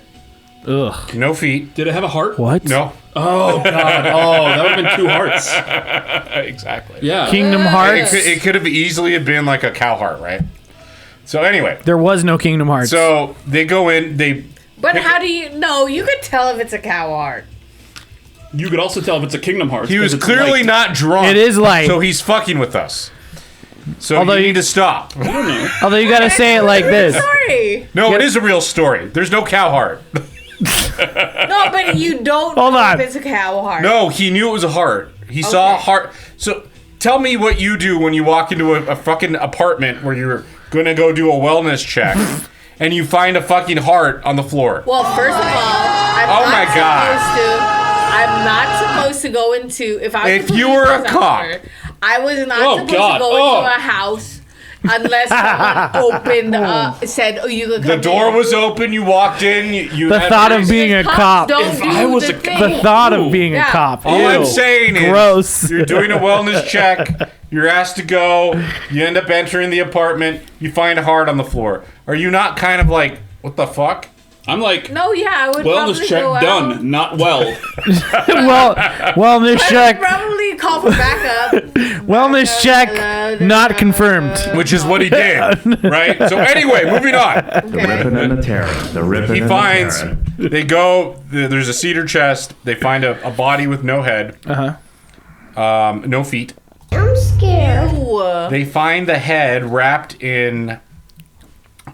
Ugh. no feet. Did it have a heart? What? No. Oh, God. Oh, that would have been 2 hearts. Exactly. Yeah. Kingdom Hearts. It could have easily have been like a cow heart, right? So anyway, There was no Kingdom Hearts. so they go in. But how do you know? You could tell if it's a cow heart. You could also tell if it's a Kingdom Hearts. He was 'cause it's clearly light. not drunk. It is light. So he's fucking with us. So Although you you- need to stop. Although you gotta say it like this. Sorry. No, it is a real story. There's no cow heart. No, but you don't Hold know on. if it's a cow heart. No, he knew it was a heart. He saw a Okay. heart. So tell me what you do when you walk into a fucking apartment where you're gonna go do a wellness check and you find a fucking heart on the floor. Well, first of all, Oh my God. I'm not supposed to go into if I was If you were a cop. I was not Oh, supposed God. to go Oh. into a house unless someone opened said, "Oh, you could come The door in." was open. You walked in. You The had- thought of being a Cops cop. Don't If do I was the a- thing. The thought of being a Yeah. cop. All I'm Ew. saying is, Gross. you're doing a wellness check. You're asked to go. You end up entering the apartment. You find a heart on the floor. Are you not kind of like, what the fuck? I'm like, No, yeah, I would wellness probably check go out. done, not well. Well, wellness I check. would probably call for backup. Wellness check. Not confirmed. Which is what he did, right? So anyway, moving on. Ripping and the tearing. The ripping He and finds, the tearing. they go, there's a cedar chest. They find a body with no head, no feet. Ooh. They find the head wrapped in,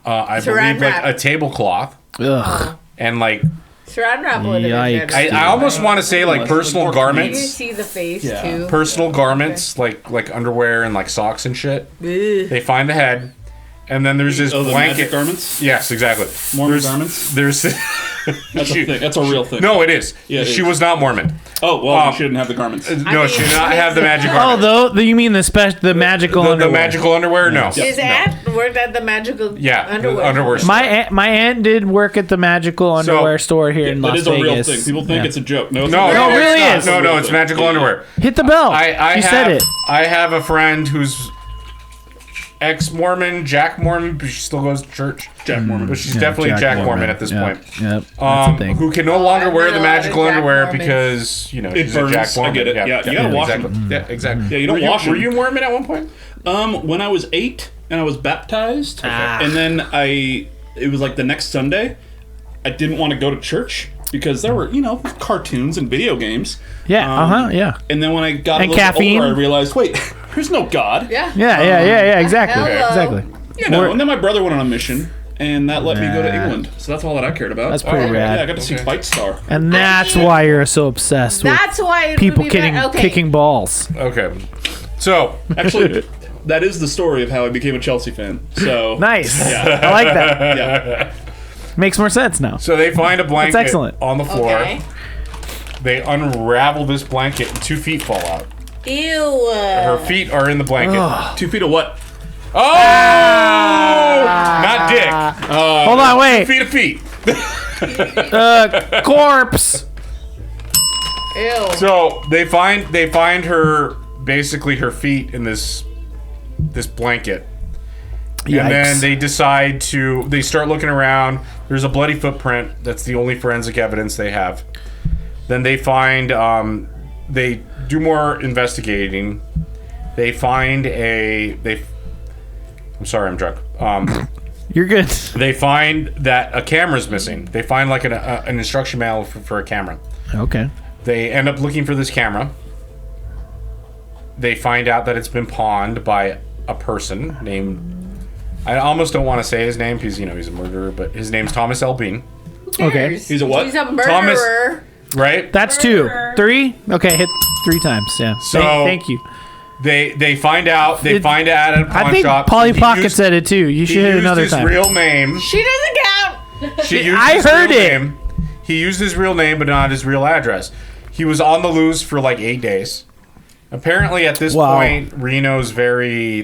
I Saran believe, like wrap. a tablecloth. Ugh. And like, Saran wrap would have been Yikes. better. I almost want to say like personal You garments. see the face Yeah. too. Personal garments, like underwear and like socks and shit. Ugh. They find the head, And then there's this Oh, the blanket. magic garments? Yes, exactly. Mormon there's, garments? There's That's a thing. That's a real thing. no, it is. Yeah, it she is. was not Mormon. Oh, well, she didn't have the garments. No, she did not have the magic garments. Oh, you mean the magical the underwear? magical underwear? No. His aunt worked at the magical Yeah, underwear. the underwear store. My aunt did work at the magical underwear store here in That Las is a real Vegas. thing. People think Yeah. it's a joke. No, it's No, not. No, it really it's is. not. No, it's magical underwear. Hit the bell. I you have, said it. I have a friend who's ex-Mormon, Jack Mormon, but she still goes to church. Jack Mormon. But she's definitely Jack Mormon at this point. Yep. That's a thing. Who can no longer I've wear met the a lot of magical Jack underwear Mormons. because, you know, It she's burns. a Jack I Mormon. get it. Yeah, you gotta wash exactly. them. Yeah, exactly. Yeah, you don't were wash Were them. you Mormon at one point? When I was 8 and I was baptized, and then it was like the next Sunday, I didn't want to go to church because there were, cartoons and video games. Yeah. Yeah. And then when I got a And little caffeine. older, I realized, wait, there's no God. Yeah. Yeah. Exactly. Hello. Exactly. And then my brother went on a mission, and that let me go to England. So that's all that I cared about. That's pretty okay. rad. Yeah, I got to see Fight Star. And that's why you're so obsessed with That's why it people would be kicking balls. Okay. So, Actually, that is the story of how I became a Chelsea fan. So Nice. Yeah. I like that. Yeah. Makes more sense now. so they find a blanket excellent. on the floor. Okay. They unravel this blanket and 2 feet fall out. Ew. Her feet are in the blanket. 2 feet of what? Oh! Not dick. Hold on, wait. Feet of feet. Corpse. Ew. So they find her, basically her feet in this blanket. Yikes. And then they start looking around. There's a bloody footprint. That's the only forensic evidence they have. Then they find, they do more investigating. They find I'm sorry, I'm drunk. You're good. They find that a camera's missing. They find like an instruction manual for a camera. Okay. They end up looking for this camera. They find out that it's been pawned by a person named... I almost don't want to say his name because, he's a murderer, but his name's Thomas L. Bean. Okay. He's a what? He's a murderer. Right? That's 2. 3? Okay, hit 3 times. Yeah. So- Thank you. They find out at a pawn I think shop. Polly He Pocket used- said it too. You should He hit used another his time. real name. She doesn't count. I heard it. Name. He used his real name, but not his real address. He was on the loose for like 8 days. Apparently, at this Wow. point, Reno's very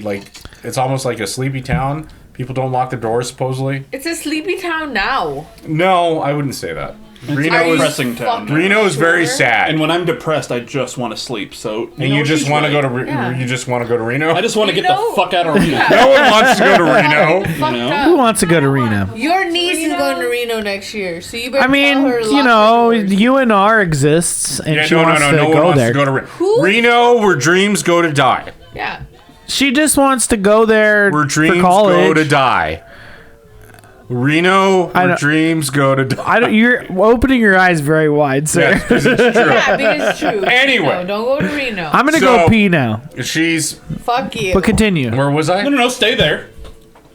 it's almost like a sleepy town. People don't lock their doors, supposedly. It's a sleepy town now. No, I wouldn't say that. Are Reno you is depressing town. fucking Reno is very sure? sad, And when I'm depressed, I just want to sleep. So and you just want to go to Yeah. you just want to go to Reno. I just want to get Reno? the fuck out of Reno. No one wants to go to Reno. Fucked know? Who up. wants to go to Reno? Your niece is going to Reno next year, so you better I mean, tell her lock her doors. UNR exists, and Yeah, she no wants to one go wants there. to go to Reno. Who? Reno, where dreams go to die. Yeah. She just wants to go there Where dreams for college. go to die. Reno, I where don't- dreams go to die. I don't. You're opening your eyes very wide, sir. Yes, this is true. Yeah, because it's true. Anyway. No, don't go to Reno. I'm gonna So- go pee now. She's. Fuck you. But continue. Where was I? No, stay there.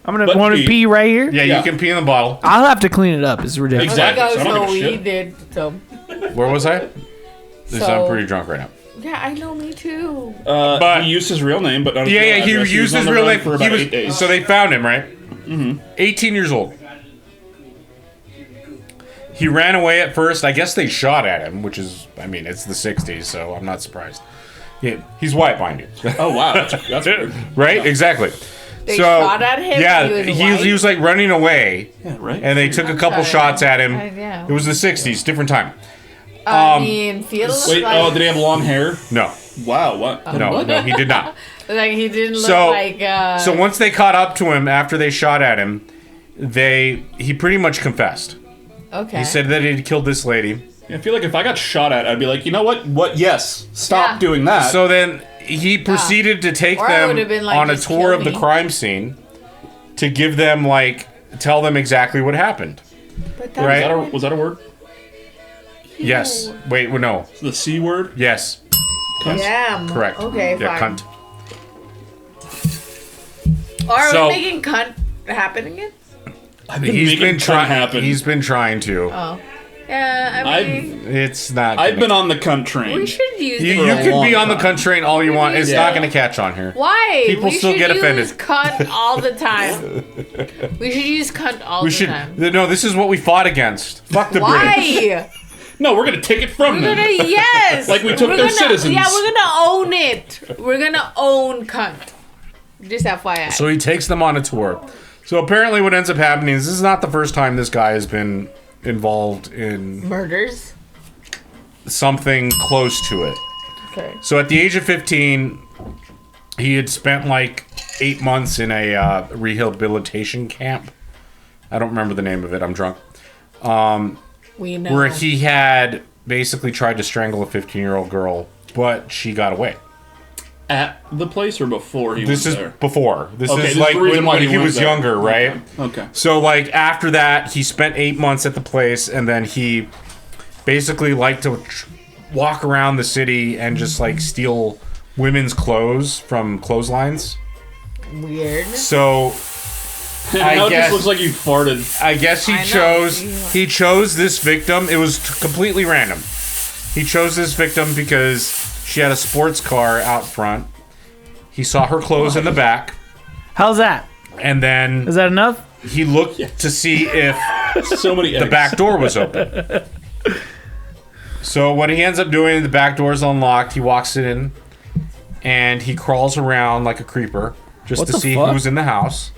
I'm gonna But want to pee. pee right here. Yeah, Yeah. you can pee in the bottle. I'll have to clean it up. It's ridiculous. Exactly. Like, so I don't so give a we shit. did. So Where was I? So- I'm pretty drunk right now. yeah, I know, me too. But- He used his real name, but not his Yeah, real yeah, address. he used was his on the real run name. for about 8 days. So they found him, right? Mm-hmm. 18 years old. He ran away at first. I guess they shot at him, which is, I mean, it's the 60s, so I'm not surprised. He's white, mind you. Oh wow, that's weird. Right? Exactly. They so, shot at him? Yeah, He was he white? was like running away, Yeah, right. and they took a couple shot shots at him. Yeah. It was the 60s, different time. I mean, feels Wait, like, oh, did he have long hair? No, Wow, what? no, he did not. like he didn't look So- like. So once they caught up to him after they shot at him, he pretty much confessed. okay. He said that he'd killed this lady. I feel like if I got shot at, I'd be like, you know what? What? Yes, stop Yeah. doing that. So then he proceeded to take Or I them would've been like, on a just tour kill of the me. crime scene to give them tell them exactly what happened. But that's Right. was that a word? Yes. Wait. Well, no. The C word? Yes. Yeah. Correct. Okay, Yeah. fine. Cunt. Are So- we making cunt happen again? I've He's been trying trying. happen. He's been trying to. Oh. Yeah, I mean, It's not. I've been on the cunt train. we should use You the can be long on the time. cunt train all you want. It's Yeah. not going to catch on here. Why? People we still should get use offended. cunt all the time. We should use cunt all We the should. time. No, this is what we fought against. Fuck the British. Why? No, we're gonna take it from We're them. gonna yes. Like we took We're their gonna- citizens. Yeah, we're gonna own it. We're gonna own cunt. Just FYI. So he takes them on a tour. So apparently, what ends up happening is this is not the first time this guy has been involved in Murders. something close to it. Okay. So at the age of 15, he had spent like 8 months in a rehabilitation camp. I don't remember the name of it. I'm drunk. We know. Where he had basically tried to strangle a 15-year-old girl, but she got away. At the place or before he This was is there? before. This Okay, is this is like the reason why when he went was there. younger, right? Okay. So like after that, he spent 8 months at the place, and then he basically liked to walk around the city and just like steal women's clothes from clotheslines. Weird. So Now it guess- just looks like you farted. I guess I know. he chose this victim. It was completely random. He chose this victim because she had a sports car out front. He saw her clothes in the back, How's that? and then Is that enough? he looked to see if So many eggs. the back door was open. So what he ends up doing, the back door is unlocked. He walks in, and he crawls around like a creeper just What to the see fuck? who's in the house.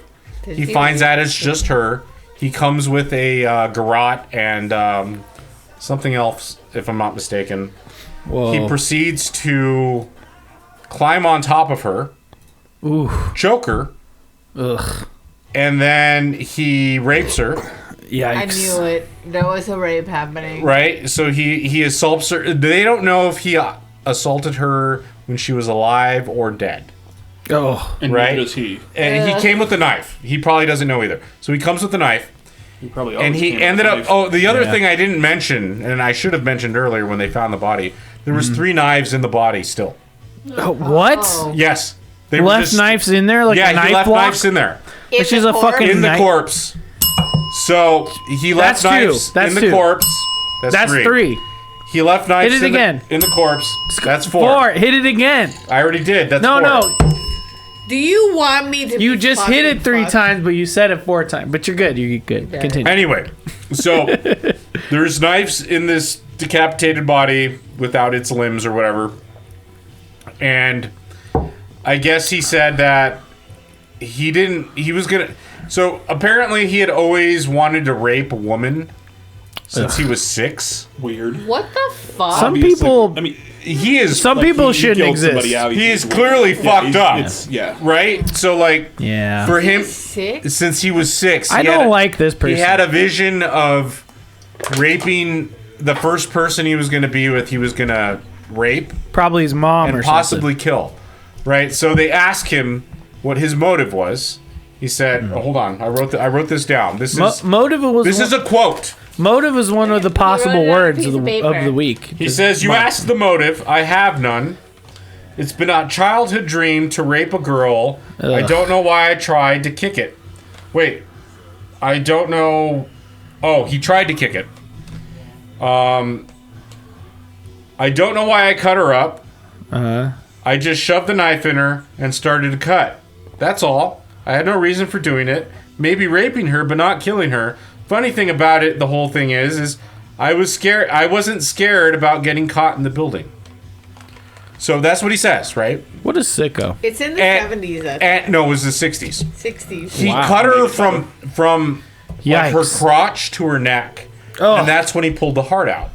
He finds out it's just her. He comes with a garrote and something else, if I'm not mistaken. Whoa. He proceeds to climb on top of her, choke her, Ugh. and then he rapes her. Yikes. I knew it. There was a rape happening. Right? So he assaults her. They don't know if he assaulted her when she was alive or dead. Oh. And Right? neither does he. And he came with a knife. He probably doesn't know either. So he comes with a knife. He probably And always he came ended with a up. knife. Oh, the other Yeah. thing I didn't mention, and I should have mentioned earlier when they found the body, there was Mm-hmm. 3 knives in the body still. What? Oh. Yes. They were Left just- knives in there? Like Yeah, a knife he left block? knives in there. In Which is the a corpse? fucking In the knife. corpse. So he left That's two. knives That's in the two. corpse. That's 3. He left knives Hit it in, the- again. in the corpse. That's 4. 4. Hit it again. I already did. That's No, 4. no. Do you want me to? You be just hit fucking it 3 fucked? times, but you said it 4 times. But you're good. You're good. Okay. Continue. Anyway, so there's knives in this decapitated body without its limbs or whatever. And I guess he said that he was gonna. So apparently he had always wanted to rape a woman since he was 6. Weird. What the fuck? Some Obviously- people. I mean, He is Some people he shouldn't killed exist. somebody out. he is He's- clearly yeah, fucked he's- up, It's, yeah. right? So like Yeah. for him, Sick. since he was 6, I he had don't a- like this person. He had a vision of raping the first person he was going to be with. He was going to rape Probably his mom or and possibly kill, right? So they asked him what his motive was. He said, oh, "Hold on, I wrote this down. This is something. Motive was this is a quote." motive is one of the possible wrote it on a words piece of of the paper. week. He says, "You asked the motive. I have none. It's been a childhood dream to rape a girl. I Ugh. don't know why I tried to kick it. Wait, I don't know. Oh, he tried to kick it. I don't know why I cut her up. I just shoved the knife in her and started to cut. That's all. I had no reason for doing it. Maybe raping her, but not killing her. Funny thing about it, the whole thing is I was scared. I wasn't scared about getting caught in the building." So that's what he says, right? What a sicko. It's in the And- 70s. And no, it was the 60s. 60s. He cut her from like her Yikes. crotch to her neck, Ugh. and that's when he pulled the heart out.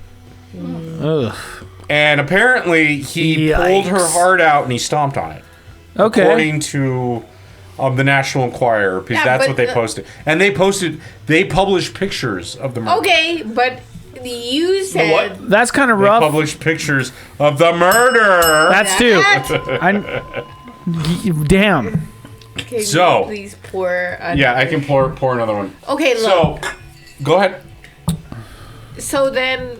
Ugh. And apparently, he pulled her Yikes. heart out and he stomped on it, Okay. according to the National Enquirer, because Yeah, that's but what they the- posted. And they published pictures of the murder. Okay, but you said That's kind of They rough. published pictures of the murder. That's 2. that. Damn. Okay, So- please pour. Yeah, I can pour another one. Okay, look. So, go ahead. So then,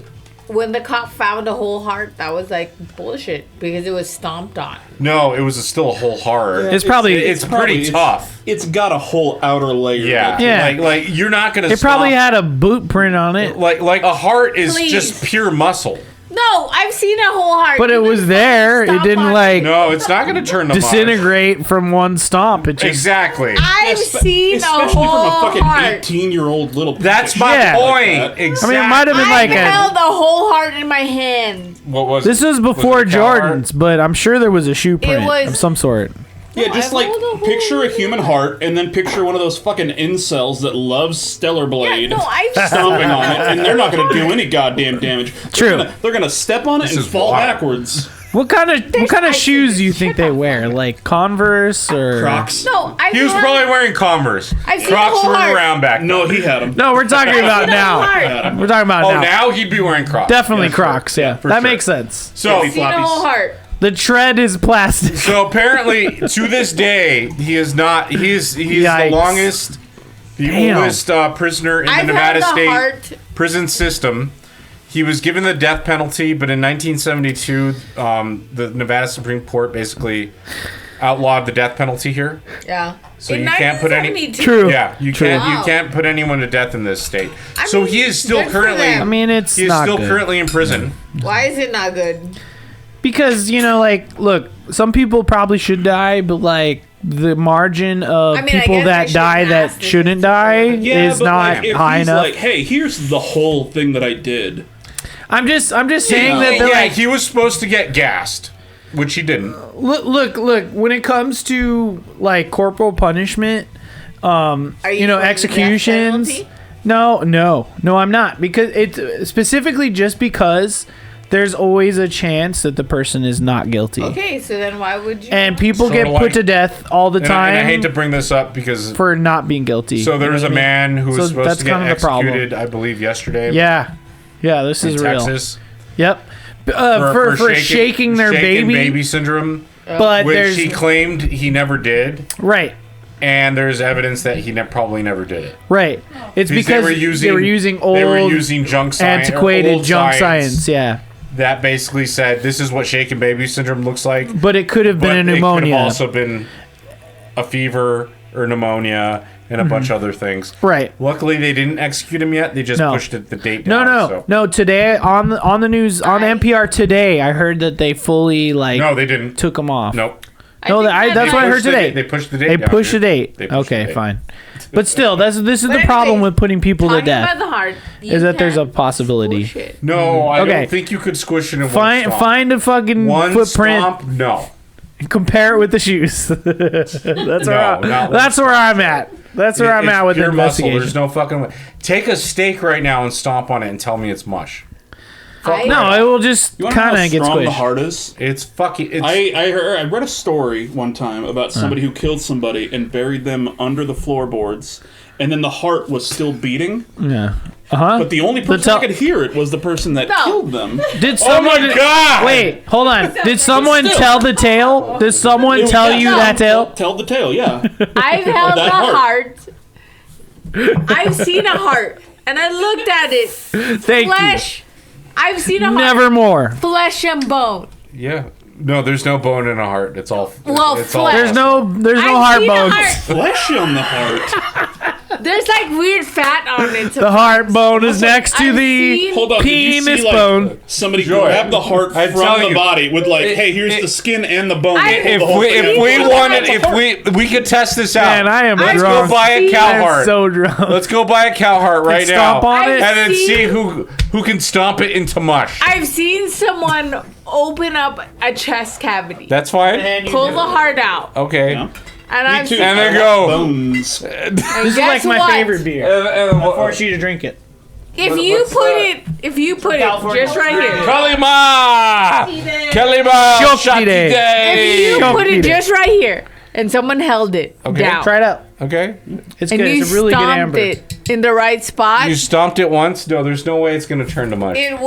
when the cop found a whole heart, that was like bullshit because it was stomped on. No, it was still a whole heart. It's probably It's pretty tough. It's got a whole outer layer. Yeah. Yeah. Like you're not gonna. It probably had a boot print on it, like a heart is Please. just pure muscle. No, I've seen a whole heart. but it You was can there. It stomp didn't on like No, it's not gonna turn to mush. disintegrate from one stomp. It just Exactly. I've seen a Especially whole from a fucking heart. 18-year-old little. That's bitch. my Yeah. point. Like that. Exactly. I mean, it might have been like I a. held the whole heart in my hand. What was This it? was before it a cow heart? Jordans, but I'm sure there was a shoe print was- of some sort. Yeah, just I like hold a whole picture a human heart and then picture one of those fucking incels that loves Stellar Blade Yeah, no, I've stomping on it, and they're not going to do any goddamn damage. True. They're gonna step on it This and is fall wild. backwards. What kind of I shoes do you see think they wear? Like Converse or Crocs. No, I've He was heard- probably wearing Converse. I've seen Crocs a whole were heart. around back. No, he had them. No, we're talking about now. heart. We're talking about Oh, now. now he'd be wearing Crocs. Definitely Yeah, sure. Crocs. Yeah, for that sure. makes sense. So, I've seen a whole heart. The tread is plastic. so apparently, to this day, he is not. He's the Yikes. longest, the Damn. oldest prisoner in the I've Nevada held the State heart. prison system. He was given the death penalty, but in 1972, the Nevada Supreme Court basically outlawed the death penalty here. Yeah. So In you can't put any. 1972. True. Yeah, you True. can't. You Wow. can't put anyone to death in this state. I So mean, he is still good for currently. them. I mean, it's He is not still good. currently in prison. Why is it not good? Because, like, look, some people probably should die, but, like, the margin of I mean, I people guess I that die shouldn't that ask this. shouldn't die Yeah, is but not like, if high he's enough. like, hey, here's the whole thing that I did. I'm just saying that Yeah, they're like, he was supposed to get gassed, which he didn't. look, when it comes to, like, corporal punishment, Are you for the death executions. penalty? No, I'm not. Because it's specifically just because there's always a chance that the person is not guilty. Okay, so then why would you? And people Sort get of put like- to death all the And time I hate to bring this up because for not being guilty. so there You was know a what I mean? man who was So supposed that's to get kind of the problem. executed, I believe, yesterday. Yeah, this in is real. Texas Yep. For shaking their baby, syndrome, but which there's he claimed he never did, right. and there's evidence that he probably never did it. Right. It's because they were using old, junk science, antiquated old junk science. Yeah. that basically said this is what shaken baby syndrome looks like. But it could have been But a it could pneumonia. have also been a fever or pneumonia and a bunch of other things. Right. Luckily, they didn't execute him yet. They just No. pushed the date down. No. Today on the news on NPR today, I heard that they fully No, they didn't. took him off. Nope. No, think that's that what I might- heard pushed the today. date- they pushed the date They down, pushed the dude. date. They pushed the Okay, date. fine. But still, this is the But problem anyways, with putting people to Talking death. about the heart, you Is that there's a can't possibility. push it. No, I Okay. don't think you could squish it in one Find stomp. find a fucking one footprint. stomp? No. Compare it with the shoes. that's not one that's where I'm at. That's where I'm It's at with the pure muscle. investigation. There's no fucking way. Take a steak right now and stomp on it and tell me it's mush. No, it will just You want to know kind how of get strong the squished. heart is? It's fucking. It's, I read a story one time about somebody who killed somebody and buried them under the floorboards, and then the heart was still beating, Yeah. but the only person tell- that could hear it was the person that No. killed them. Did oh someone? my god! Wait, hold on. Did someone still. tell the tale? Did someone tell you that tale? Tell the tale, yeah. I've held that a heart. heart. I've seen a heart, and I looked at it. Thank Flesh. I've seen a you. heart. Nevermore. Flesh and bone. Yeah. No, there's no bone in a heart. It's all. Well, it's flesh. There's no I've heart seen a bones. heart. Flesh on the heart. There's like weird fat on it. The heart bone is next to I've the seen- Hold on, did you penis see, like, bone. somebody Joy, grab the heart I'm from telling the you, body with like, hey, here's it- the skin and the bone. I- They pulled If the whole we thing if out. we People wanted have if we could test this out. Man, I am Let's drunk. go buy a cow I'm heart. so drunk. Let's go buy a cow heart right And now. stomp on it? and then I've see seen- who can stomp it into mush. I've seen someone open up a chest cavity, That's fine. pull the heart out, Okay. Yeah. and Me I've too. seen. And I then like go. bones. This is like my favorite beer. I force you to drink it. If you put it just right here. Kalima! Kalima! Shokti day. If you Don't put eat it it. just right here, and someone held it Okay. down, Try it out. Okay. It's and good. you It's a really good stomped amber. it in the right spot, You stomped it once? No, there's no way it's gonna turn to mush. it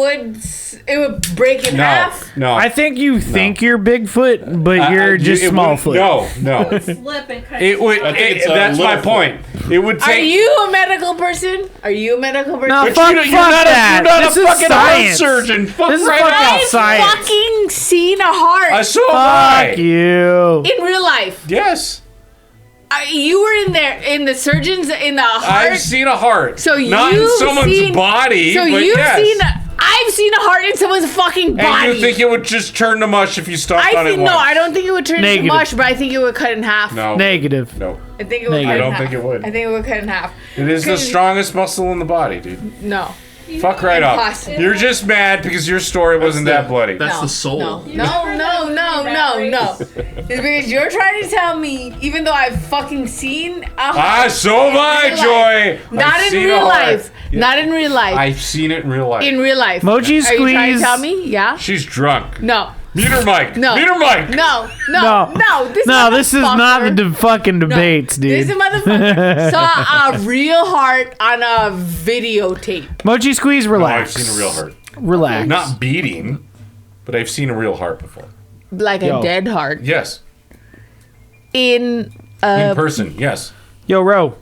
would break in No, half. no. I think you think you're Bigfoot, but you're just it Smallfoot. would- No, no. Slip and cut It would. I think it's a That's my Littlefoot. point. It would Are take. you a medical person? Are you a medical person? No, But fuck, you're fuck not that. a, you're not This a is fucking science. heart surgeon. Fuck This is right fucking off. I've science. fucking seen a heart I saw Fuck mine. you. in real life. Yes. You were in there in the surgeons in the heart. I've seen a heart. So not in you've someone's seen- body. So but you've yes. seen. I've seen a heart in someone's fucking body. And you think it would just turn to mush if you stomped I on it think once? no. I don't think it would turn Negative. into mush, but I think it would cut in half. No. Negative. No. I think it would. Negative. Cut I in don't half. think it would. I think it would cut in half. It is the Because- strongest muscle in the body, dude. No. Fuck right up. Impossible. You're just mad because your story wasn't that bloody. That's No, the soul. No, no. It's because you're trying to tell me, even though I've fucking seen a heart. So have I, real Joy. Not I've in seen real a heart. life. Yeah. Not in real life. I've seen it in real life. Mm. In real life. Mochi Are you trying to Squeeze. tell me? Yeah. She's drunk. No. Mute her mic. No. Mute her mic. No. No. This is not the fucking debates, This dude. motherfucker saw a real heart on a videotape. Mochi Squeeze, No, relax. I've seen a real heart. Relax. Not beating, but I've seen a real heart before. Like Yo. a dead heart. Yes. In In person, yes. Yo, Ro.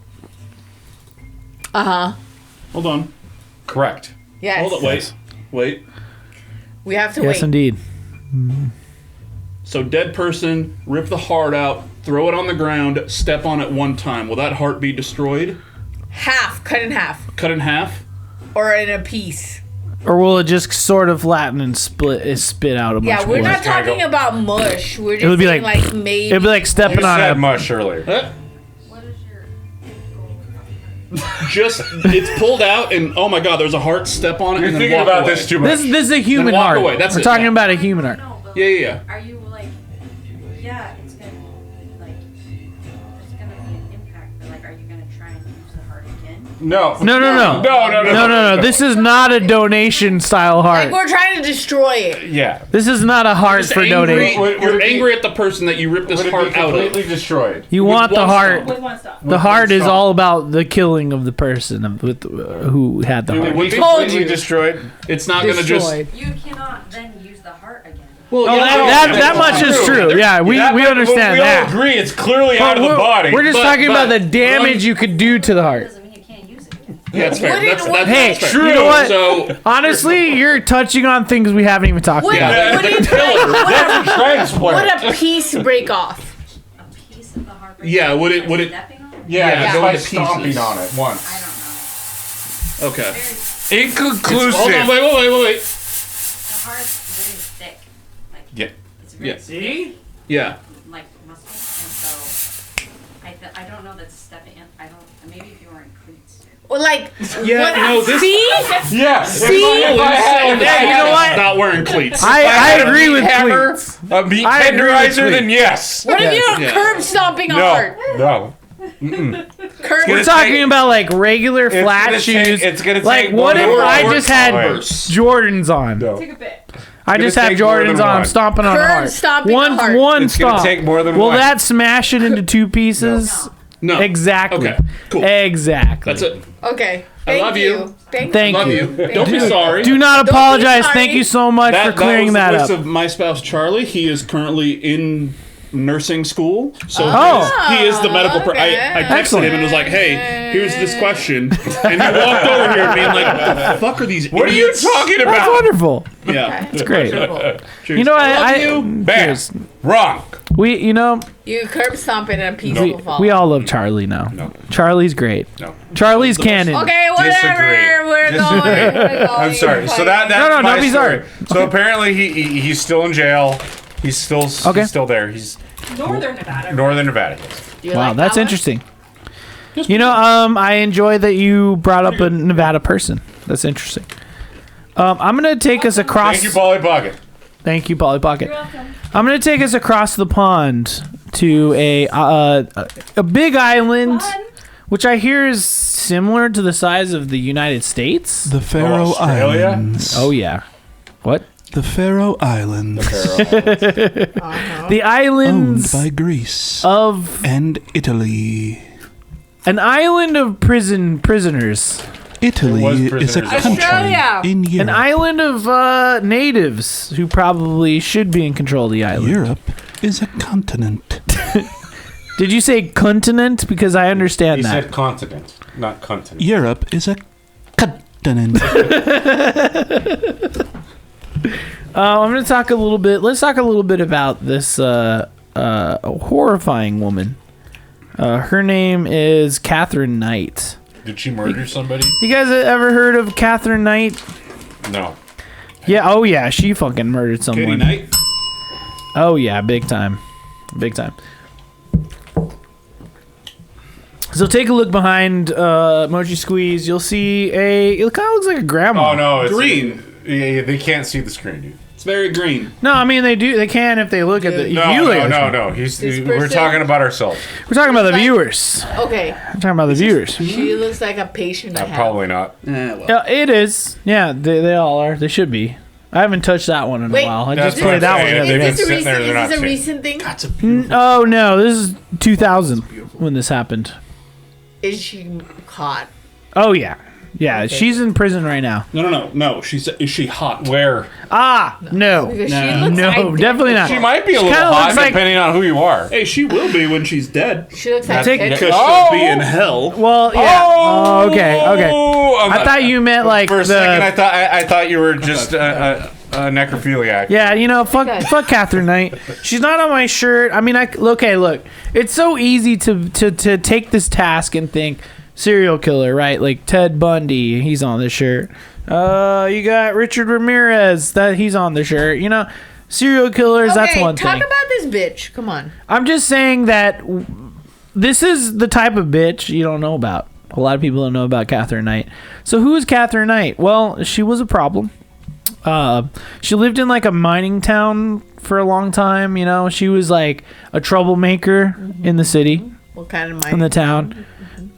Hold on. Correct. yes. Hold on. Wait. We have to Yes, wait. indeed. So dead person, rip the heart out, throw it on the ground, step on it one time. Will that heart be destroyed? Half. Cut in half. Cut in half? Or in a piece. Or will it just sort of flatten and spit out a bunch Yeah, of we're blood? not talking about mush. We're just It would be saying, like- like maybe. It'd be like stepping You on said a... mush earlier. What is your goal? Just, it's pulled out and, oh my god, there's a heart, step on it You're and then thinking walk about away. this too much. This is a human walk heart. away, that's We're it, talking yeah. about a human heart. No, but Yeah. are you like, yeah, it's gonna like, there's gonna be an impact, but like, are you gonna try and use the heart again? No. No. No. This is not a donation style Like heart. we're trying to destroy it. Yeah. This is not a heart Just for angry, donation. Would you're it be- angry at the person that you ripped this Would it be heart out of. completely destroyed? You want the one heart. With one stop. The heart is stop. all about the killing of the person who had the It heart. would be Told completely you. destroyed. It's not gonna just... Destroyed. You cannot then use the heart again. Well, Oh, that much is true. Yeah, we understand we that. all agree it's clearly out of the We're- body. We're just But- talking about but- the damage you could do to the heart. Doesn't mean you can't use it again. Yeah, that's fair. What did- That's what- Hey, that's fair. you know what? So, Honestly, you're touching on things we haven't even talked What, about. what, the did- killer. That's a transplant. would a piece break off? A piece of the heart. Yeah, would it- by would it- stepping on it? Yeah, just go by into stomping pieces. on it I once. don't know. okay. Very, Inconclusive. Hold on, wait. the heart's very thick. Like, Yeah. it's very Yeah. thick, Yeah. like muscle, and so I don't know that stepping in. I don't. Maybe if you were in cleats. Well, like, Yeah, what, no, this- see? Yeah. See? If I had, Yeah, you know what? Not wearing cleats. I agree with hammer, cleats. a meat I agree with tenderizer, cleats. then yes. What if you're Yeah. curb stomping a No. heart? No. Curb. We're It's talking take- about like regular It's flat gonna take- shoes. it's gonna like take what more if than I one just had Converse. Jordans on? No. Take a bit. I just gonna have take more than Jordans on. I'm one. stomping on a Curb heart. stomping One a heart. one It's gonna stomp. take more than Will one. that smash it into two pieces? No. Exactly. Okay, cool. Exactly. That's it. Okay. I Thank love you. Thank Love you. you. Don't be sorry. Do not be apologize. sorry. Thank you so much for clearing was that the up. voice of my spouse Charlie. He is currently in nursing school, so Oh. he is the medical. okay. I texted Excellent. him and was like, "Hey, here's this question," and he walked over here being like, "What the fuck are these What are you idiots?" talking That's about? wonderful. Yeah, It's great. Cheers. You know, I love I you. Bam. here's- Wrong. we you know You curb stomp it and a piece we, will fall. we all love Charlie now. No. Charlie's great. No. Charlie's canon. Okay, whatever. Disagree. We're going. We're going. I'm sorry. So that's No, my don't be story. sorry. So apparently he's still in jail. He's still Okay. he's still there. He's Northern Nevada. Northern Nevada. You Wow, like that's that one? interesting. You know, I enjoy that you brought up a Nevada person. That's interesting. I'm gonna take us across. Thank you, Polly Pocket. Thank you, Polly Pocket. You're welcome. I'm gonna take us across the pond to a big island, Fun. which I hear is similar to the size of the United States. The Faroe Australia? Islands. Oh yeah, what? The Faroe Islands. The Owned islands by Greece of and Italy. an island of prisoners. Italy was is a prisoners. country Australia. in An Europe. island of natives who probably should be in control of the island. Europe is a continent. Did you say continent? Because I understand He that. said continent, not continent. Europe is a continent. I'm going to talk a little bit. Let's talk a little bit about this horrifying woman. Her name is Catherine Knight. Did she murder somebody? You guys ever heard of Catherine Knight? No. Yeah. Oh yeah, she fucking murdered someone. Katie Knight. Oh yeah, big time, big time. So take a look behind Mochi Squeeze. You'll see it kind of looks like a grandma. Oh no, it's Green. Yeah, they can't see the screen, dude. It's very green. No, I mean they do. They can if they look at the. No, if you look at the screen. no. We're person- talking about ourselves. We're talking about the Like- viewers. Okay. We're talking about the viewers. She looks like a patient I have. Probably not. Well. Yeah, it is. Yeah, they all are. They should be. I haven't touched that one in Wait, a while. I that's just what played I'm that one saying. the other They've day. been sitting there, they're not Is this a seeing. recent thing? That's a beautiful. Oh no, this is 2000 when this happened. Is she caught? Oh yeah, yeah. She's in prison right now. No. Is she hot? Where? No, Because Nah. she looks no, identical. definitely not. She might be a She little kinda hot, looks like- depending on who you are. Hey, she will be when she's dead. She looks like Take- Ted- Because Oh! she'll be in hell. Well, yeah. Oh, okay. I thought you meant like For a second, the. I thought you were just a necrophiliac. Yeah, you know, fuck Okay. Catherine Knight. She's not on my shirt. I mean, okay, look, it's so easy to take this task and think serial killer, right? Like Ted Bundy, he's on the shirt. You got Richard Ramirez, that he's on the shirt. You know, serial killers. That's one talk thing. about this bitch. Come on. I'm just saying that this is the type of bitch you don't know about. A lot of people don't know about Catherine Knight. So who is Catherine Knight? Well, she was a problem. She lived in like a mining town for a long time. You know, she was like a troublemaker in the city, What kind of in the town.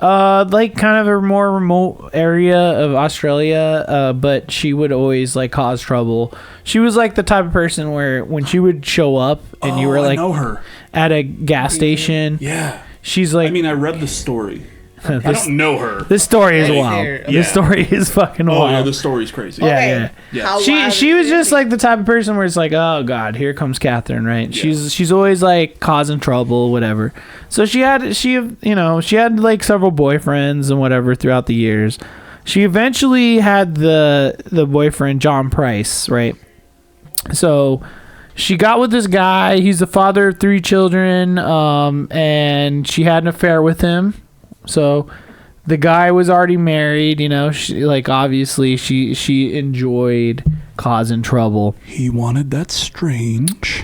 Like kind of a more remote area of Australia, but she would always like cause trouble. She was like the type of person where when she would show up and you were I like know her. at a gas station, Yeah. she's like, I mean, I read the story. I this, don't know her. this story is Right wild. there. This story is fucking Oh, yeah, wild. the story's crazy. Yeah, Okay. yeah. How She wild was is just it? like the type of person where it's like, oh god, here comes Catherine, right? She's always like causing trouble, whatever. So she had like several boyfriends and whatever throughout the years. She eventually had the boyfriend John Price, right? So she got with this guy. He's the father of 3 children, and she had an affair with him. So the guy was already married, you know. She, like, obviously, she enjoyed causing trouble. He wanted that strange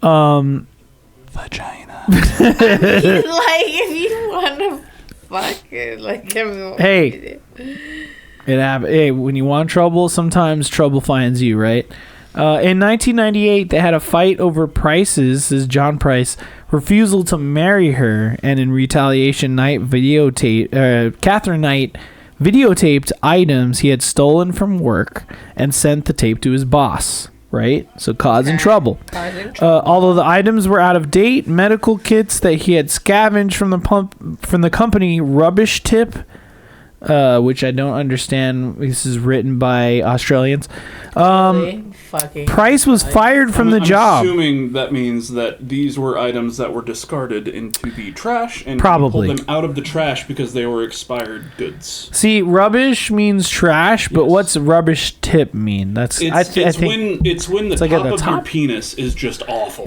Um, vagina. like if you want to fuck it, like everyone. Hey. it happened. Hey, when you want trouble, sometimes trouble finds you, right? In 1998, they had a fight over Price's, this is John Price, refusal to marry her, and in retaliation, Catherine Knight videotaped items he had stolen from work and sent the tape to his boss, right? So causing trouble. Although the items were out of date, medical kits that he had scavenged from the company Rubbish Tip, which I don't understand. This is written by Australians. Fucking Price was fired from the I'm job. assuming that means that these were items that were discarded into the trash and Probably. pulled them out of the trash because they were expired goods. See, rubbish means trash, but Yes. what's rubbish tip mean? That's It's, I think when the like at top the of your top. penis is just awful.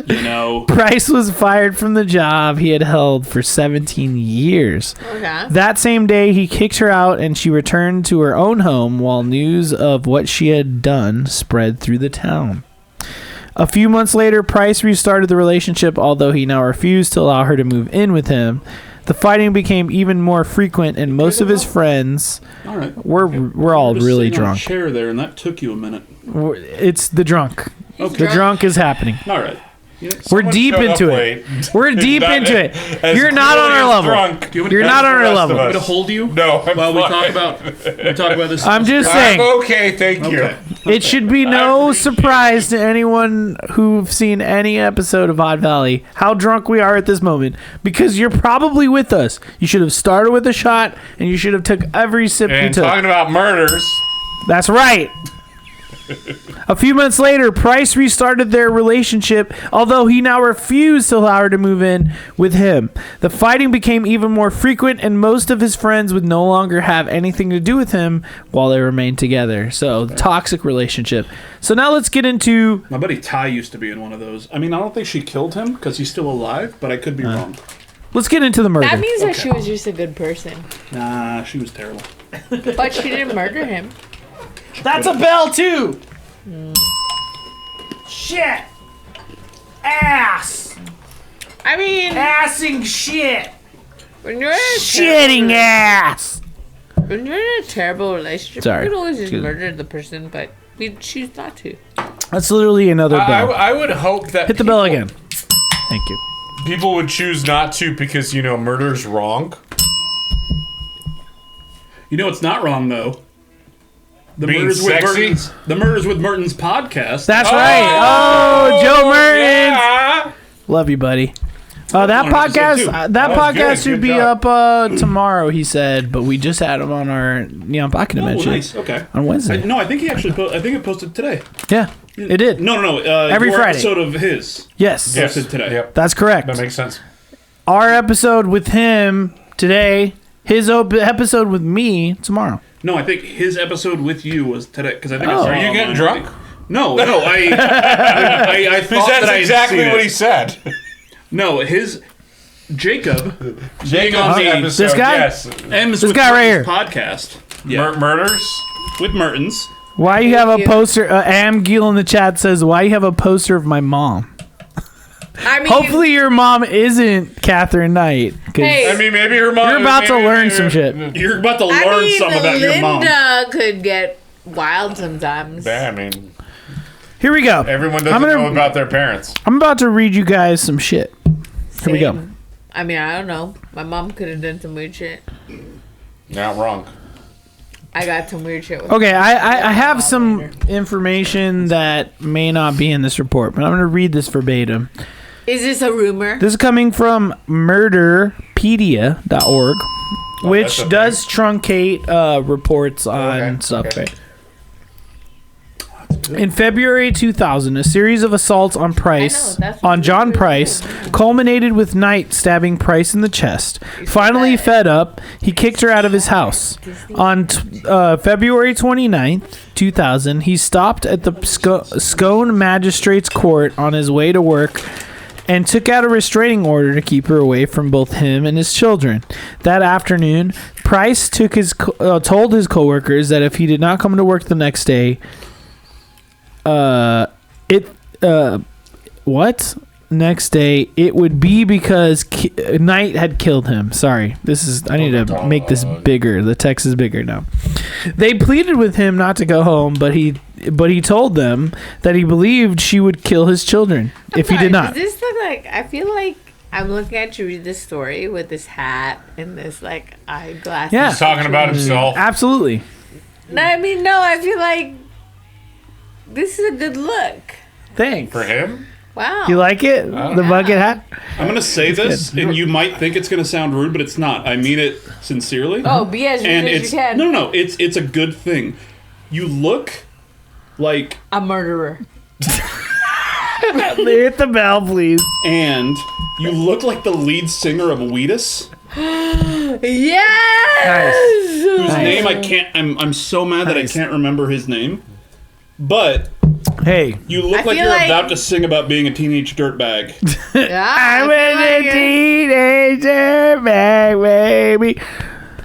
You know, Price was fired from the job he had held for 17 years. Okay. That same day, he kicked her out and she returned to her own home while news of what she had done spread through the town. A few months later, Price restarted the relationship, although he now refused to allow her to move in with him. The fighting became even more frequent, and most of his friends all right. were all Just really sitting on a drunk. chair there, and that took you a minute. It's the drunk. The drunk is happening. All right. You know, We're deep showed up into it. late. We're deep Not into it. as You're not on clearly our as level. drunk You're as not the on our rest of level. us. want me to hold you? No, I'm While we fine. talk about this. I'm just I'm saying. okay, thank you. Okay. It should be no surprise to anyone who've seen any episode of Odd Valley how drunk we are at this moment, because you're probably with us. You should have started with a shot, and you should have took every sip you And took. talking about murders, That's right. A few months later, Price restarted their relationship, although he now refused to allow her to move in with him. The fighting became even more frequent, and most of his friends would no longer have anything to do with him while they remained together. So, toxic relationship. So now let's get into... My buddy Ty used to be in one of those. I mean, I don't think she killed him because he's still alive, but I could be wrong. Let's get into the murder. That means that she was just a good person. Nah, she was terrible. But she didn't murder him. That's a bell, too! Shit! Ass! I mean, Assing shit! when you're in a Shitting ass! when you're in a terrible relationship, Sorry. you can always just Excuse me. murder the person, but we choose not to. That's literally another bell. I would hope that Hit the bell again. Thank you. people would choose not to because, you know, murder's wrong. You know, it's not wrong though. The Being Murders with sexy? Mertens. The Murders with Mertens podcast. That's right. Oh, Joe Mertens. Yeah. Love you, buddy. That 100% podcast, too. that That was podcast good. should Good be job. up tomorrow. He said, but we just had him on our Neon Pocket Oh, Dimension nice. Okay. on Wednesday. No, I think he actually. I think it posted today. Yeah, it did. No. Every your Friday. episode of his Yes, Yes. posted today. Yep. that's correct. That makes sense. Our episode with him today. His episode with me tomorrow. No, I think his episode with you was today because I think. I Oh. saw Are it you getting online. drunk? No. I thought that That's I exactly what he said. No, his Jacob Jacob's on the- episode, This guy? yes. M's This with guy right Mertens podcast. Yeah, Murders? with Mertens. Why you have a you. poster? Am Giel in the chat says, "Why you have a poster of my mom?" I mean, Hopefully, your mom isn't Catherine Knight. 'Cause Hey. I mean, maybe her mom... You're about to maybe- learn some shit. You're about to I learn mean, some about your mom. Linda could get wild sometimes. I mean, Here we go. everyone I'm doesn't gonna- know about their parents. I'm about to read you guys some shit. Here we go. Same. I mean, I don't know. My mom could have done some weird shit. Not wrong. I got some weird shit with Okay, I have some information that may not be in this report, but I'm going to read this verbatim. Is this a rumor? This is coming from murderpedia.org, which that's a does truncate reports on Okay, stuff. okay. Right? In February 2000, a series of assaults on Price, that's on what John we were Price, culminated with Knight stabbing Price in the chest. Finally fed up, he kicked her out of his house. On February 29th, 2000, he stopped at the Scone Magistrates Court on his way to work and took out a restraining order to keep her away from both him and his children. That afternoon, Price told his coworkers that if he did not come to work the next day, next day it would be because Knight had killed him. Sorry, I need to make this bigger. The text is bigger now. They pleaded with him not to go home, but he told them that he believed she would kill his children if he did not. Does this look like? I feel like I'm looking at you read this story with this hat and this like eyeglasses. Yeah. He's talking about himself. Absolutely. No, I mean no. I feel like this is a good look. Thanks. For him? Wow. You like it? The bucket hat? I'm gonna say this, and you might think it's gonna sound rude, but it's not. I mean it sincerely. Oh, be as rude and as it's you can. no. It's a good thing. You look like, A murderer. Hit the bell, please. and you look like the lead singer of Wheatus, Yes. whose name I can't. I'm so mad that I Nice. can't remember his name. But Hey. you look I like feel you're like- about to sing about being a teenage dirtbag. I'm I a feel teenager, baby.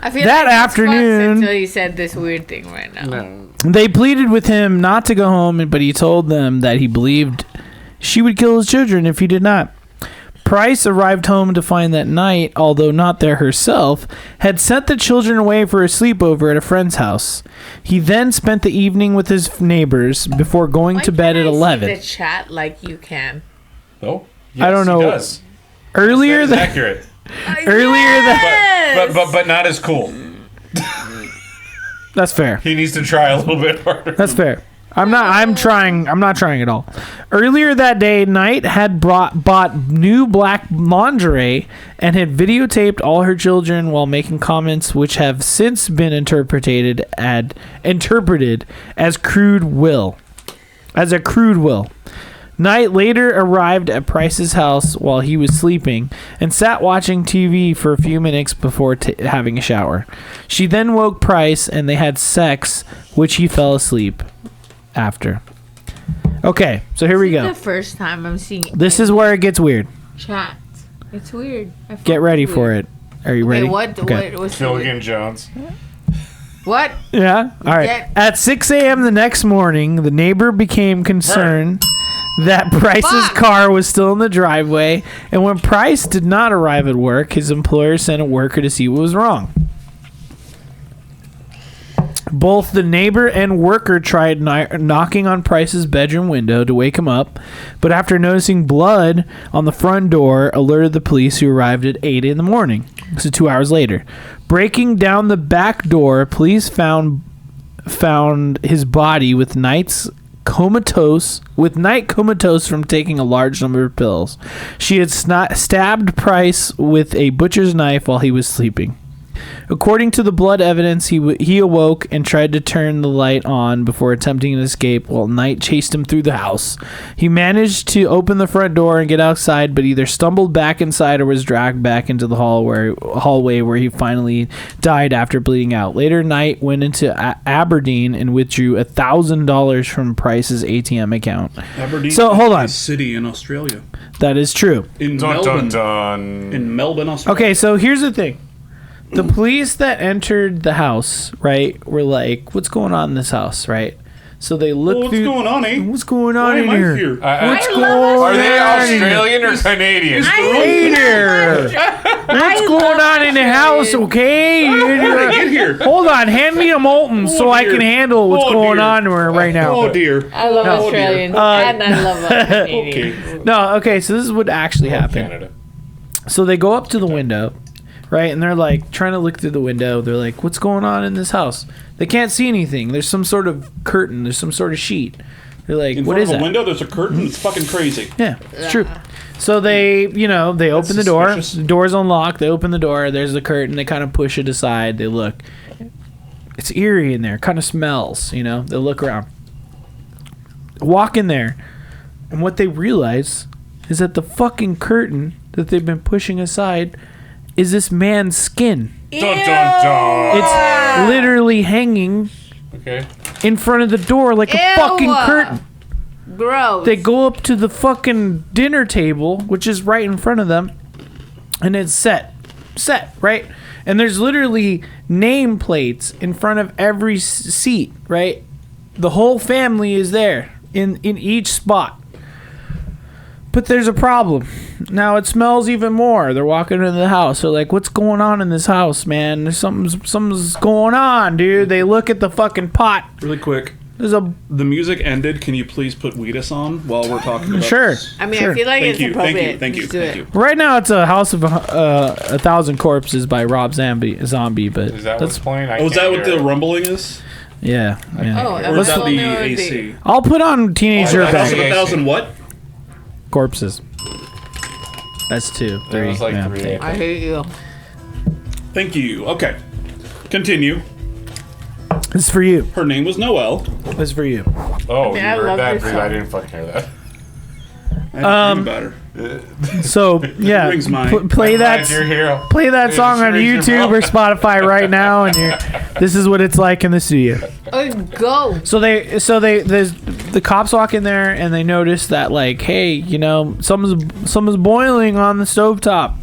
I feel That like this afternoon- was until you said this weird thing right now. They pleaded with him not to go home, but he told them that he believed she would kill his children if he did not. Price arrived home to find that Knight, although not there herself, had sent the children away for a sleepover at a friend's house. He then spent the evening with his neighbors before going Why to bed at can't I see 11. the chat like you can. Oh, I don't yes, know. He does. Earlier That is that accurate. Earlier But but not as cool. That's fair. He needs to try a little bit harder. That's fair. I'm not trying at all. Earlier that day, Knight had bought new black lingerie and had videotaped all her children while making comments which have since been interpreted as crude will. as a crude will. Knight later arrived at Price's house while he was sleeping and sat watching TV for a few minutes before having a shower. She then woke Price and they had sex, which he fell asleep after. Okay, so here we This is go. the first time I'm seeing This is where it gets weird. chat. It's weird. I find Get ready weird. for it. Are you ready? What? Okay. What's Gilligan Jones. What? Yeah. All right. Yeah. At 6 a.m. the next morning, the neighbor became concerned that Price's Fuck. car was still in the driveway, and when Price did not arrive at work, his employer sent a worker to see what was wrong. Both the neighbor and worker tried knocking on Price's bedroom window to wake him up, but after noticing blood on the front door, alerted the police, who arrived at 8 in the morning. So 2 hours later. Breaking down the back door, police found his body with Knight comatose from taking a large number of pills. She had stabbed Price with a butcher's knife while he was sleeping. According to the blood evidence, he awoke and tried to turn the light on before attempting to escape while Knight chased him through the house. He managed to open the front door and get outside, but either stumbled back inside or was dragged back into the hallway where he finally died after bleeding out. Later, Knight went into Aberdeen and withdrew $1,000 from Price's ATM account. Aberdeen So, hold on. is a city in Australia. That is true. In Dun, Melbourne. dun, dun. In Melbourne, Australia. Okay, so here's the thing. The police that entered the house, right, were like, what's going on in this house, right? So they look Well, what's through... going on, eh? What's going on Why in am I here? here? What's I going love Are they on in here? Australian or Canadian? Hey there. What's going on in the house, okay? How did I get here? Hold on, hand me a Molten so I dear. can handle what's Oh, going dear. on right now. Oh, dear. I love Oh, dear. Australians and I love Canadians. Okay. No, okay, so this is what actually happened. Canada. So they go up to the window, right? And they're like trying to look through the window. They're like, what's going on in this house? They can't see anything. There's some sort of curtain. There's some sort of sheet. They're like, In what front is of a that? window, there's a curtain. It's fucking crazy. Yeah, it's true. So they open the door. suspicious. The door's unlocked. They open the door. There's the curtain. They kind of push it aside. They look. It's eerie in there. Kind of smells, They look around. Walk in there. And what they realize is that the fucking curtain that they've been pushing aside is this man's skin. Dun, dun, dun. It's literally hanging Okay. in front of the door like a Ew. fucking curtain. Gross. They go up to the fucking dinner table, which is right in front of them, and it's set, right? And there's literally nameplates in front of every seat, right? The whole family is there in each spot. But there's a problem. Now it smells even more. They're walking into the house. They're like, what's going on in this house, man? There's something's going on, dude. They look at the fucking pot. Really quick. There's a... The music ended. Can you please put Wheatus on while we're talking about Sure. this? I mean, Sure. I feel like Thank it's you. Thank appropriate. you. Thank you. Just do Thank it. you. Right now, it's a House of a Thousand Corpses by Rob Zombie, but Is that what's playing? Oh, is that what the rumbling is? yeah. Oh, Or is that the no, AC? I'll put on Teenage Oh, that's House of Dirtbag the- a Thousand what? Corpses. That's 2, 3. There was like yeah. 3. I hate you. Thank you. Okay. Continue. This is for you. Her name was Noelle. This is for you. Oh, mean, you I heard love that? this Because song. I didn't fucking hear that. I had a dream about her. So yeah, Rings mine. play Glad that. you're here. Play that song on Rings your YouTube or Spotify right now, and this is what it's like in the studio. Oh, go. So the cops walk in there and they notice that, like, hey, something's boiling on the stovetop.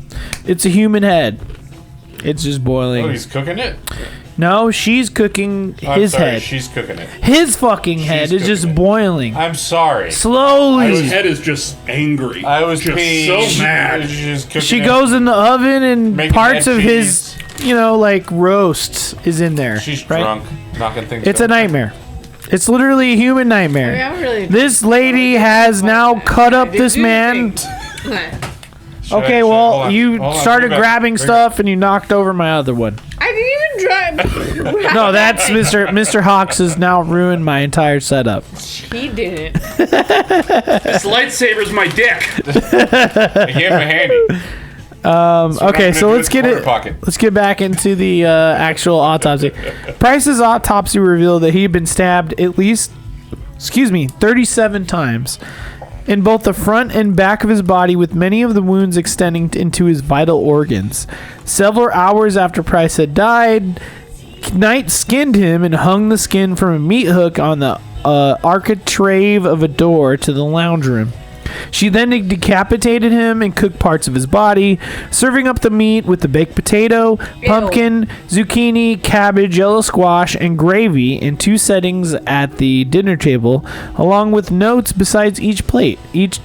It's a human head. It's just boiling. Oh, he's cooking it? No, she's cooking I'm his sorry, head. she's cooking it. His fucking head is just cooking it. boiling I'm sorry. slowly. His head is just angry. I was just peeved. so mad. She's cooking She it. goes in the oven and Making parts head of his, like roast is in there. She's right? drunk, knocking things It's a over. nightmare. It's literally a human nightmare. I'm really. This lady has now cut up this man. Okay, well, you started grabbing stuff and you knocked over my other one. I didn't even try. No, that's Mr. Hawks has now ruined my entire setup. He didn't. This lightsaber's my dick. I gave him a handy. Okay, so let's get it. Pocket. Let's get back into the actual autopsy. Price's autopsy revealed that he had been stabbed at least 37 times in both the front and back of his body, with many of the wounds extending into his vital organs. Several hours after Price had died, Knight skinned him and hung the skin from a meat hook on the architrave of a door to the lounge room. She then decapitated him and cooked parts of his body, serving up the meat with the baked potato, pumpkin, zucchini, cabbage, yellow squash, and gravy in 2 settings at the dinner table, along with notes besides each plate, each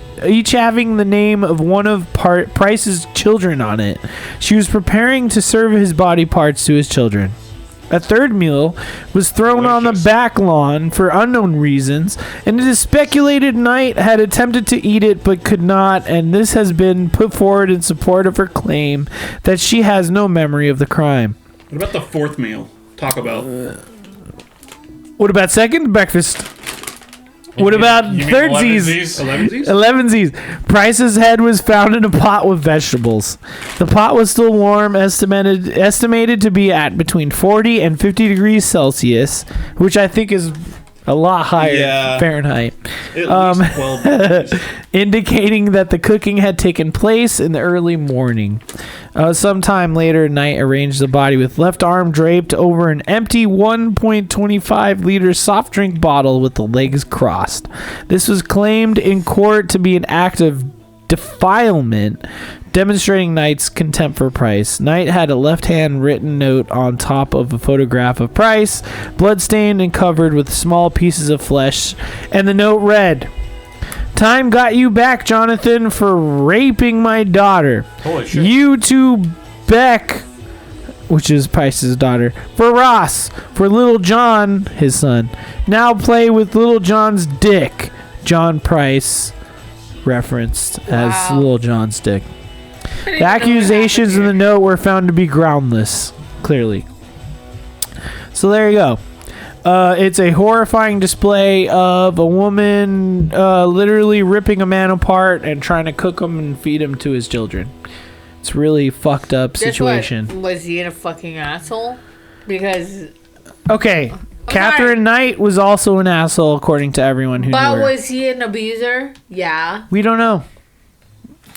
having the name of one of Price's children on it. She was preparing to serve his body parts to his children. A third meal was thrown on the back lawn for unknown reasons, and it is speculated Knight had attempted to eat it but could not, and this has been put forward in support of her claim that she has no memory of the crime. What about the 4th meal? Taco Bell. What about second breakfast? What about thirdsies? 11sies. Price's head was found in a pot with vegetables. The pot was still warm, estimated to be at between 40 and 50 degrees Celsius, which I think is a lot higher Fahrenheit. At least 12 degrees. Indicating that the cooking had taken place in the early morning. Sometime later, Knight arranged the body with left arm draped over an empty 1.25 liter soft drink bottle with the legs crossed. This was claimed in court to be an act of defilement, demonstrating Knight's contempt for Price. Knight had a left-hand written note on top of a photograph of Price, bloodstained and covered with small pieces of flesh, and the note read, "Time got you back, Jonathan, for raping my daughter. Holy shit. You to Beck," which is Price's daughter, "for Ross, for Little John," his son. "Now play with Little John's dick." John Price referenced as Little John's dick. The accusations in the note were found to be groundless, clearly. So there you go. It's a horrifying display of a woman literally ripping a man apart and trying to cook him and feed him to his children. It's really fucked up situation. What? Was he a fucking asshole? Because... Okay, Catherine Knight was also an asshole according to everyone who knew her. But was he an abuser? Yeah. We don't know.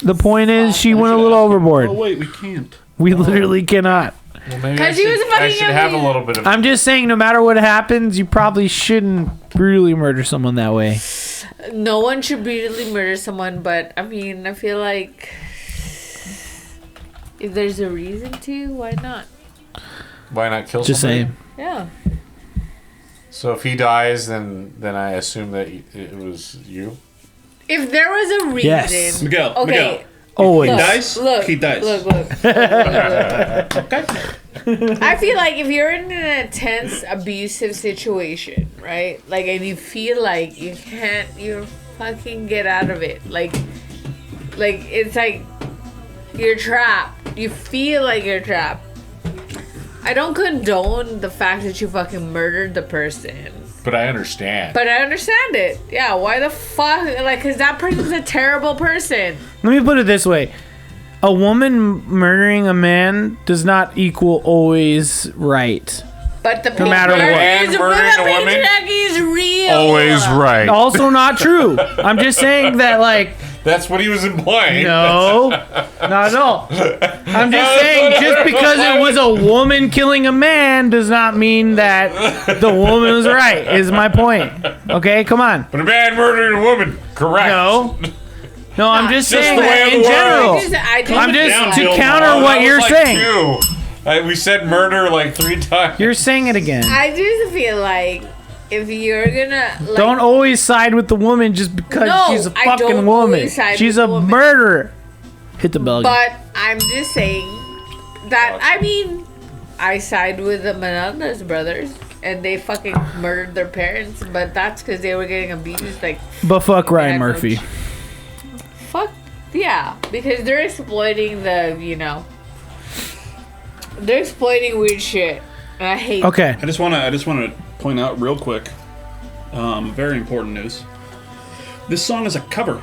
The point is, she went a little overboard. Oh, wait, we can't. We literally cannot. Well, maybe Because he was a fucking I should have a little bit of... I'm just saying, no matter what happens, you probably shouldn't brutally murder someone that way. No one should brutally murder someone, but I mean, I feel like if there's a reason to, why not? Why not kill Just somebody? saying. Yeah. So if he dies, then I assume that it was you? If there was a reason... Yes. Miguel. Okay. Miguel. Always. He dies? Look, He dies. Look. Okay. I feel like if you're in an intense abusive situation, right? Like, and you feel like you fucking get out of it. Like it's like you're trapped. You feel like you're trapped. I don't condone the fact that you fucking murdered the person. But I understand. But I understand it. Yeah, why the fuck? Like, because that person's a terrible person. Let me put it this way. A woman murdering a man does not equal always right. But the No matter what. And murdering a woman? patriarchy is real. Always right. Also not true. I'm just saying that, like, That's what he was implying. no, not at all. I'm just saying, just because it was a woman killing a man does not mean that the woman was right, is my point. Okay, come on. But a man murdered a woman. Correct. No, I'm just saying the way that of in the general. world. I'm just down, to Bill counter Maher. what That you're was like saying. 2. We said murder like 3 times. You're saying it again. I just feel like if you're gonna like, Don't always side with the woman just because No, she's a I fucking don't woman. always side She's with a the woman. murderer. Hit the bell again. but I'm just saying that I mean I side with the Menendez brothers and they fucking murdered their parents, but that's because they were getting abused. Like, But fuck they Ryan had no Murphy. fuck yeah, because they're exploiting they're exploiting weird shit, and I hate. Okay. I just want to point out real quick, very important news. This song is a cover.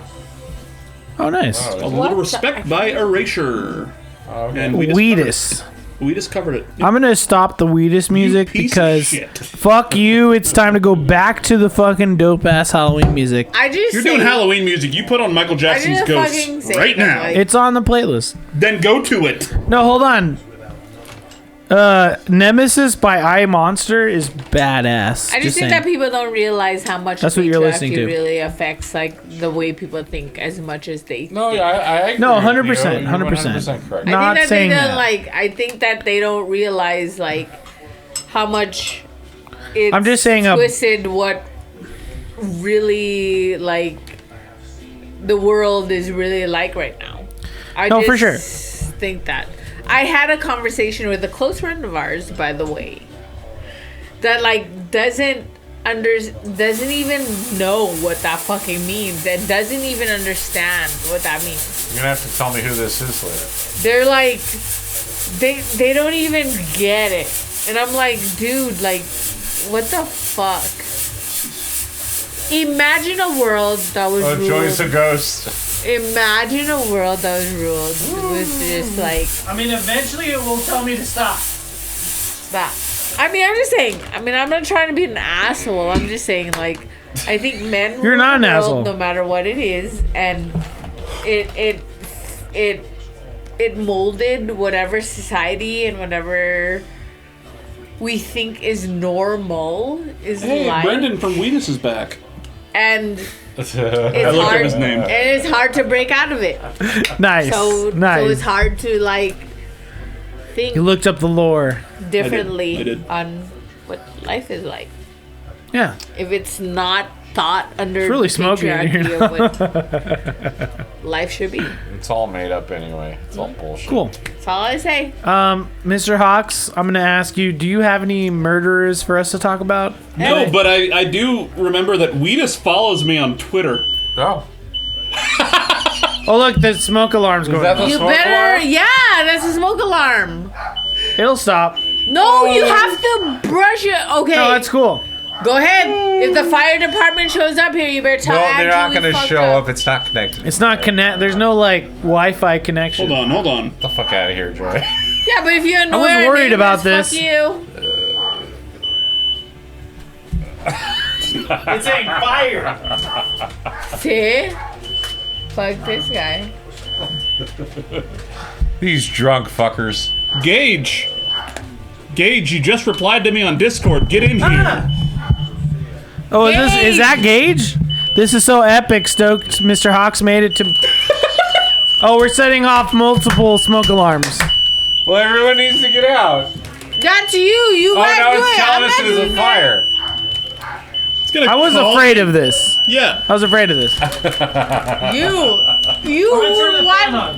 Oh, nice. Oh, A is Little What? Respect by Erasure. Okay. And we Weedus. We just covered it. I'm gonna stop the Weedus music piece of because shit. fuck you. It's time to go back to the fucking dope ass Halloween music. I just You're say, doing Halloween music. You put on Michael Jackson's fucking Ghosts say right that, now. like- It's on the playlist. Then go to it. No, hold on. Nemesis by I Monster is badass. I just think that people don't realize how much That's what you're listening to. really affects like the way people think as much as they think. No, yeah, I agree. No, with 100%, you. You're 100%. correct. Not I think that saying they don't that. I think that they don't realize like how much it's I'm just saying, twisted what really like the world is really like right now. I No, just for sure. think that. I had a conversation with a close friend of ours, by the way, that like doesn't even know what that fucking means. That doesn't even understand what that means. You're gonna have to tell me who this is later. They're like, they don't even get it, and I'm like, dude, like, what the fuck? Imagine a world that was Oh, ruled. Joy's a ghost. Imagine a world that was ruled with just like I mean, eventually it will tell me to stop. that. I mean, I'm just saying. I mean, I'm not trying to be an asshole. I'm just saying, like, I think men. You're rule not the an world asshole. no matter what it is, and it molded whatever society and whatever we think is normal is Hey, life. Brendan from Weedus is back. And it's I looked hard. up his name. And it's hard to break out of it. Nice. So nice. so it's hard to like think You looked up the lore. differently I did. on what life is like. Yeah. If it's not thought under It's really the smoky in here. patriarchy of what life should be. It's all made up anyway. It's all bullshit. Cool. That's all I say. Mr. Hawks, I'm going to ask you, do you have any murderers for us to talk about? No, but I do remember that Weedus follows me on Twitter. Oh. Oh, look, the smoke alarm's going that the off. You smoke better, alarm? yeah, that's a smoke alarm. It'll stop. No, you have to brush it. Okay, No, that's cool. go ahead. If the fire department shows up here, you better tell No, Andrew they're not we gonna fucked show up. It's not connected. It's not connect. There's no, like, Wi-Fi connection. Hold on. Get the fuck out of here, Joy. Yeah, but if you annoy was our worried neighbors, about fuck this. you. It's saying fire. See? Fuck this guy. These drunk fuckers. Gage, you just replied to me on Discord. Get in here. Oh, is that Gage? This is so epic, Stoked. Mr. Hawks made it to... Oh, we're setting off multiple smoke alarms. Well, everyone needs to get out. That's you. You Oh, gotta now do it's it. telling I'm us not there's doing a that. fire. It's gonna I was call- afraid of this. Yeah. I was afraid of this. You what?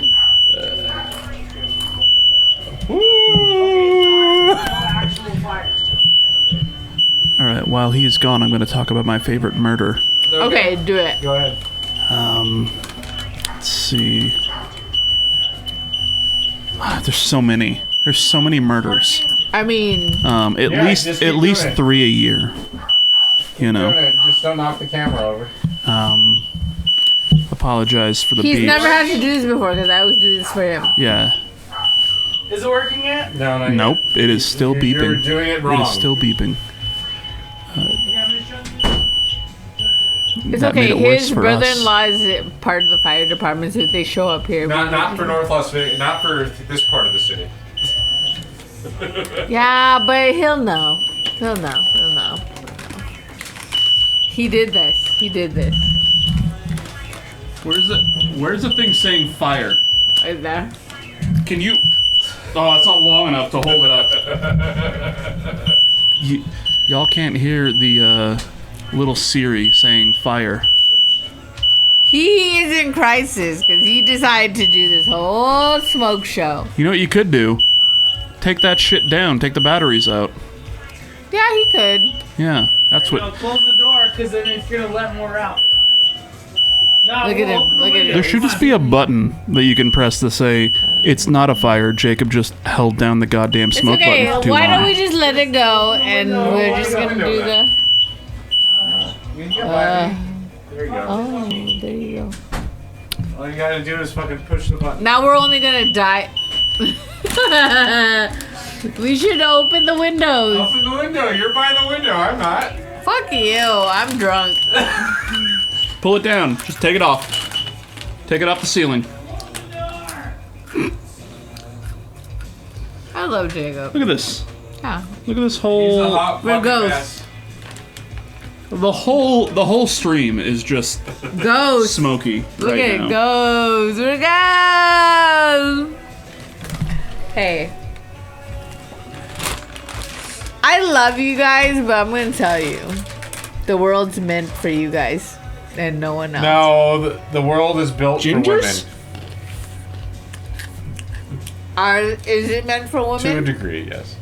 All right, while he's gone, I'm going to talk about my favorite murder. Okay, do it. Go ahead. Let's see. There's so many. There's so many murders. I mean, At Yeah, least just keep at least doing it. 3 a year. You know. Just don't knock the camera over. Apologize for the he's beeps. never had to do this before because I always do this for him. Yeah. Is it working yet? No, Nope. It is still beeping. You're doing it wrong. It is still beeping. It's That okay. made it worse His for brother-in-law is part of the fire department, so if they show up here. Not for North Las Vegas. Not for this part of the city. Yeah, but he'll know. He'll know. He did this. Where's the thing saying fire? Right there. Can you? Oh, it's not long enough to hold it up. Y'all can't hear the little Siri saying fire. He is in crisis because he decided to do this whole smoke show. You know what you could do? Take that shit down. Take the batteries out. Yeah, he could. Yeah, that's what. Close the door, because then it's going to let more out. No, Look at him. Look at There him. should just be a button that you can press to say it's not a fire. Jacob just held down the goddamn It's smoke okay. button for too Why long. don't we just let it go and we're just gonna do the. There you go. Oh, there you go. All you gotta do is fucking push the button. Now we're only gonna die. We should open the windows. Open the window. You're by the window. I'm not. Fuck you. I'm drunk. Pull it down. Just take it off. Take it off the ceiling. Hello, Jacob. Look at this. Yeah. Look at this whole. Where goes? The whole stream is just Goes. smoky. Look right at it now. goes. Look it goes. Hey. I love you guys, but I'm gonna tell you, the world's meant for you guys and no one else. No, the world is built Gingers? for women. Is it meant for women? To a degree, yes.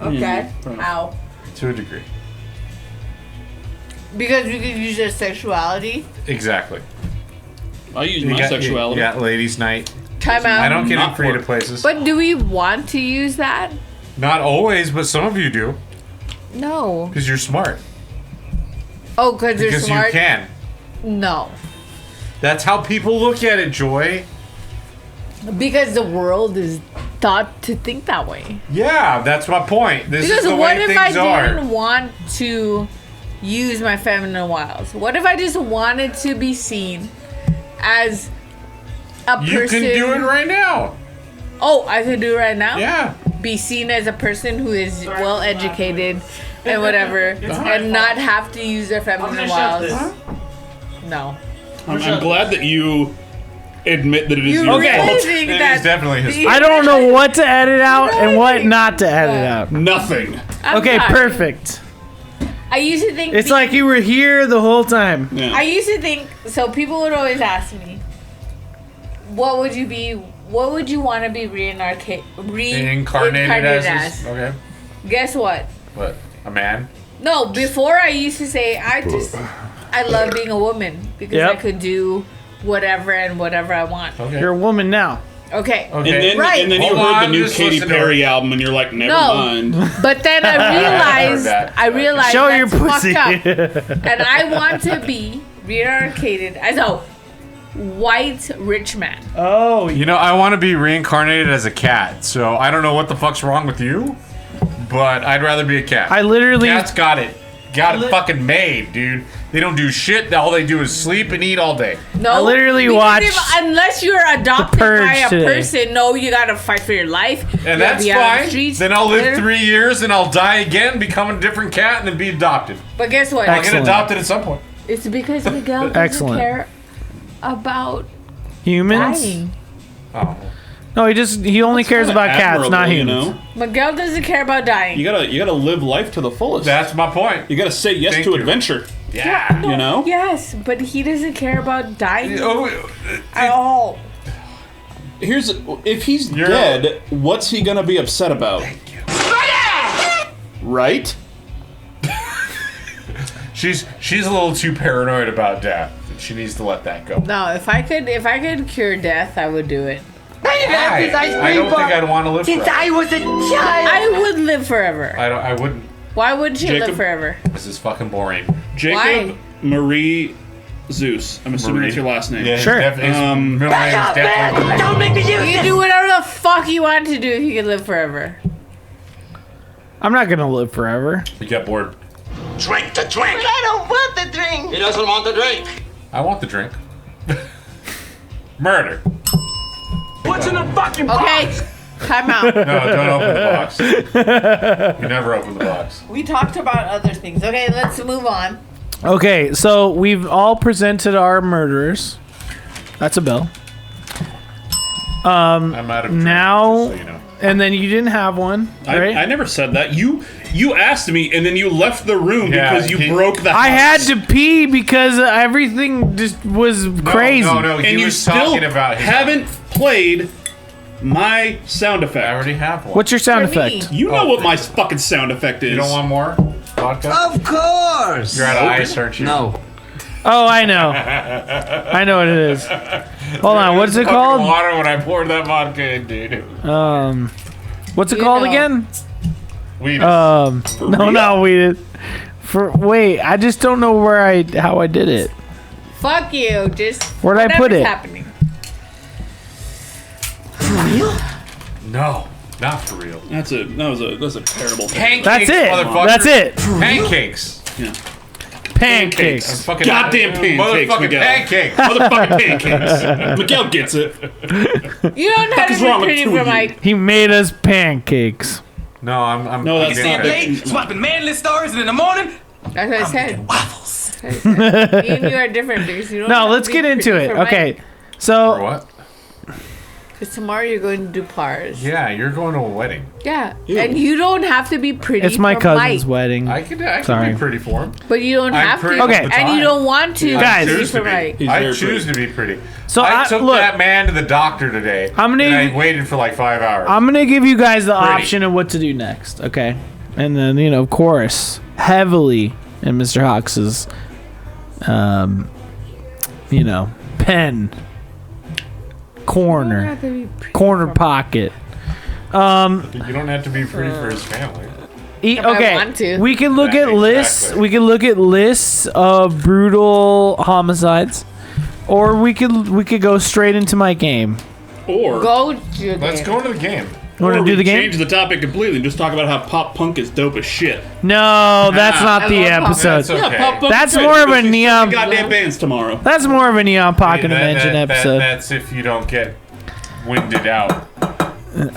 Okay. Yeah. How? To a degree. Because you can use their sexuality. Exactly. I use my sexuality. You got ladies' night. Time out. I don't get in Not creative work. places. But do we want to use that? Not always, but some of you do. No. Because you're smart. Oh, because they're Because smart? you can. No. That's how people look at it, Joy. Because the world is thought to think that way. Yeah, that's my point. This Because is the what way if I things are. didn't want to use my feminine wiles? What if I just wanted to be seen as a person? You can do it right now. Oh, I can do it right now? Yeah. Be seen as a person who is well educated and whatever, and not have to use their feminine wiles. No. I'm glad that you admit that it is You your really fault. think It that is definitely his I don't know what to edit out and what not to edit out. Nothing. I'm Okay, sorry. perfect. I used to think It's like you were here the whole time. Yeah. I used to think so. People would always ask me, "What would you be? What would you want to be reincarnated as?" Okay. Guess what? What? A man? No, before I used to say I love being a woman because I Yep. could do whatever and whatever I want. Okay. You're a woman now. Okay. Okay. Right. And then you Hold heard on, the new just Katy listen to Perry her. album, and you're like, never No. mind. But then I realized Show your that's pussy. fucked up. And I want to be reincarnated as a white rich man. Oh, You know, I want to be reincarnated as a cat, so I don't know what the fuck's wrong with you, but I'd rather be a cat. I literally. Cats got it fucking made, dude. They don't do shit. All they do is sleep and eat all day. No, I literally because watched unless you're adopted Purge by a today. person, no, you gotta fight for your life. You And gotta that's be out on the fine. streets. Then I'll live There- 3 years and I'll die again, become a different cat, and then be adopted. But guess what? I'll get Excellent. adopted at some point. It's because Miguel doesn't Excellent. care about humans. dying. Oh. No, he only cares about cats, not Admirable, humans. Miguel doesn't care about dying. You gotta live life to the fullest. That's my point. You gotta say yes Thank to you. adventure. Yeah. You know? Yes, but he doesn't care about dying Oh, at all. If he's You're- dead, what's he gonna be upset about? Right? she's a little too paranoid about death. She needs to let that go. No, if I could cure death, I would do it. I don't think I'd want to live forever. was a child. I would live forever. I wouldn't. Why wouldn't you Jacob? live forever? This is fucking boring. Jacob Why? Marie Zeus. I'm assuming Marie. that's your last name. Yeah, Sure. His middle name is definitely. Don't make me use You can do whatever the fuck you want to do if you can live forever. I'm not gonna live forever. You get bored. Drink the drink. I don't want the drink. He doesn't want the drink. I want the drink. Murder. What's in the fucking box? Okay, time out. No, don't open the box. You never open the box. We talked about other things. Okay, let's move on. Okay, so we've all presented our murderers. That's a bill. I'm out of drink, Now, just so you know. and then you didn't have one, right? I never said that. You asked me, and then you left the room Yeah, because you he- broke the house. I had to pee because everything just was crazy. No, he And you was still talking about his haven't played my sound I effect. already have one. What's your sound For me. effect? You know what my fucking sound effect is. You don't want more vodka? Of course. You're out of ice, aren't you? No. Oh, I know. I know what it is. Hold on, what's it Fucking called? Water when I poured that vodka in, dude. What's it You called know. again? Weed. No, not weeded. Wait, I just don't know how I did it. Fuck you. Just Where'd I put whatever's it? happening. no. Not for real. That's a terrible thing. Pancakes, That's it. motherfucker. That's it. Pancakes. Yeah. Pancakes. Fucking Goddamn pancakes, motherfucking Miguel. pancakes. Motherfucking pancakes. Miguel gets it. You don't have is to wrong be with pretty two for of you? Mike. He made us pancakes. No, I'm No, that's getting not it. big. Late, swapping manly stories, and in the morning, That's what I said. waffles. Me and you are different because you don't. No, have let's to be get into pretty it. for Mike. Okay. For So, what? Because tomorrow you're going to do pars. Yeah, you're going to a wedding. Yeah. Ew. And you don't have to be pretty. it's my for cousin's Mike, wedding. I can Sorry. be pretty for him. but you don't I'm have pretty to. Okay. all the And you time. don't want to. Guys. I choose for to be. Mike. He's I very choose pretty. to be pretty. So I took look, that man to the doctor today. I'm gonna- and I waited for like 5 hours. I'm gonna give you guys the Pretty. option of what to do next. Okay. And then, of course, heavily in Mr. Hawks's, pen corner, pocket. You don't have to be pretty for his family. I Okay, want to. we can look at Yeah, lists. exactly. We can look at lists of brutal homicides, or we could go straight into my game. Or Go to your Let's game. go into the game. You want or to do we the game? change the topic completely and just talk about how pop punk is dope as shit. No, that's not I the love pop- episode. That's okay. Pop punk That's is great. more of Go a see neon- three goddamn bands tomorrow. That's more of a Neon Pocket Dimension That- episode. that's if you don't get winded out.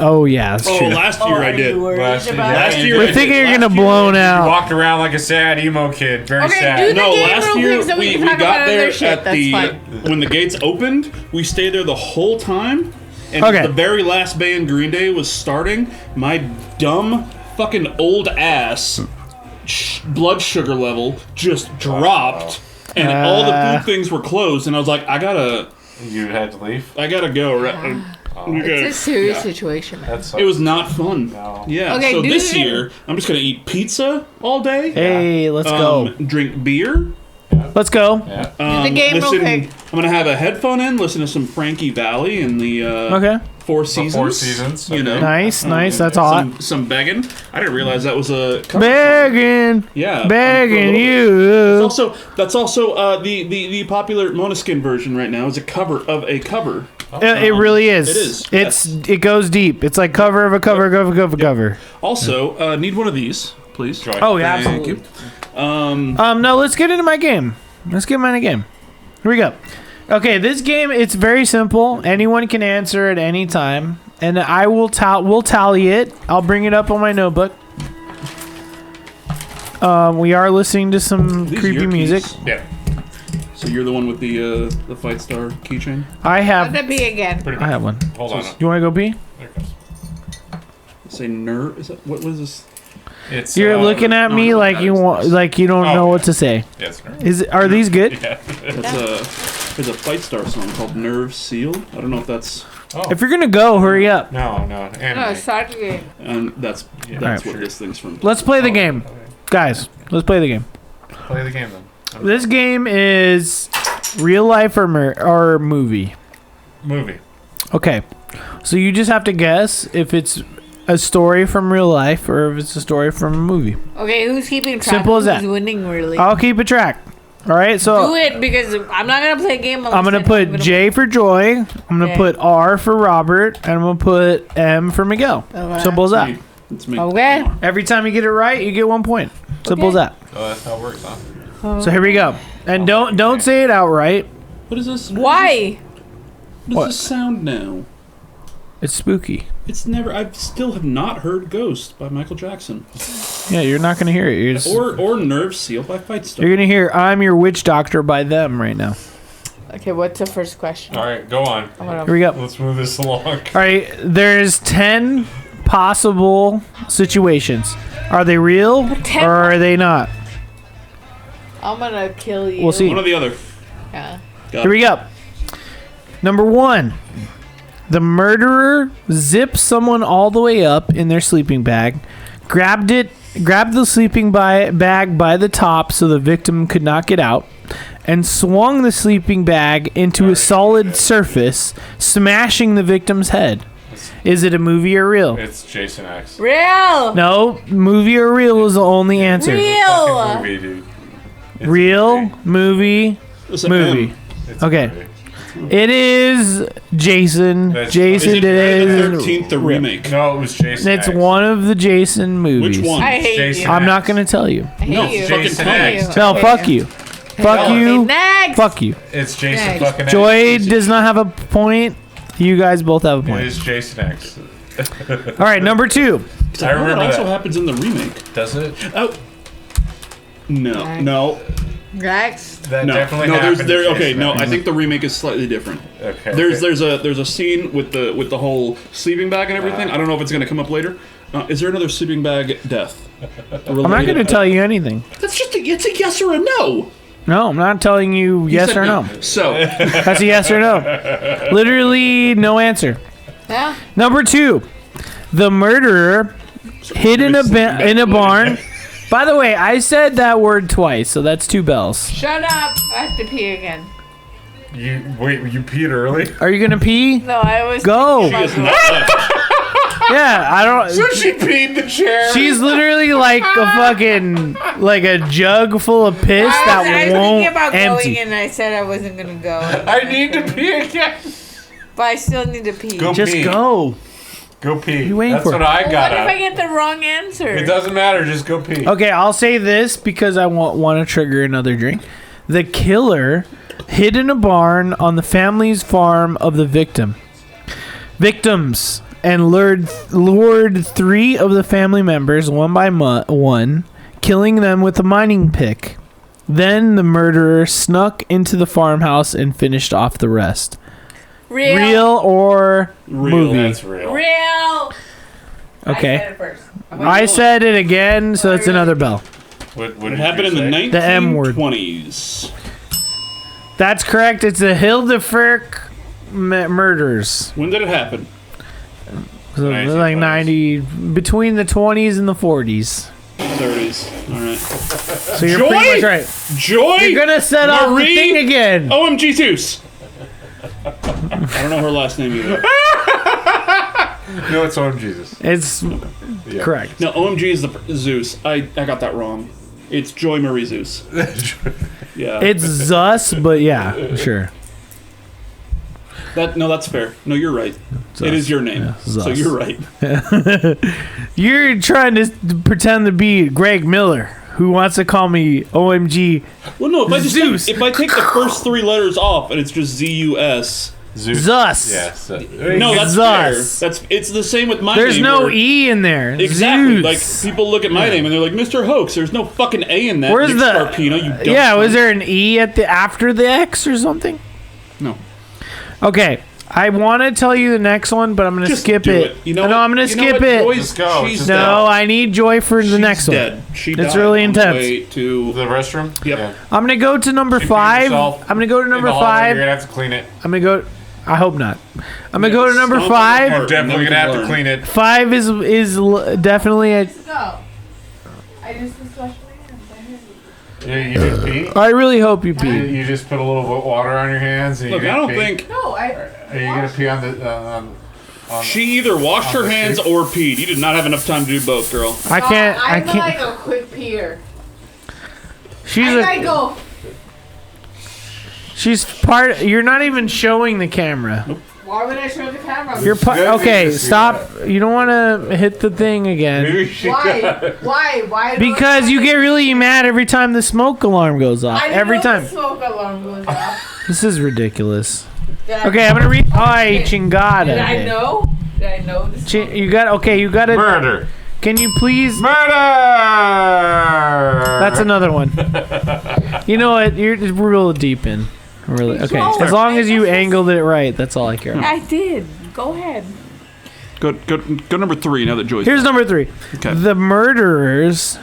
Oh yeah, that's Oh, true. last year I did. Last year, Last year We're I thinking did. you're Last gonna year- blown You out. walked around like a sad emo kid. Very Okay, sad. do the No, game last real year quick so we we can talk got about there other shit. at That's the fun. when the gates opened. We stayed there the whole time, and Okay. the very last band, Green Day, was starting. My dumb fucking old ass blood sugar level just dropped, and all the food things were closed. And I was like, I gotta You had to leave. go. Right? It's a serious situation, man. That's It was not fun. No. Yeah. Okay, so do this the- year, I'm just gonna eat pizza all day. Hey, let's go. Drink beer. Let's go. Yeah. the game real listen, quick. I'm gonna have a headphone in, listen to some Frankie Valley and the Okay. Four Seasons. Four Seasons, You okay. know, Nice, nice. That's hot. some begging. I didn't realize that was a cover song. Begging, Yeah, begging That's you. also the popular Måneskin version right now is a cover of a cover. It really is. It is, It goes deep. It's like cover of a cover, cover. Also, need one of these, please. Joy. Oh yeah, Thank absolutely. you. No, let's get into my game. Let's get into my game. Here we go. Okay, this game, it's very simple. Anyone can answer at any time, and I will we'll tally it. I'll bring it up on my notebook. We are listening to some These creepy your music. keys? Yeah. So you're the one with the Fight Star keychain. I Let have that be again. Pretty I much. have one. Hold on. You want to go pee? There it goes. Say nerve. Is that what is this? It's, You're looking at me no, like that you is want, nice. like you don't Oh. know what to say. Yes, sir. Are these good? Yeah. There's a Fight Star song called Nerve Seal. I don't know if that's If you're gonna go, hurry up. No. No, Anime. start the game. that's Alright. what this thing's from. Let's play the game, guys. Let's play the game. Play the game then. This game is real life or movie. Movie. Okay, so you just have to guess if it's a story from real life or if it's a story from a movie. Okay, who's keeping track? Simple as Who's that. winning, really? I'll keep a track. All right, Do so it because I'm not gonna play a game. I'm gonna put J for Joy. I'm gonna Okay. put R for Robert, and I'm gonna put M for Miguel. Okay. Simple as that. It's me. Okay. Every time you get it right, you get 1 point. Simple as that. Oh, that's how it works, huh? So here we go. And don't say it outright. What is this? Why? What What? does this sound now? It's spooky. It's never. I still have not heard "Ghost" by Michael Jackson Yeah, you're not gonna hear it. You're, just, or "Nerve Seal" by Fight Star. you're gonna hear "I'm Your Witch Doctor" by them right now. Okay, what's the first question? All right, go on. Here we go. Let's move this along. All right, there's 10 possible situations. Are they real 10 or are they not? I'm gonna kill you. We'll see. One or the other. Yeah. Got Here it. we go. Number 1. The murderer zipped someone all the way up in their sleeping bag, grabbed the sleeping bag by the top so the victim could not get out, and swung the sleeping bag into a solid surface, smashing the victim's head. Is it a movie or real? It's Jason X. Real. No, movie or real is the only answer. Fucking Real. movie, dude. It's a Real, movie. movie, It's a movie. M. It's a Okay. movie. It is Jason. Jason Is it did Friday the it. 13th, the remake? No, it was Jason. It's X. one of the Jason movies. Which one? I hate Jason you. I'm not going to tell you. I hate No, you. fucking Jason tell me. X. No, fuck you. Fuck you. Next. Fuck you. It's Jason Next. fucking X. Joy does not have a point. You guys both have a It point. is Jason X. All right, number 2. I remember It also that. happens in the remake. Does it? Oh. No. Next. That definitely No, happened. there's in okay. Jason No, X. I think the remake is slightly different. Okay. There's a scene with the whole sleeping bag and everything. I don't know if it's gonna come up later. Is there another sleeping bag death? I'm not going to tell you anything. That's just it's a yes or a no. No, I'm not telling you yes said or no. So That's a yes or no. Literally no answer. Yeah. Number 2. The murderer hid in a barn. By the way, I said that word twice, so that's 2 bells. Shut up. I have to pee again. You peed early? Are you going to pee? No, I was. Go. she is not left. Yeah, I don't. She peed the chair. She's literally like a fucking like a jug full of piss that I was won't thinking about empty. going and I said I wasn't gonna go. I need to pee again. But I still need to pee. Go Just pee. go. Go pee. You waiting That's for what it? I Well, got what if I out. get the wrong answer? It doesn't matter. Just go pee. Okay, I'll say this because I want to trigger another drink. The killer hid in a barn on the family's farm of the victims and lured 3 of the family members one by one, killing them with a mining pick. Then the murderer snuck into the farmhouse and finished off the rest. Real or movie? That's real. Real. Okay. I said it first. I said it again, so it's another bell. What It did happened you in say? the The M word. 1920s. That's correct. It's the Hildefirk murders. When did it happen? So they're like 90, between the 20s and the 40s. 30s. All right. So you're Joy? pretty much right. Joy. You're gonna set off the Marie? thing again. OMG Zeus. I don't know her last name either. No, it's OM Jesus. It's correct. No, OMG is the Zeus. I got that wrong. It's Joy Marie Zeus. Yeah. It's Zus, but yeah, sure. That's fair. No, you're right. It is your name. Zeus. So you're right. You're trying to pretend to be Greg Miller, who wants to call me OMG Well, no, if I just Zeus. if I take the first 3 letters off and it's just ZUS. Zeus. Zus. Yes. No, that's Zeus. fair. It's the same with my There's name. no where- E in there. Exactly. Like Zeus. people look at my name and they're like, Mr. Hoax. There's no fucking A in that. Where's Nick the Scarpino, you dumb Yeah, was cunt. there an E at the after the X or something? No. Okay, I want to tell you the next one, but I'm going to Just skip do it. it. You know no, what? I'm going to You know skip what? it. Joy's- Let's go. she's Just No, go. I need Joy for the She's next dead. one. She It's died really on the intense. way to The restroom? Yep. Yeah. I'm going to go to number She peed 5. herself I'm going to go to in number the hallway. 5. You're gonna have to clean it. I'm going to go. I hope not. I'm going to go to number Stomp on the 5. heart. Definitely Never gonna have to learn. clean it. 5 definitely a. Go. I just was washing my hands. You did pee? I really hope you pee. You just put a little water on your hands and Look, you I didn't don't pee? think No, I. Are you gonna pee on the on she either washed her the hands seat? or peed. You did not have enough time to do both, girl. I can't. I I'm can't. like a quick peer. She's I a. go. She's part. You're not even showing the camera. Why would I show the camera? You're good okay. to see Stop. You don't want to hit the thing again. Maybe she Why? Why? Why? do Because I- you get really mad every time the smoke alarm goes off. I Every know time. The smoke alarm goes off. This is ridiculous. Did I- Okay, I'm gonna read. Ay, chingada. Did I know? Did I know this? You got. Okay, you got to. Murder. Can you please? Murder. That's another one. You know what? We're real deep in. Really. Okay. As long as you angled it right, that's all I care about. I did. Go ahead. Go number 3 now that Joy's Here's number 3. Okay. The murderers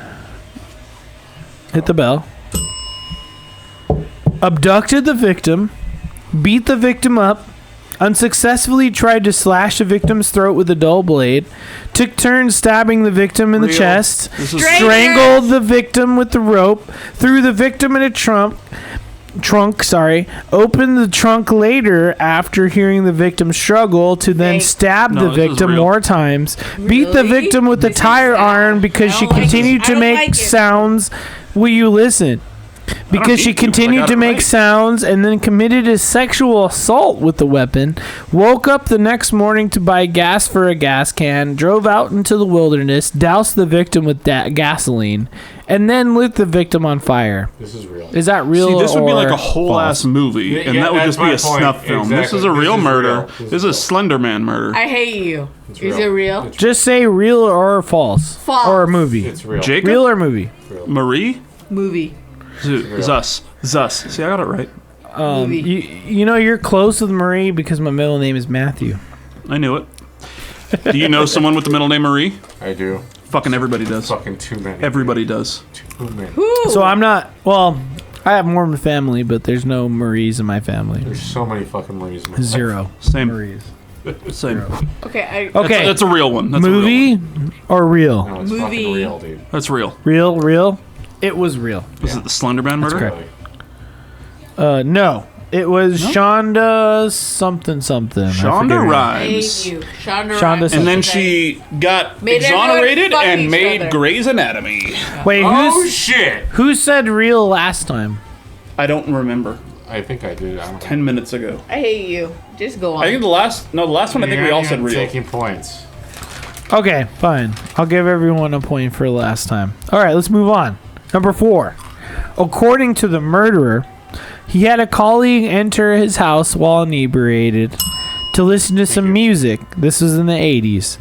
hit the bell. Abducted the victim, beat the victim up, unsuccessfully tried to slash the victim's throat with a dull blade, took turns stabbing the victim in the Real. chest, This is strangled the victim with the rope, threw the victim in a trunk, opened the trunk later after hearing the victim struggle to then Wait. stab No, the this is victim real. more times, beat the Really? victim with a This is tire sad. iron because I she don't like continued it. I to don't make like it. sounds. Will you listen? because she need to. I continued got to it make right. sounds and then committed a sexual assault with the weapon, woke up the next morning to buy gas for a gas can, drove out into the wilderness, doused the victim with gasoline, and then lit the victim on fire. This is real. Is that real? See, this would be or like a whole false? ass movie, and Yeah, that would that's just be my a point. snuff film. This Exactly. is a This real is murder. real. This is a Slender Man murder. I hate you. Is it real? Just say real or false. False. Or a movie. It's real. Jacob? Real or movie? Marie? Movie. Zus. See, I got it right. Movie. You know you're close with Marie because my middle name is Matthew. I knew it. Do you know someone with the middle name Marie? I do. Fucking everybody does. Fucking too many. Everybody does. Too many. So I'm not. Well, I have Mormon family, but there's no Maries in my family. There's so many fucking Marie's. in my life. Zero Same. Maries. Same. Okay. Okay. That's a real one. That's Movie A real one. or real? No, it's Movie. fucking real, dude. That's real. Real. It was real. Was it the Slender Man murder? correct. No. It was Shonda something. I Shonda forget her name. I hate Rhimes. you. Shonda Shonda Rhimes. And then Okay. she got Made everyone exonerated fuck and each made other. Grey's Anatomy. Wait, Oh shit! who said real last time? I don't remember. I think I did. I don't 10 minutes ago. I hate you. Just go on. I think the last one I think we all said real. Taking points. Okay, fine. I'll give everyone a point for last time. All right, let's move on. Number 4. According to the murderer, he had a colleague enter his house while inebriated to listen to some music. This was in the 80s.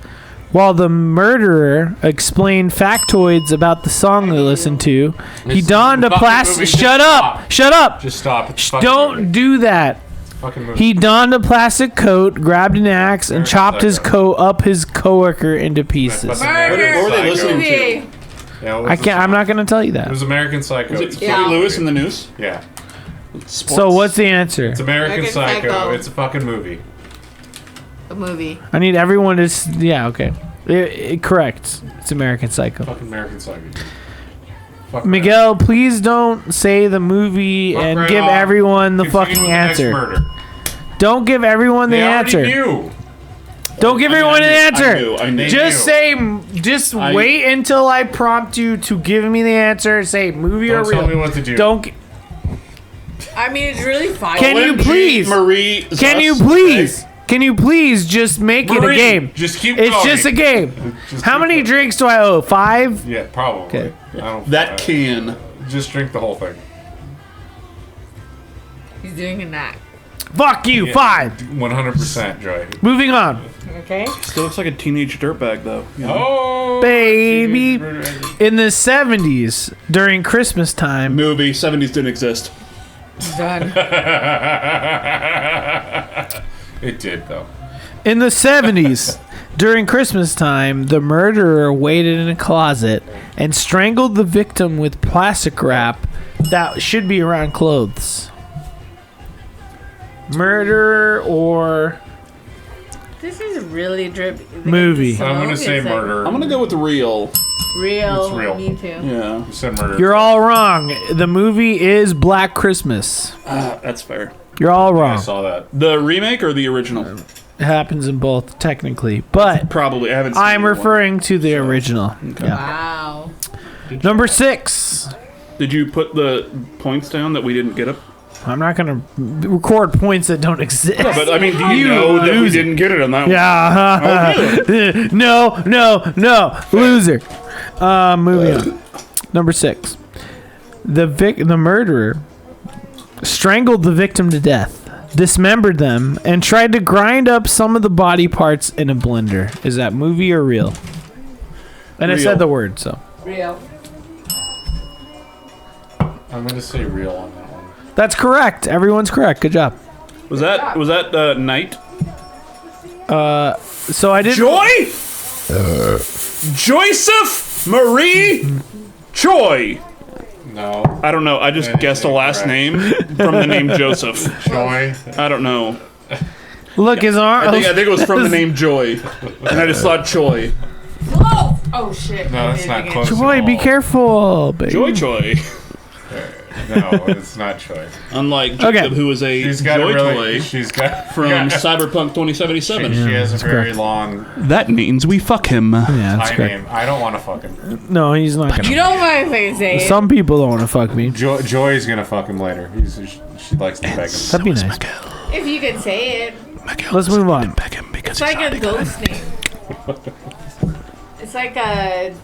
While the murderer explained factoids about the song they listened to, he It's donned a fucking plastic. movie. Just Shut up! stop. Shut up! Just stop. It's fucking Don't movie. do that. Fucking movie. He donned a plastic coat, grabbed an axe, and chopped his up his coworker into pieces. That's Murder. What were they listening to? Movie. Yeah, what I was can't. I'm not gonna tell you It that. was American Psycho. Was it It's Huey Yeah. Lewis in the news? yeah. Sports. So what's the answer? It's American American Psycho. Psycho. It's a fucking movie. A movie. I need everyone to. Yeah, okay. Correct. It's American Psycho. Fucking American Psycho. Fuck Miguel, please don't say the movie right. and Fuck give right off. everyone the Continue fucking with the next answer. murder. Don't give everyone the They already answer. knew. Don't give everyone an answer. I knew. Just say. Just wait until I prompt you to give me the answer. Say movie Don't or tell real. me what to do. Don't. I mean, it's really fun. Can you please? Marie Can you Zus, please? Can you please just make it a Marie, game? Just keep It's going. just a game. Just How keep many going. drinks do I owe? 5? Yeah, probably. Okay. I don't, That can. Just drink the whole thing. He's doing a knack. Fuck you. 5. 100% Joy. Moving on. Okay. Still looks like a teenage dirtbag though. You know? Oh, Baby. In the 70s, during Christmas time, Movie 70s didn't exist. Done. It did though. in the 70s, during Christmas time, the murderer waited in a closet and strangled the victim with plastic wrap that should be around clothes. Murder or This is really drippy. Movie. I'm gonna say murder. I'm gonna go with real. Real. It's real. Me too. Yeah, You said murder. You're all wrong. The movie is Black Christmas. that's fair. You're all I wrong. saw that. The remake or the original? It happens in both, technically. But Probably. I haven't seen I'm either one. referring to the original. Yeah. Wow. Number 6. Did you put the points down that we didn't get up? I'm not going to record points that don't exist. But I mean, do you You know that we loser. didn't get it on that one? Yeah. No. Loser. Moving on. Number 6. The murderer strangled the victim to death, dismembered them, and tried to grind up some of the body parts in a blender. Is that movie or real? And I Real. said the word, so. Real. I'm gonna say real on that one. That's correct. Everyone's correct. Good job. Was that Night? So I did. Joy? Joseph Marie Choi. No. I don't know. I just guessed a last name from the name Joseph. Joy. I don't know. Look, his arm. I think it was from the name Joy, and I just thought Choi. Oh! Oh shit. No, that's not close. Joy, at be all. careful, baby. Joy Choi. No, it's not Choi. Unlike Okay. Jacob, who is a She's got joy a really. toy She's got from yeah. Cyberpunk 2077. She has a very correct. long That means we fuck him. Yeah, that's high correct. name. I don't want to fuck him. No, he's not You gonna. don't mind if I say it. Some people don't want to fuck me. Joy's gonna fuck him later. She likes to beg him. That'd be nice. If you could say it. Let's move on. Beg him because It's like a ghost name. It's like a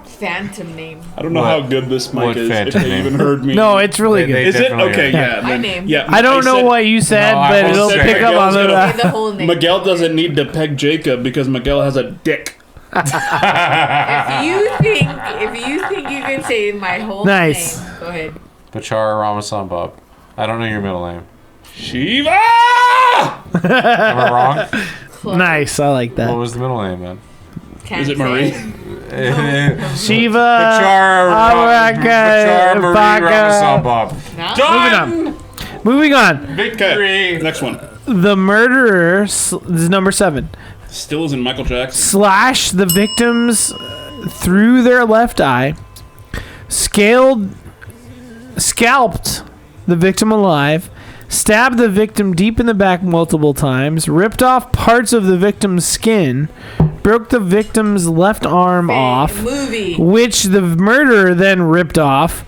phantom name. I don't know how good this mic what is. If phantom they name? even heard me. No, it's really They- good. they- Is it? definitely Okay, are. yeah. My then- name. Yeah. I don't know said- what you said, No, I but won't it'll say pick it. up on Miguel's it. gonna- Say the whole name. Miguel doesn't need to peg Jacob because Miguel has a dick. If you think you can say my whole Nice. name, go ahead. Bachara Ramasan Bob. I don't know your middle name. Shiva! Am I wrong? Nice, I like What that. was the middle name, man? Can't Is it say Marie? Shiva. Bachara Marie Baka. Ramasan Bob. No? Done! Moving on. Victory! Next one. The murderer, this is number 7, Still isn't Michael Jackson. slashed the victims through their left eye, scalped the victim alive, stabbed the victim deep in the back multiple times, ripped off parts of the victim's skin, broke the victim's left arm off, Movie. which the murderer then ripped off,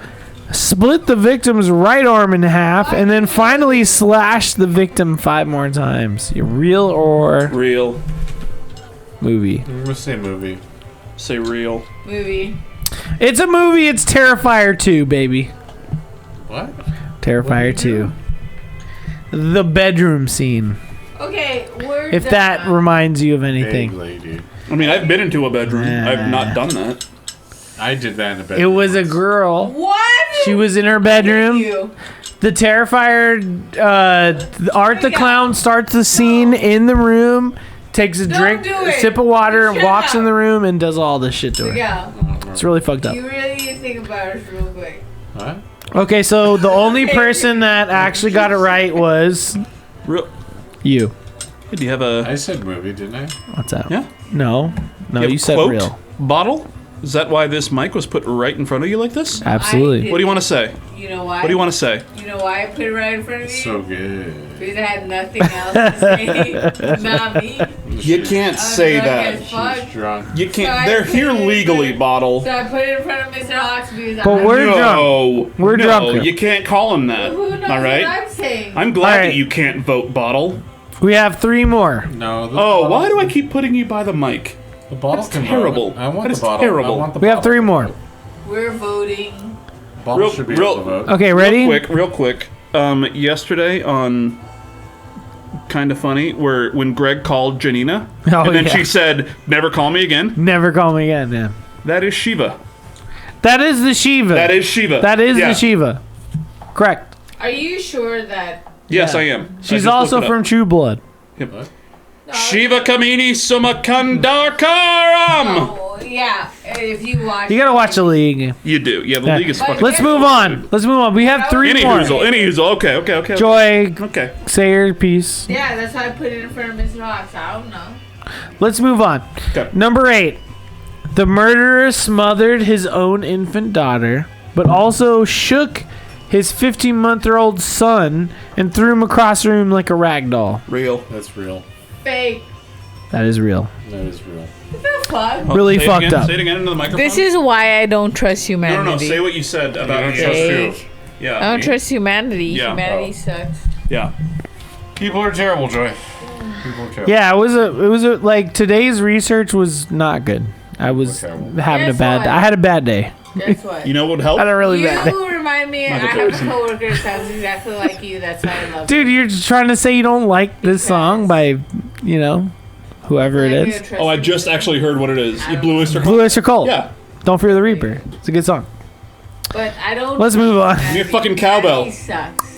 split the victim's right arm in half, and then finally slashed the victim 5 more times. You real or Real. movie? I'm gonna say movie. Say real. Movie. It's a movie. It's Terrifier 2, baby. What? Terrifier 2. The bedroom scene. Okay, we're If done. that reminds you of anything. Vaguely, dude. I mean, I've been into a bedroom. I've not done that. I did that in a bed. It was a girl. What? She was in her bedroom. You. The Terrifier, Art the Clown starts the scene in the room, takes a drink, do it. sip of water, and Shut walks up. in the room and does all this shit to her. Yeah. It's really fucked up. You really need to think about it real quick. What? Okay, so the only person that actually got it right was Real. you. Do you have a I said movie, didn't I? What's that? Yeah. No, have you said quote real. bottle? Is that why this mic was put right in front of you like this? Absolutely. What do you want to say? You know why? What do you want to say? You know why I put it right in front of you? So good. Because I had nothing else to say. Not me. You can't say drunk that. as fuck. She's drunk. You can't. Sorry, They're here please. legally, bottle. So I put it in front of Mr. Hawks because But I'm we're drunk. No, We're no, drunk. you can't call him that. Who knows All right. what I'm saying? I'm glad All right. that you can't vote, bottle. We have 3 more. No. The Oh, bottle, why do I keep putting you by the mic? The bottle That's can terrible. vote. I want That the is bottle. terrible. I want the We have bottle. 3 more. We're voting. Bottle Real- should be real- able to vote. Okay, ready? Real quick. Yesterday on Kind of Funny, where when Greg called Janina, Oh, and then yeah. she said, "Never call me again." Never call me again, yeah. That is Shiva. That is the Shiva. That is Shiva. That is Yeah. the Shiva. Correct. Are you sure that? Yes, Yeah. I am. She's I just also looked it from up. True Blood. No, Shiva Kamini Sumakandarkaram. Oh, yeah. If you watch. You gotta watch the league. You do. Yeah, the Yeah. league is fucking. Let's move on. Let's move on. We have 3 Any more. hoozle. Any hoozle. Okay. Joy, Okay. say your piece. Yeah, that's why I put it in front of Mr. Hawks. I don't know. Let's move on. Okay. Number 8. The murderer smothered his own infant daughter, but also shook his 15-month-old son and threw him across the room like a rag doll. Real. That's real. Fake. That is real. That is real. What the fuck? Really Say it fucked again. up. Say it again into the microphone. This is why I don't trust No, humanity. Say what you said about don't me. trust who? Yeah. I don't me. trust humanity. Yeah. Humanity sucks. Yeah. People are terrible, Joy. People are terrible. Yeah, it was a like today's research was not good. I was Okay. having a Guess bad what? I had a bad day. Guess what? You know what would help? I had a really You bad day. remind me. I Michael have a Jackson. coworker that sounds exactly like you. That's why I love Dude, you're just trying to say you don't like this song by, whoever it is. Oh, I just actually heard what it is. You Blue Oyster Cult? Blue Oyster Cult. Yeah. Don't Fear the Reaper. It's a good song. But I don't. Let's move on. Give me a fucking cowbell. Humanity sucks.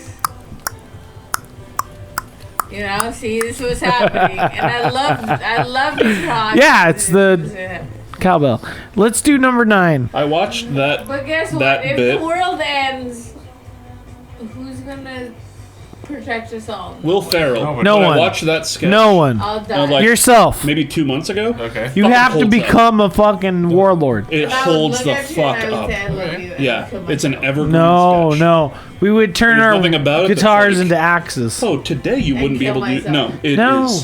You know, see, this was happening, and I love this song. Yeah, it's the cowbell. Let's do number 9. I watched that. But guess what? that If bit. the world ends, who's gonna protect us all. Will Ferrell. No When one. I watched that sketch. No one. I'll die. like- Yourself. Maybe 2 months ago. Okay. You fucking have to holds become a fucking warlord. It If I would holds look the at you fuck and I would up. say, I love you, and Yeah, kill it's an myself. evergreen No, sketch. no. We would turn There's our nothing about it that's guitars like- into axes. Oh, today you wouldn't be kill able to do. myself. No, it is No.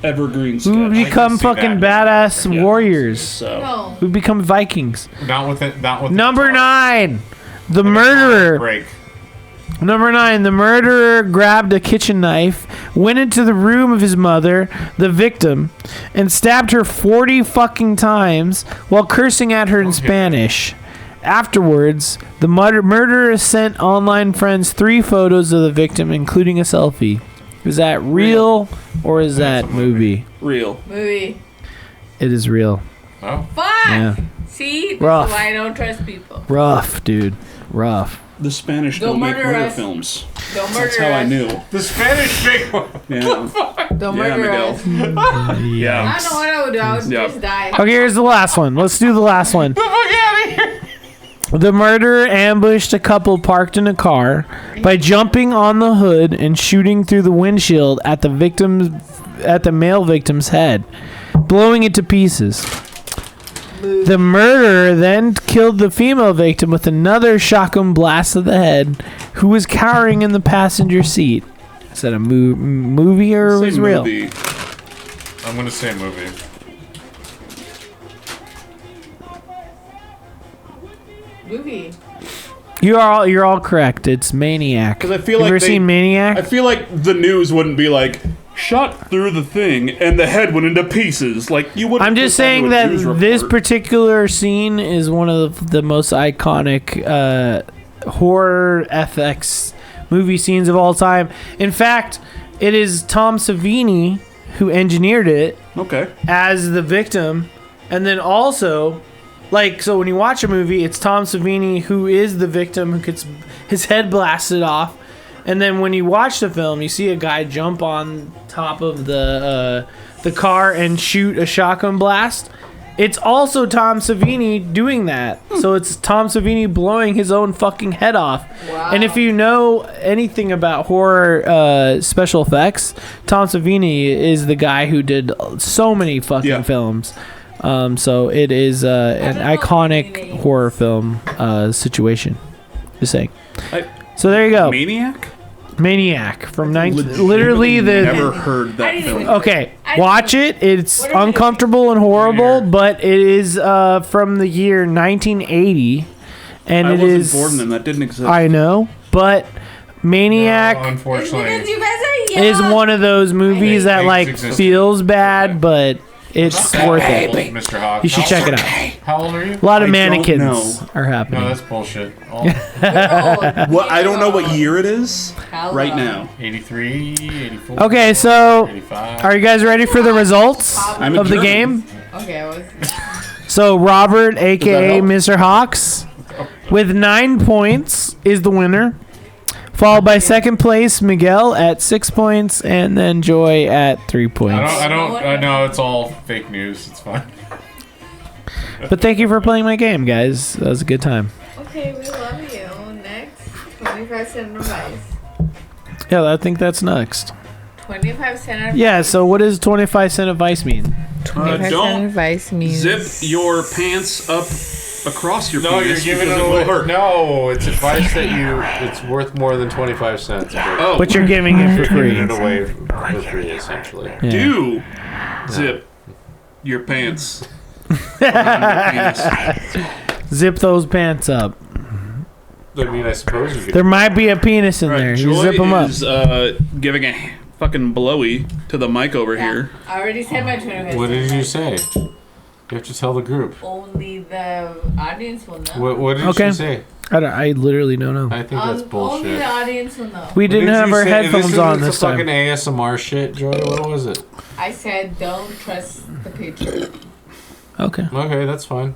evergreen sketch. We would become see fucking that. badass Yeah. warriors. So No. We become Vikings. Not with it. Not with Number 9. The murderer. Break. Number 9. The murderer grabbed a kitchen knife, went into the room of his mother, the victim, and stabbed her 40 fucking times while cursing at her in Spanish. Afterwards, the murderer sent online friends 3 photos of the victim, including a selfie. Is that real or is that movie? real. Movie. It is real. Oh. Fuck! Yeah. See? This Rough. is why I don't trust people. Rough, dude. Rough. The Spanish Don't don't make murder murder us. films. Don't murder That's how I us. knew. The Spanish big one. Yeah. Don't Yeah, murder Miguel. us. Yeah. I don't know what I would do. I would Yeah. just die. Okay, here's the last one. Let's do the last one. Get the fuck out of here. The murderer ambushed a couple parked in a car by jumping on the hood and shooting through the windshield at the male victim's head, blowing it to pieces. The murderer then killed the female victim with another shotgun blast to the head, who was cowering in the passenger seat. Is that a movie or Say was it real? movie. I'm gonna say movie. Movie. You're all correct. It's Maniac. 'Cause I feel you like ever they- seen Maniac? I feel like the news wouldn't be like shot through the thing and the head went into pieces. Like you wouldn't. I'm put just that saying into a that news this report. particular scene is one of the most iconic horror FX movie scenes of all time. In fact, it is Tom Savini who engineered it Okay. as the victim, and then also, like, so when you watch a movie, it's Tom Savini who is the victim who gets his head blasted off, and then when you watch the film, you see a guy jump on top of the car and shoot a shotgun blast. It's also Tom Savini doing that. So it's Tom Savini blowing his own fucking head off. Wow. And if you know anything about horror special effects, Tom Savini is the guy who did so many fucking Yeah. films. So it is an iconic horror film situation. Just saying. So there you go. Maniac. Maniac from literally the Never heard I that didn't film. even- Okay, I watch didn't- it. It's What are we doing? uncomfortable and horrible, but it is from the year 1980, and I it wasn't is. born then. That didn't exist. I know, but Maniac No, It's unfortunately. because you guys are young. is one of those movies that like Exists. feels bad, but it's worth it. Mr. Hawk. You should check it out. How old are you? A lot of I don't mannequins know. are happening. No, that's bullshit. Oh, What? I don't know what year it is right now. 83, 84. Okay, so 85. are you guys ready for the results I'm of the adjourned. game? Okay, I was. So Robert, aka help? Mr. Hawks, with 9 points, is the winner. Followed by second place Miguel at 6 points, and then Joy at 3 points. I know it's all fake news. It's fine. But thank you for playing my game, guys. That was a good time. Okay, we love you. Next, 25 cent advice. Yeah, I think that's next. 25 cent advice. Yeah, so what does 25 cent advice mean? 25 cent Don't advice means. zip your pants up across your No, you're penis giving it because will hurt. No, it's advice that it's worth more than 25 cents. Oh, But you're giving it for You're free. giving it away for free, essentially. Yeah. do zip your pants. around your penis. Zip those pants up. I mean, I suppose you could. There might be a penis in All there. right, You Joy zip them up. is giving a fucking blowy to the mic over here. I already said my 25 What did you cent say? You have to tell the group. Only the audience will know. What did Okay. you say? I literally don't know. I think that's Only bullshit. the audience will know. We What didn't did have you our say? headphones on This this is fucking time. ASMR shit, Joy. What was it? I said don't trust the picture. Okay. Okay, that's fine.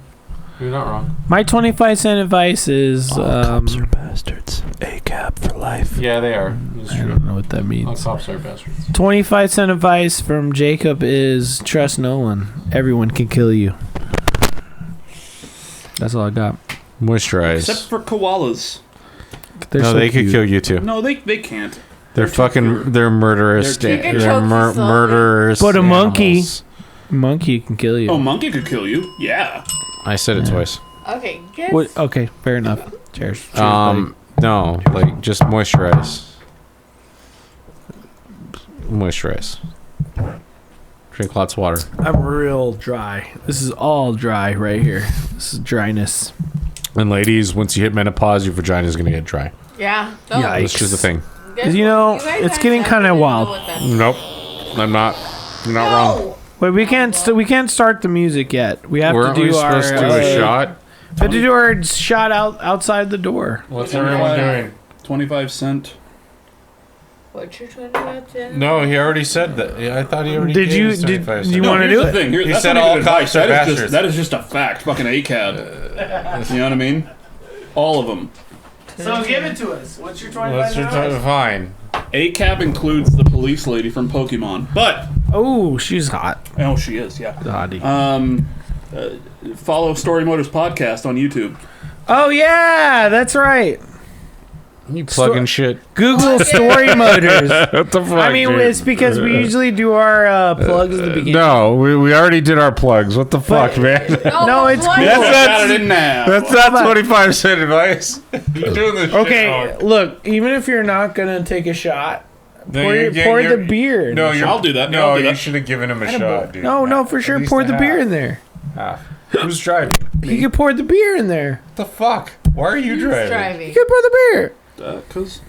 You're not wrong. My 25 cent advice is bastards. A cab for life. Yeah, they are. It's I true. don't know what that All means. cops are bastards. 25 cent advice from Jacob is trust no one. Everyone can kill you. That's all I got. Moisturize. Except for koalas. They're no, so they could cute. kill you too. No, they can't. They're fucking. They're murderous. They're They're, chicken chokes is murderous. But a monkey. animals. Monkey can kill you. Oh, monkey could kill you. Yeah. I said it twice. Okay, guess. What? Okay, fair enough. Cheers. Cheers, buddy. No, like just moisturize. Moisturize. Drink lots of water. I'm real dry. This is all dry right here. This is dryness. And ladies, once you hit menopause, your vagina is gonna get dry. Yeah. No. Yikes. That's just the thing. Guess You what? know, guys it's had getting that. kinda I didn't wild. know what that- Nope, I'm not. You're not wrong. Wait, we can't start the music yet. We have Weren't to we do our supposed to do a shot? We have to do our shot outside the door. What's everyone doing? 25-cent. What you're trying to do? No, he already said that. Yeah, I thought he already. Did gave you- us did 25 you cents. wanna here's do the it? thing. He That's said not all even advice. cops are bastards. That is just a fact. Fucking ACAB. You know what I mean? All of them. So give it to us. What's your Let's fine. ACAB includes the police lady from Pokemon. But, Oh, she's hot. oh, she is, yeah. Hottie. Follow Story Motors Podcast on YouTube. Oh yeah, that's right. You plugging shit. Google Story Motors. What the fuck? I mean, dude? it's because we usually do our plugs at the beginning. No, we already did our plugs. What the fuck, man? No, it's cool. Yes, I That's- got it in now. That's not 25 cent advice. You're doing this shit Okay, wrong. look. Even if you're not gonna take a shot, No, pour, you're- pour you're- the beer. No, I'll do that. No, I'll do you that. should have given him a shot, dude. no, for At sure. least Pour a the beer half. in there. Half. Who's driving? You can pour the beer in there. What the fuck? Why are you Who's driving? You driving? can pour the beer. Because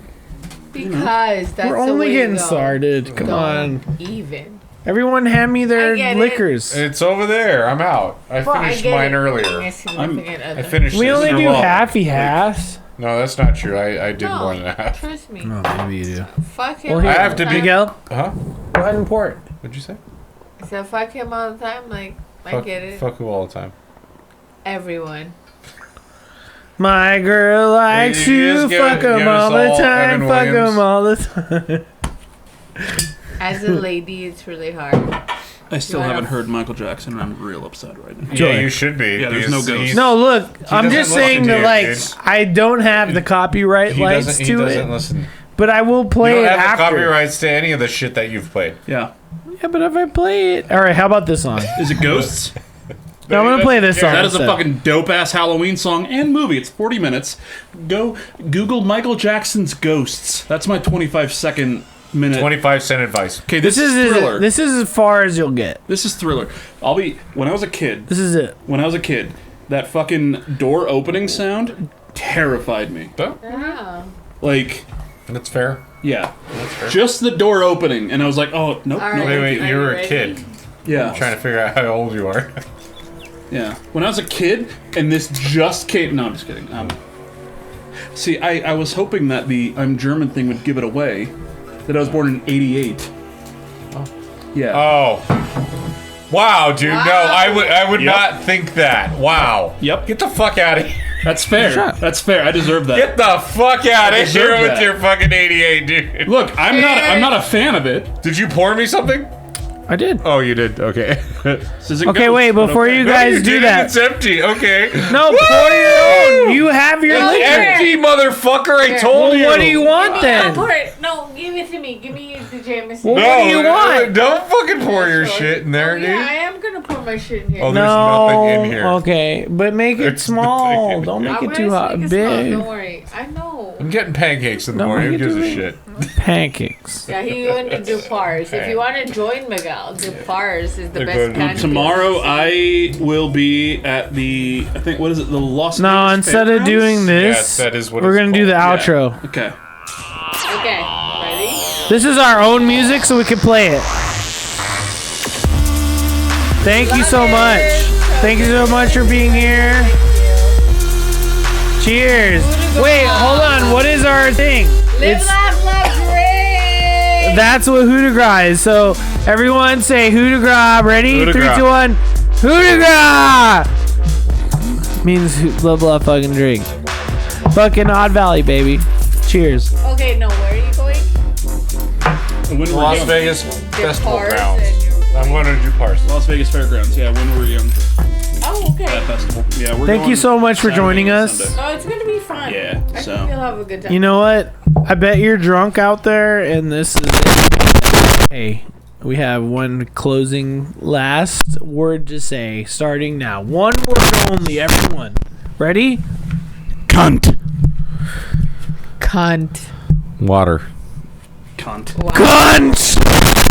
Because that's We're the only way getting to go. started. Come on. Even. Everyone hand me I their get it. liquors. It's over there. I'm out. I Well, I finished get mine it. earlier. Being a significant I other. finished We this. only You're do welcome. half. No, that's not true. I did No, more than half. trust me. Maybe you do. Fuck him. Well, here, I have to be- Miguel, Huh? go ahead and pour it. What'd you say? So fuck him all the time. Like, I get it. Fuck who all the time. Everyone. My girl likes You to just give fuck it- him give us all the all time. Evan Fuck Williams. him all the time. As a lady, it's really hard. I still You wanna- haven't heard Michael Jackson, and I'm real upset right now. Yeah, you should be. Yeah, there's no ghost. he's- No, look, I'm doesn't just listen saying to that, you, like, dude. I don't have the copyright He rights doesn't, to he doesn't it, listen. but I will You play don't it have the after. copyrights to any of the shit that you've played. Yeah. Yeah, but if I play it, all right. How about this song? Is it Ghosts? No, I'm gonna play this song. That is a instead. fucking dope ass Halloween song and movie. It's 40 minutes. Go Google Michael Jackson's Ghosts. That's my 25-second minute. 25 cent advice. Okay, This is Thriller. this is as far as you'll get. This is Thriller. When I was a kid, This is it. that fucking door opening sound terrified me. Yeah. Like, That's fair. yeah. Just the door opening, and I was like, oh, nope, All no, right. Wait, thank wait, you. you were a ready? kid. Yeah. I'm trying to figure out how old you are. Yeah. When I was a kid, and this just came. No, I'm just kidding. See, I was hoping that the I'm German thing would give it away. That I was born in '88. Oh. Yeah. Oh. Wow, dude. No, I would Yep. not think that. Wow. Yep. Get the fuck out of here. That's fair. That's fair. I deserve that. Get the fuck out of deserve here with that. your fucking 88, dude. Look, I'm not a fan of it. Did you pour me something? I did. Oh, you did. Okay. This isn't Okay, ghosts, wait. but Before okay. you No, guys you do didn't. that, It's empty. Okay. no, Woo! pour your own. You have your No, liquor. Empty, motherfucker. I told Well, you. what do you want No, then? pour it. No, give it to me. Give me the Jameson. Well, No, what do you want? Don't fucking pour your Sure. shit in there, Oh, dude. yeah, I am gonna pour my shit in here. Oh, there's No. nothing in here. Okay, but make it There's small. nothing in Don't here. make I'm it too gonna hot. make it small, Big Don't worry. I know. I'm getting pancakes in the No, morning. Who you gives do a it. shit? pancakes. Yeah, he went to Dupars. If you want to join Miguel, Dupars is the They're best good. pancakes. Tomorrow I will be at the what is it? The Las No, Vegas instead of Fairgrounds? doing this, Yes, that is what we're it's gonna do the called. outro. Okay. Okay, ready? This is our own music, so we can play it. Thank you so much. Thank you so much for being here. Cheers. Wait, hold on. What is our thing? Live, laugh, love, drink. That's what Coup de Grace is. So everyone say Coup de Grace. Ready? Coup de 3, grace. 2, 1. Coup de Grace means blah blah fucking drink. Fucking Odd Valley, baby. Cheers. Okay, no, where are you going? And when we were Las young. Vegas Festival Dupars Grounds. and your- I'm going to Dupars. Las Vegas Fairgrounds. Yeah, when we were young. Oh, okay. That festival. Yeah, we're Thank going you so much for Saturday joining and us. Sunday. Oh, it's gonna be fun. Yeah, I so- think you'll have a good time. You know what? I bet you're drunk out there, and this is it. Hey, we have one closing last word to say, starting now. One word only, everyone. Ready? Cunt. Cunt. Water. Cunt. Cunt!